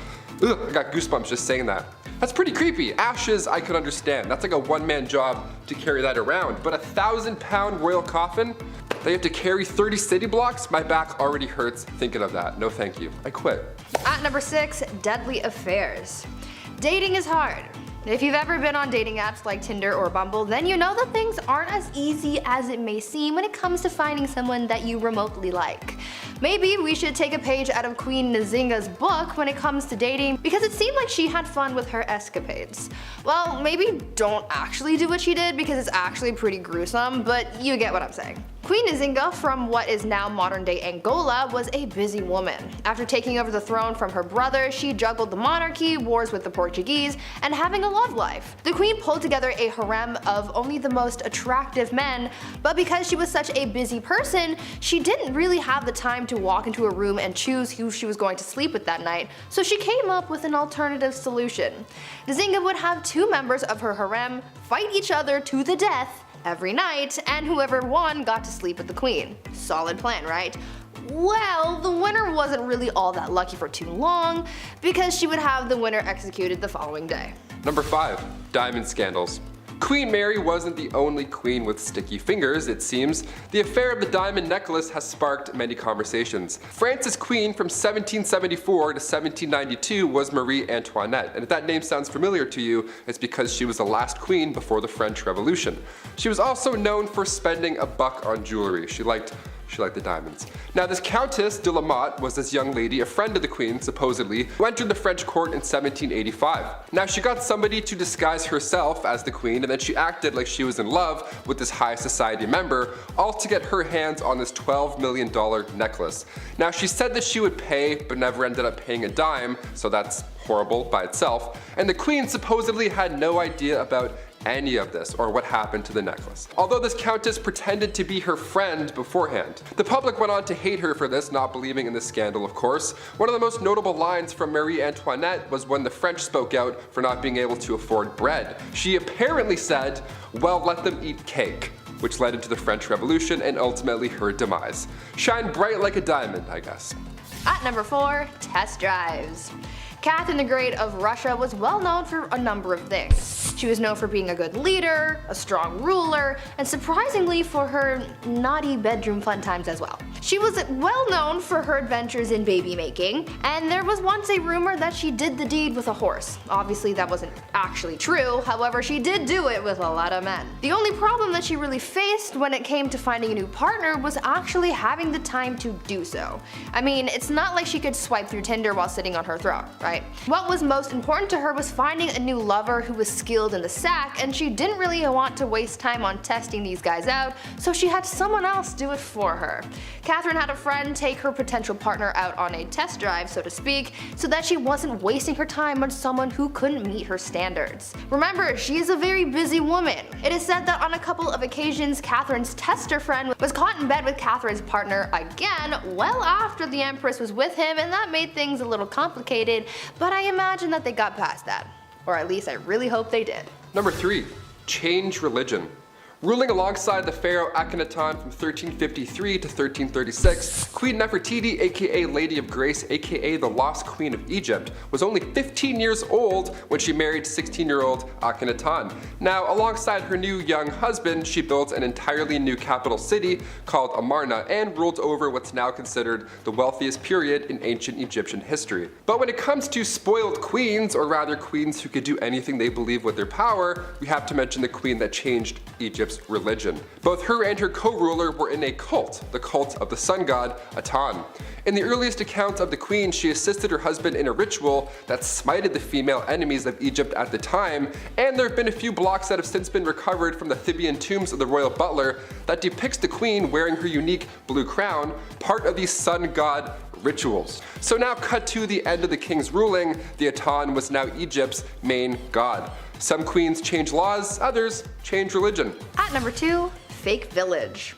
Ugh, I got goosebumps just saying that. That's pretty creepy. Ashes, I could understand. That's like a one-man job to carry that around. But a 1,000-pound royal coffin that you have to carry 30 city blocks? My back already hurts thinking of that. No thank you. I quit. At number 6, deadly affairs. Dating is hard. If you've ever been on dating apps like Tinder or Bumble, then you know that things aren't as easy as it may seem when it comes to finding someone that you remotely like. Maybe we should take a page out of Queen Nzinga's book when it comes to dating, because it seemed like she had fun with her escapades. Well, maybe don't actually do what she did because it's actually pretty gruesome, but you get what I'm saying. Queen Nzinga from what is now modern-day Angola was a busy woman. After taking over the throne from her brother, she juggled the monarchy, wars with the Portuguese, and having a love life. The queen pulled together a harem of only the most attractive men, but because she was such a busy person, she didn't really have the time to walk into a room and choose who she was going to sleep with that night, so she came up with an alternative solution. Nzinga would have two members of her harem fight each other to the death every night, and whoever won got to sleep with the queen. Solid plan, right? Well, the winner wasn't really all that lucky for too long, because she would have the winner executed the following day. Number 5. Diamond scandals. Queen Mary wasn't the only queen with sticky fingers, it seems. The affair of the diamond necklace has sparked many conversations. France's queen from 1774 to 1792 was Marie Antoinette, and if that name sounds familiar to you, it's because she was the last queen before the French Revolution. She was also known for spending a buck on jewelry. She liked the diamonds. Now this Countess de la Motte was this young lady, a friend of the queen supposedly, who entered the French court in 1785. Now she got somebody to disguise herself as the queen, and then she acted like she was in love with this high society member, all to get her hands on this $12 million necklace. Now she said that she would pay, but never ended up paying a dime, so that's horrible by itself, and the queen supposedly had no idea about any of this or what happened to the necklace. Although this countess pretended to be her friend beforehand. The public went on to hate her for this, not believing in the scandal of course. One of the most notable lines from Marie Antoinette was when the French spoke out for not being able to afford bread. She apparently said, "Well, let them eat cake," which led into the French Revolution and ultimately her demise. Shine bright like a diamond, I guess. At number 4, test drives. Catherine the Great of Russia was well known for a number of things. She was known for being a good leader, a strong ruler, and surprisingly for her naughty bedroom fun times as well. She was well known for her adventures in baby making, and there was once a rumor that she did the deed with a horse. Obviously that wasn't actually true, however she did do it with a lot of men. The only problem that she really faced when it came to finding a new partner was actually having the time to do so. I mean, it's not like she could swipe through Tinder while sitting on her throne, right? What was most important to her was finding a new lover who was skilled in the sack, and she didn't really want to waste time on testing these guys out, so she had someone else do it for her. Catherine had a friend take her potential partner out on a test drive, so to speak, so that she wasn't wasting her time on someone who couldn't meet her standards. Remember, she is a very busy woman. It is said that on a couple of occasions, Catherine's tester friend was caught in bed with Catherine's partner again well after the Empress was with him, and that made things a little complicated, but I imagine that they got past that. Or at least I really hope they did. Number 3. Change religion. Ruling alongside the pharaoh Akhenaton from 1353 to 1336, Queen Nefertiti, aka Lady of Grace, aka the Lost Queen of Egypt, was only 15 years old when she married 16-year-old Akhenaton. Now, alongside her new young husband, she built an entirely new capital city called Amarna and ruled over what's now considered the wealthiest period in ancient Egyptian history. But when it comes to spoiled queens, or rather queens who could do anything they believe with their power, we have to mention the queen that changed Egypt's religion. Both her and her co-ruler were in a cult, the cult of the sun god Aten. In the earliest accounts of the queen, she assisted her husband in a ritual that smited the female enemies of Egypt at the time, and there have been a few blocks that have since been recovered from the Theban tombs of the royal butler that depicts the queen wearing her unique blue crown, part of these sun god rituals. So now cut to the end of the king's ruling, the Aten was now Egypt's main god. Some queens change laws, others change religion. At number 2, fake village.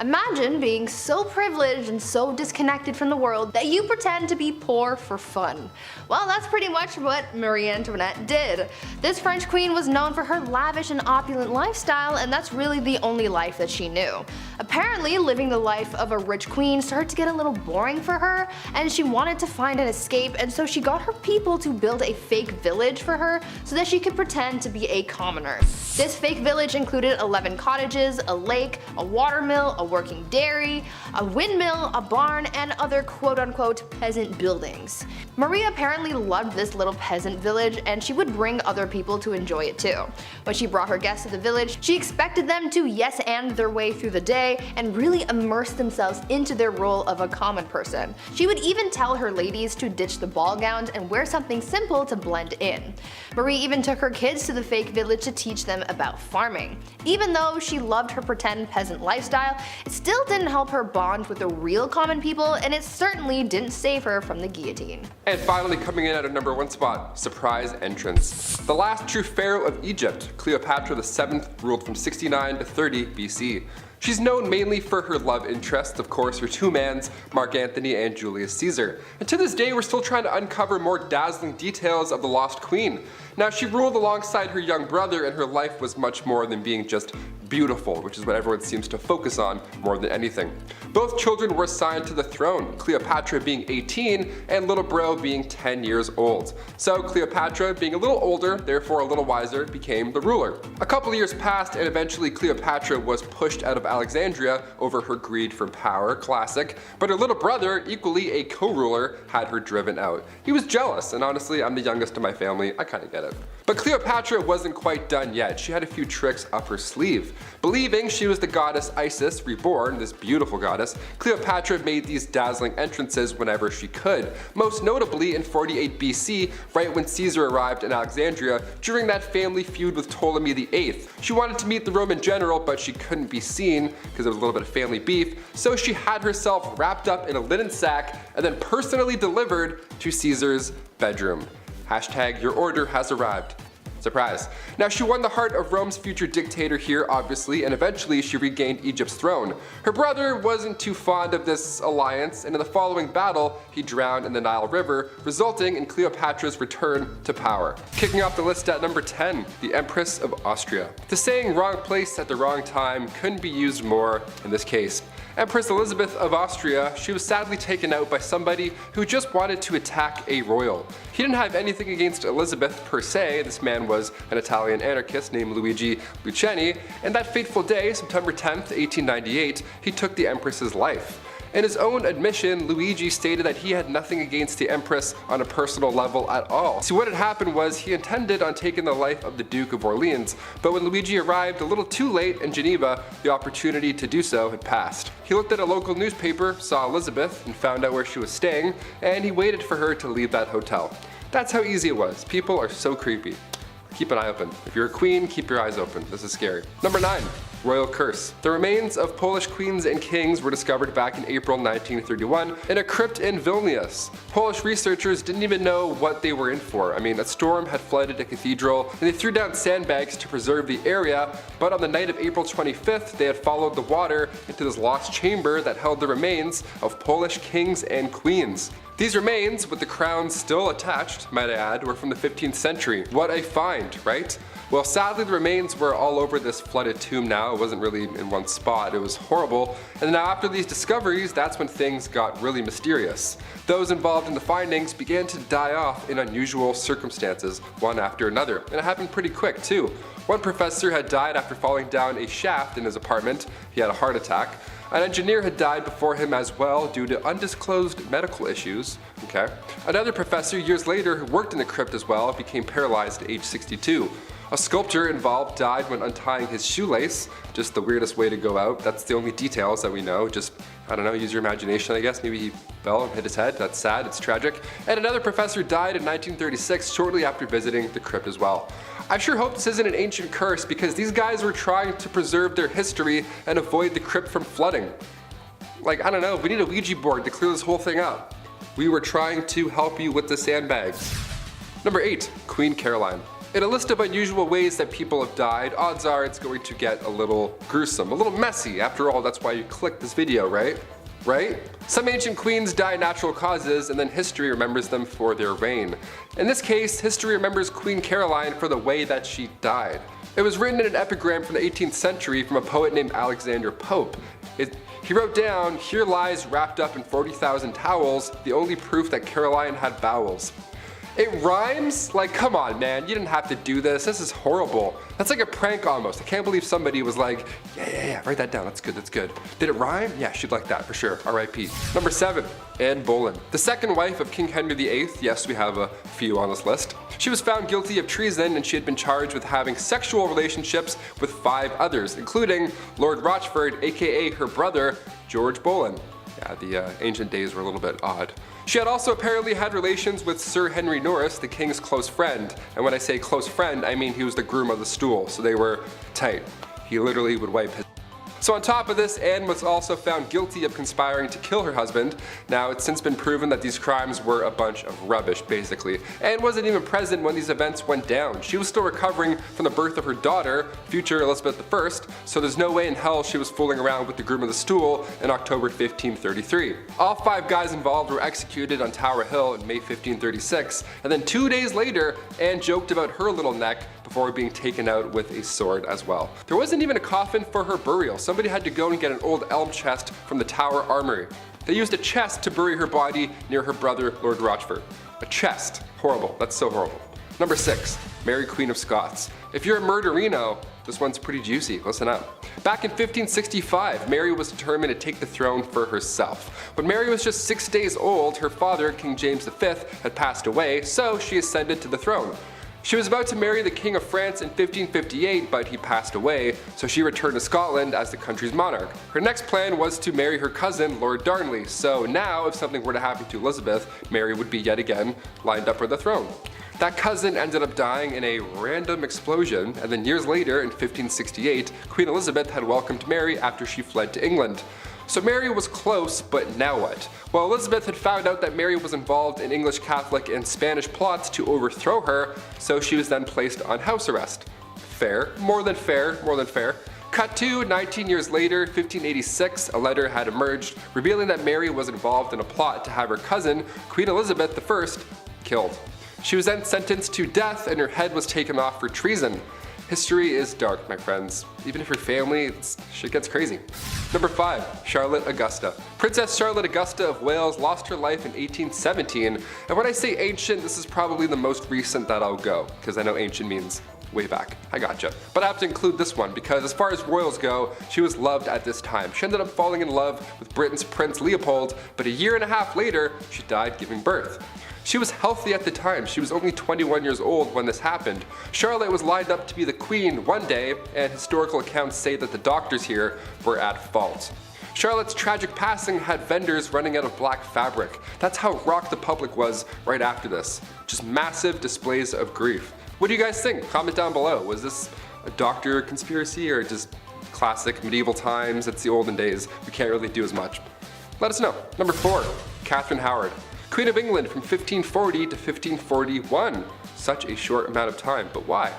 Imagine being so privileged and so disconnected from the world that you pretend to be poor for fun. Well, that's pretty much what Marie Antoinette did. This French queen was known for her lavish and opulent lifestyle, and that's really the only life that she knew. Apparently, living the life of a rich queen started to get a little boring for her, and she wanted to find an escape, and so she got her people to build a fake village for her so that she could pretend to be a commoner. This fake village included 11 cottages, a lake, a water mill, a working dairy, a windmill, a barn, and other quote-unquote peasant buildings. Marie apparently loved this little peasant village, and she would bring other people to enjoy it too. When she brought her guests to the village, she expected them to yes-and their way through the day and really immerse themselves into their role of a common person. She would even tell her ladies to ditch the ball gowns and wear something simple to blend in. Marie even took her kids to the fake village to teach them about farming. Even though she loved her pretend peasant lifestyle, It still didn't help her bond with the real common people, and it certainly didn't save her from the guillotine. And finally, coming in at a #1 spot, surprise entrance. The last true pharaoh of Egypt, Cleopatra VII, ruled from 69 to 30 BC. She's known mainly for her love interests, of course, her two mans, Mark Antony and Julius Caesar. And to this day, we're still trying to uncover more dazzling details of the lost queen. Now, she ruled alongside her young brother, and her life was much more than being just beautiful, which is what everyone seems to focus on more than anything. Both children were assigned to the throne, Cleopatra being 18 and little bro being 10 years old. So Cleopatra, being a little older, therefore a little wiser, became the ruler. A couple of years passed, and eventually Cleopatra was pushed out of Alexandria over her greed for power, classic, but her little brother, equally a co-ruler, had her driven out. He was jealous, and honestly, I'm the youngest in my family, I kinda get it. But Cleopatra wasn't quite done yet. She had a few tricks up her sleeve. Believing she was the goddess Isis reborn, this beautiful goddess, Cleopatra made these dazzling entrances whenever she could, most notably in 48 BC, right when Caesar arrived in Alexandria during that family feud with Ptolemy VIII. She wanted to meet the Roman general, but she couldn't be seen because there was a little bit of family beef, so she had herself wrapped up in a linen sack and then personally delivered to Caesar's bedroom. Hashtag your order has arrived. Surprise. Now, she won the heart of Rome's future dictator here, obviously, and eventually she regained Egypt's throne. Her brother wasn't too fond of this alliance, and in the following battle, he drowned in the Nile River, resulting in Cleopatra's return to power. Kicking off the list at #10, the Empress of Austria. The saying "wrong place at the wrong time" couldn't be used more in this case. Empress Elizabeth of Austria, she was sadly taken out by somebody who just wanted to attack a royal. He didn't have anything against Elizabeth per se, this man was an Italian anarchist named Luigi Lucchini, and that fateful day, September 10th, 1898, he took the Empress's life. In his own admission, Luigi stated that he had nothing against the Empress on a personal level at all. See, what had happened was he intended on taking the life of the Duke of Orleans, but when Luigi arrived a little too late in Geneva, the opportunity to do so had passed. He looked at a local newspaper, saw Elizabeth, and found out where she was staying, and he waited for her to leave that hotel. That's how easy it was. People are so creepy. Keep an eye open. If you're a queen, keep your eyes open. This is scary. #9. Royal curse. The remains of Polish queens and kings were discovered back in April 1931 in a crypt in Vilnius. Polish researchers didn't even know what they were in for. I mean, a storm had flooded a cathedral, and they threw down sandbags to preserve the area, but on the night of April 25th, they had followed the water into this lost chamber that held the remains of Polish kings and queens. These remains, with the crowns still attached, might I add, were from the 15th century. What a find, right? Well, sadly, the remains were all over this flooded tomb now. It wasn't really in one spot. It was horrible. And now after these discoveries, that's when things got really mysterious. Those involved in the findings began to die off in unusual circumstances, one after another. And it happened pretty quick, too. One professor had died after falling down a shaft in his apartment. He had a heart attack. An engineer had died before him as well due to undisclosed medical issues. Okay. Another professor years later who worked in the crypt as well became paralyzed at age 62. A sculptor involved died when untying his shoelace. Just the weirdest way to go out. That's the only details that we know. Just, I don't know, use your imagination, I guess. Maybe he fell and hit his head. That's sad, it's tragic. And another professor died in 1936 shortly after visiting the crypt as well. I sure hope this isn't an ancient curse because these guys were trying to preserve their history and avoid the crypt from flooding. Like, I don't know, we need a Ouija board to clear this whole thing up. We were trying to help you with the sandbags. #8, Queen Caroline. In a list of unusual ways that people have died, odds are it's going to get a little gruesome, a little messy. After all, that's why you clicked this video, right? Right? Some ancient queens die natural causes, and then history remembers them for their reign. In this case, history remembers Queen Caroline for the way that she died. It was written in an epigram from the 18th century from a poet named Alexander Pope. He wrote down, "Here lies wrapped up in 40,000 towels, the only proof that Caroline had bowels." It rhymes? Like, come on, man, you didn't have to do this. This is horrible. That's like a prank almost. I can't believe somebody was like, yeah, write that down. That's good, that's good. Did it rhyme? Yeah, she'd like that for sure. R.I.P. #7, Anne Boleyn. The second wife of King Henry VIII. Yes, we have a few on this list. She was found guilty of treason, and she had been charged with having sexual relationships with 5 others, including Lord Rochford, aka her brother, George Boleyn. Yeah, the ancient days were a little bit odd. She had also apparently had relations with Sir Henry Norris, the king's close friend. And when I say close friend, I mean he was the groom of the stool, so they were tight. He literally would wipe his So on top of this, Anne was also found guilty of conspiring to kill her husband. Now it's since been proven that these crimes were a bunch of rubbish basically. Anne wasn't even present when these events went down. She was still recovering from the birth of her daughter, future Elizabeth I, so there's no way in hell she was fooling around with the groom of the stool in October 1533. All 5 guys involved were executed on Tower Hill in May 1536, and then 2 days later, Anne joked about her little neck before being taken out with a sword as well. There wasn't even a coffin for her burial. Somebody had to go and get an old elm chest from the Tower Armory. They used a chest to bury her body near her brother, Lord Rochford. A chest. Horrible. That's so horrible. Number 6. Mary Queen of Scots. If you're a murderino, this one's pretty juicy. Listen up. Back in 1565, Mary was determined to take the throne for herself. When Mary was just 6 days old, her father, King James V, had passed away, so she ascended to the throne. She was about to marry the King of France in 1558, but he passed away, so she returned to Scotland as the country's monarch. Her next plan was to marry her cousin, Lord Darnley, so now if something were to happen to Elizabeth, Mary would be yet again lined up for the throne. That cousin ended up dying in a random explosion, and then years later, in 1568, Queen Elizabeth had welcomed Mary after she fled to England. So Mary was close, but now what? Well, Elizabeth had found out that Mary was involved in English Catholic and Spanish plots to overthrow her, so she was then placed on house arrest. Fair, more than fair, more than fair. Cut to 19 years later, 1586, a letter had emerged revealing that Mary was involved in a plot to have her cousin, Queen Elizabeth I, killed. She was then sentenced to death and her head was taken off for treason. History is dark, my friends. Even if you're family, shit gets crazy. Number 5. Charlotte Augusta. Princess Charlotte Augusta of Wales lost her life in 1817, and when I say ancient, this is probably the most recent that I'll go, because I know ancient means way back. I gotcha. But I have to include this one, because as far as royals go, she was loved at this time. She ended up falling in love with Britain's Prince Leopold, but a year and a half later, she died giving birth. She was healthy at the time. She was only 21 years old when this happened. Charlotte was lined up to be the queen one day, and historical accounts say that the doctors here were at fault. Charlotte's tragic passing had vendors running out of black fabric. That's how rocked the public was right after this. Just massive displays of grief. What do you guys think? Comment down below. Was this a doctor conspiracy or just classic medieval times? It's the olden days. We can't really do as much. Let us know. Number 4. Catherine Howard. Queen of England from 1540 to 1541. Such a short amount of time, but why?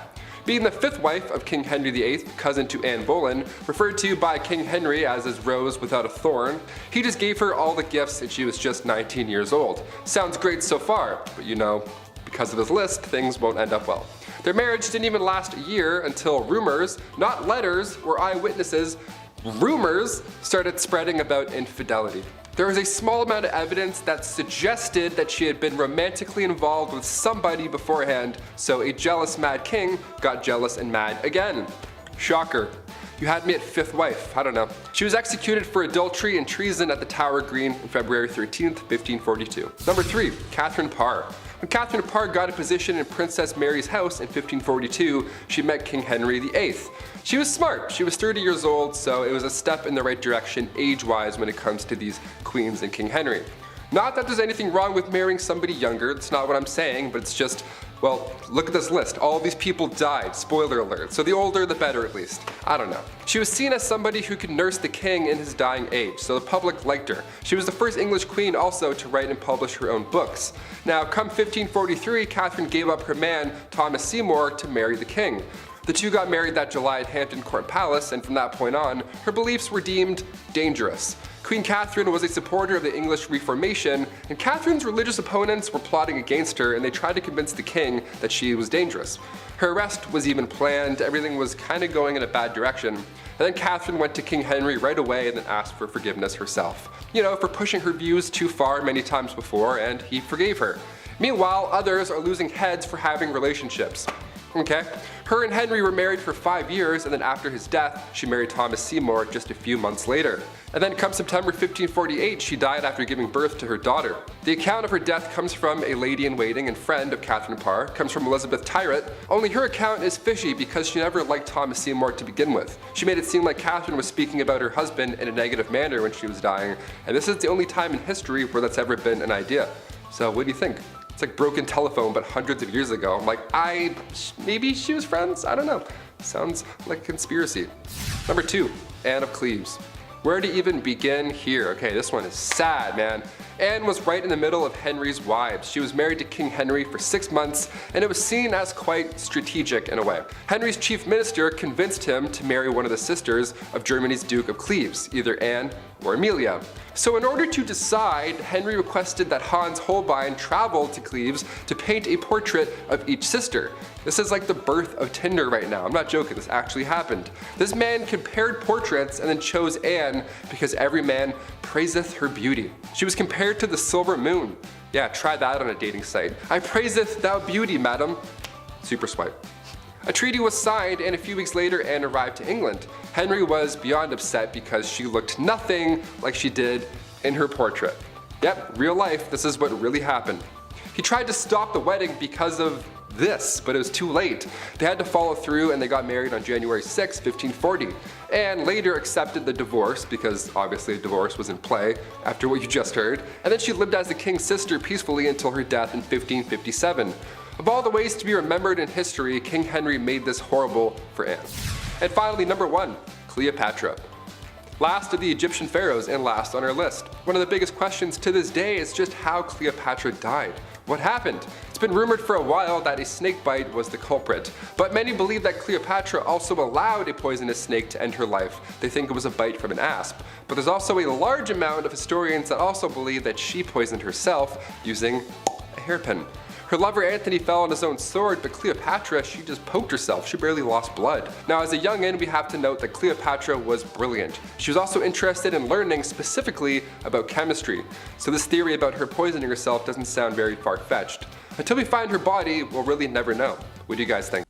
Being the 5th wife of King Henry VIII, cousin to Anne Boleyn, referred to by King Henry as his rose without a thorn, he just gave her all the gifts and she was just 19 years old. Sounds great so far, but you know, because of his list, things won't end up well. Their marriage didn't even last a year until rumors, not letters or eyewitnesses, rumors started spreading about infidelity. There was a small amount of evidence that suggested that she had been romantically involved with somebody beforehand, so a jealous mad king got jealous and mad again. Shocker. You had me at 5th wife, I don't know. She was executed for adultery and treason at the Tower Green on February 13th, 1542. Number 3. Catherine Parr. When Catherine Parr got a position in Princess Mary's house in 1542, she met King Henry VIII. She was smart. She was 30 years old, so it was a step in the right direction age-wise when it comes to these queens and King Henry. Not that there's anything wrong with marrying somebody younger, that's not what I'm saying, but it's just, well, look at this list. All these people died, spoiler alert, so the older the better at least. I don't know. She was seen as somebody who could nurse the king in his dying age, so the public liked her. She was the first English queen also to write and publish her own books. Now, come 1543, Catherine gave up her man, Thomas Seymour, to marry the king. The two got married that July at Hampton Court Palace, and from that point on, her beliefs were deemed dangerous. Queen Catherine was a supporter of the English Reformation, and Catherine's religious opponents were plotting against her, and they tried to convince the king that she was dangerous. Her arrest was even planned, everything was kind of going in a bad direction, and then Catherine went to King Henry right away and then asked for forgiveness herself. You know, for pushing her views too far many times before, and he forgave her. Meanwhile, others are losing heads for having relationships. Okay? Her and Henry were married for 5 years, and then after his death, she married Thomas Seymour just a few months later. And then come September 1548, she died after giving birth to her daughter. The account of her death comes from a lady-in-waiting and friend of Catherine Parr, comes from Elizabeth Tyrrett, only her account is fishy because she never liked Thomas Seymour to begin with. She made it seem like Catherine was speaking about her husband in a negative manner when she was dying, and this is the only time in history where that's ever been an idea. So what do you think? It's like broken telephone, but hundreds of years ago. I'm like, maybe she was friends? I don't know. Sounds like a conspiracy. Number 2, Anne of Cleves. Where to even begin here? Okay, this one is sad, man. Anne was right in the middle of Henry's wives. She was married to King Henry for 6 months, and it was seen as quite strategic in a way. Henry's chief minister convinced him to marry one of the sisters of Germany's Duke of Cleves, either Anne or Amelia. So in order to decide, Henry requested that Hans Holbein travel to Cleves to paint a portrait of each sister. This is like the birth of Tinder right now. I'm not joking, this actually happened. This man compared portraits and then chose Anne because every man praiseth her beauty. She was compared to the silver moon. Yeah, try that on a dating site. I praiseth thou beauty, madam. Super swipe. A treaty was signed, and a few weeks later Anne arrived to England. Henry was beyond upset because she looked nothing like she did in her portrait. Yep, real life, this is what really happened. He tried to stop the wedding because of this, but it was too late. They had to follow through, and they got married on January 6, 1540. Anne later accepted the divorce because obviously a divorce was in play after what you just heard, and then she lived as the king's sister peacefully until her death in 1557. Of all the ways to be remembered in history, King Henry made this horrible for Anne. And finally, number 1, Cleopatra. Last of the Egyptian pharaohs and last on our list. One of the biggest questions to this day is just how Cleopatra died. What happened? It's been rumored for a while that a snake bite was the culprit, but many believe that Cleopatra also allowed a poisonous snake to end her life. They think it was a bite from an asp. But there's also a large amount of historians that also believe that she poisoned herself using a hairpin. Her lover Antony fell on his own sword, but Cleopatra, she just poked herself. She barely lost blood. Now, as a youngin', we have to note that Cleopatra was brilliant. She was also interested in learning specifically about chemistry. So this theory about her poisoning herself doesn't sound very far-fetched. Until we find her body, we'll really never know. What do you guys think?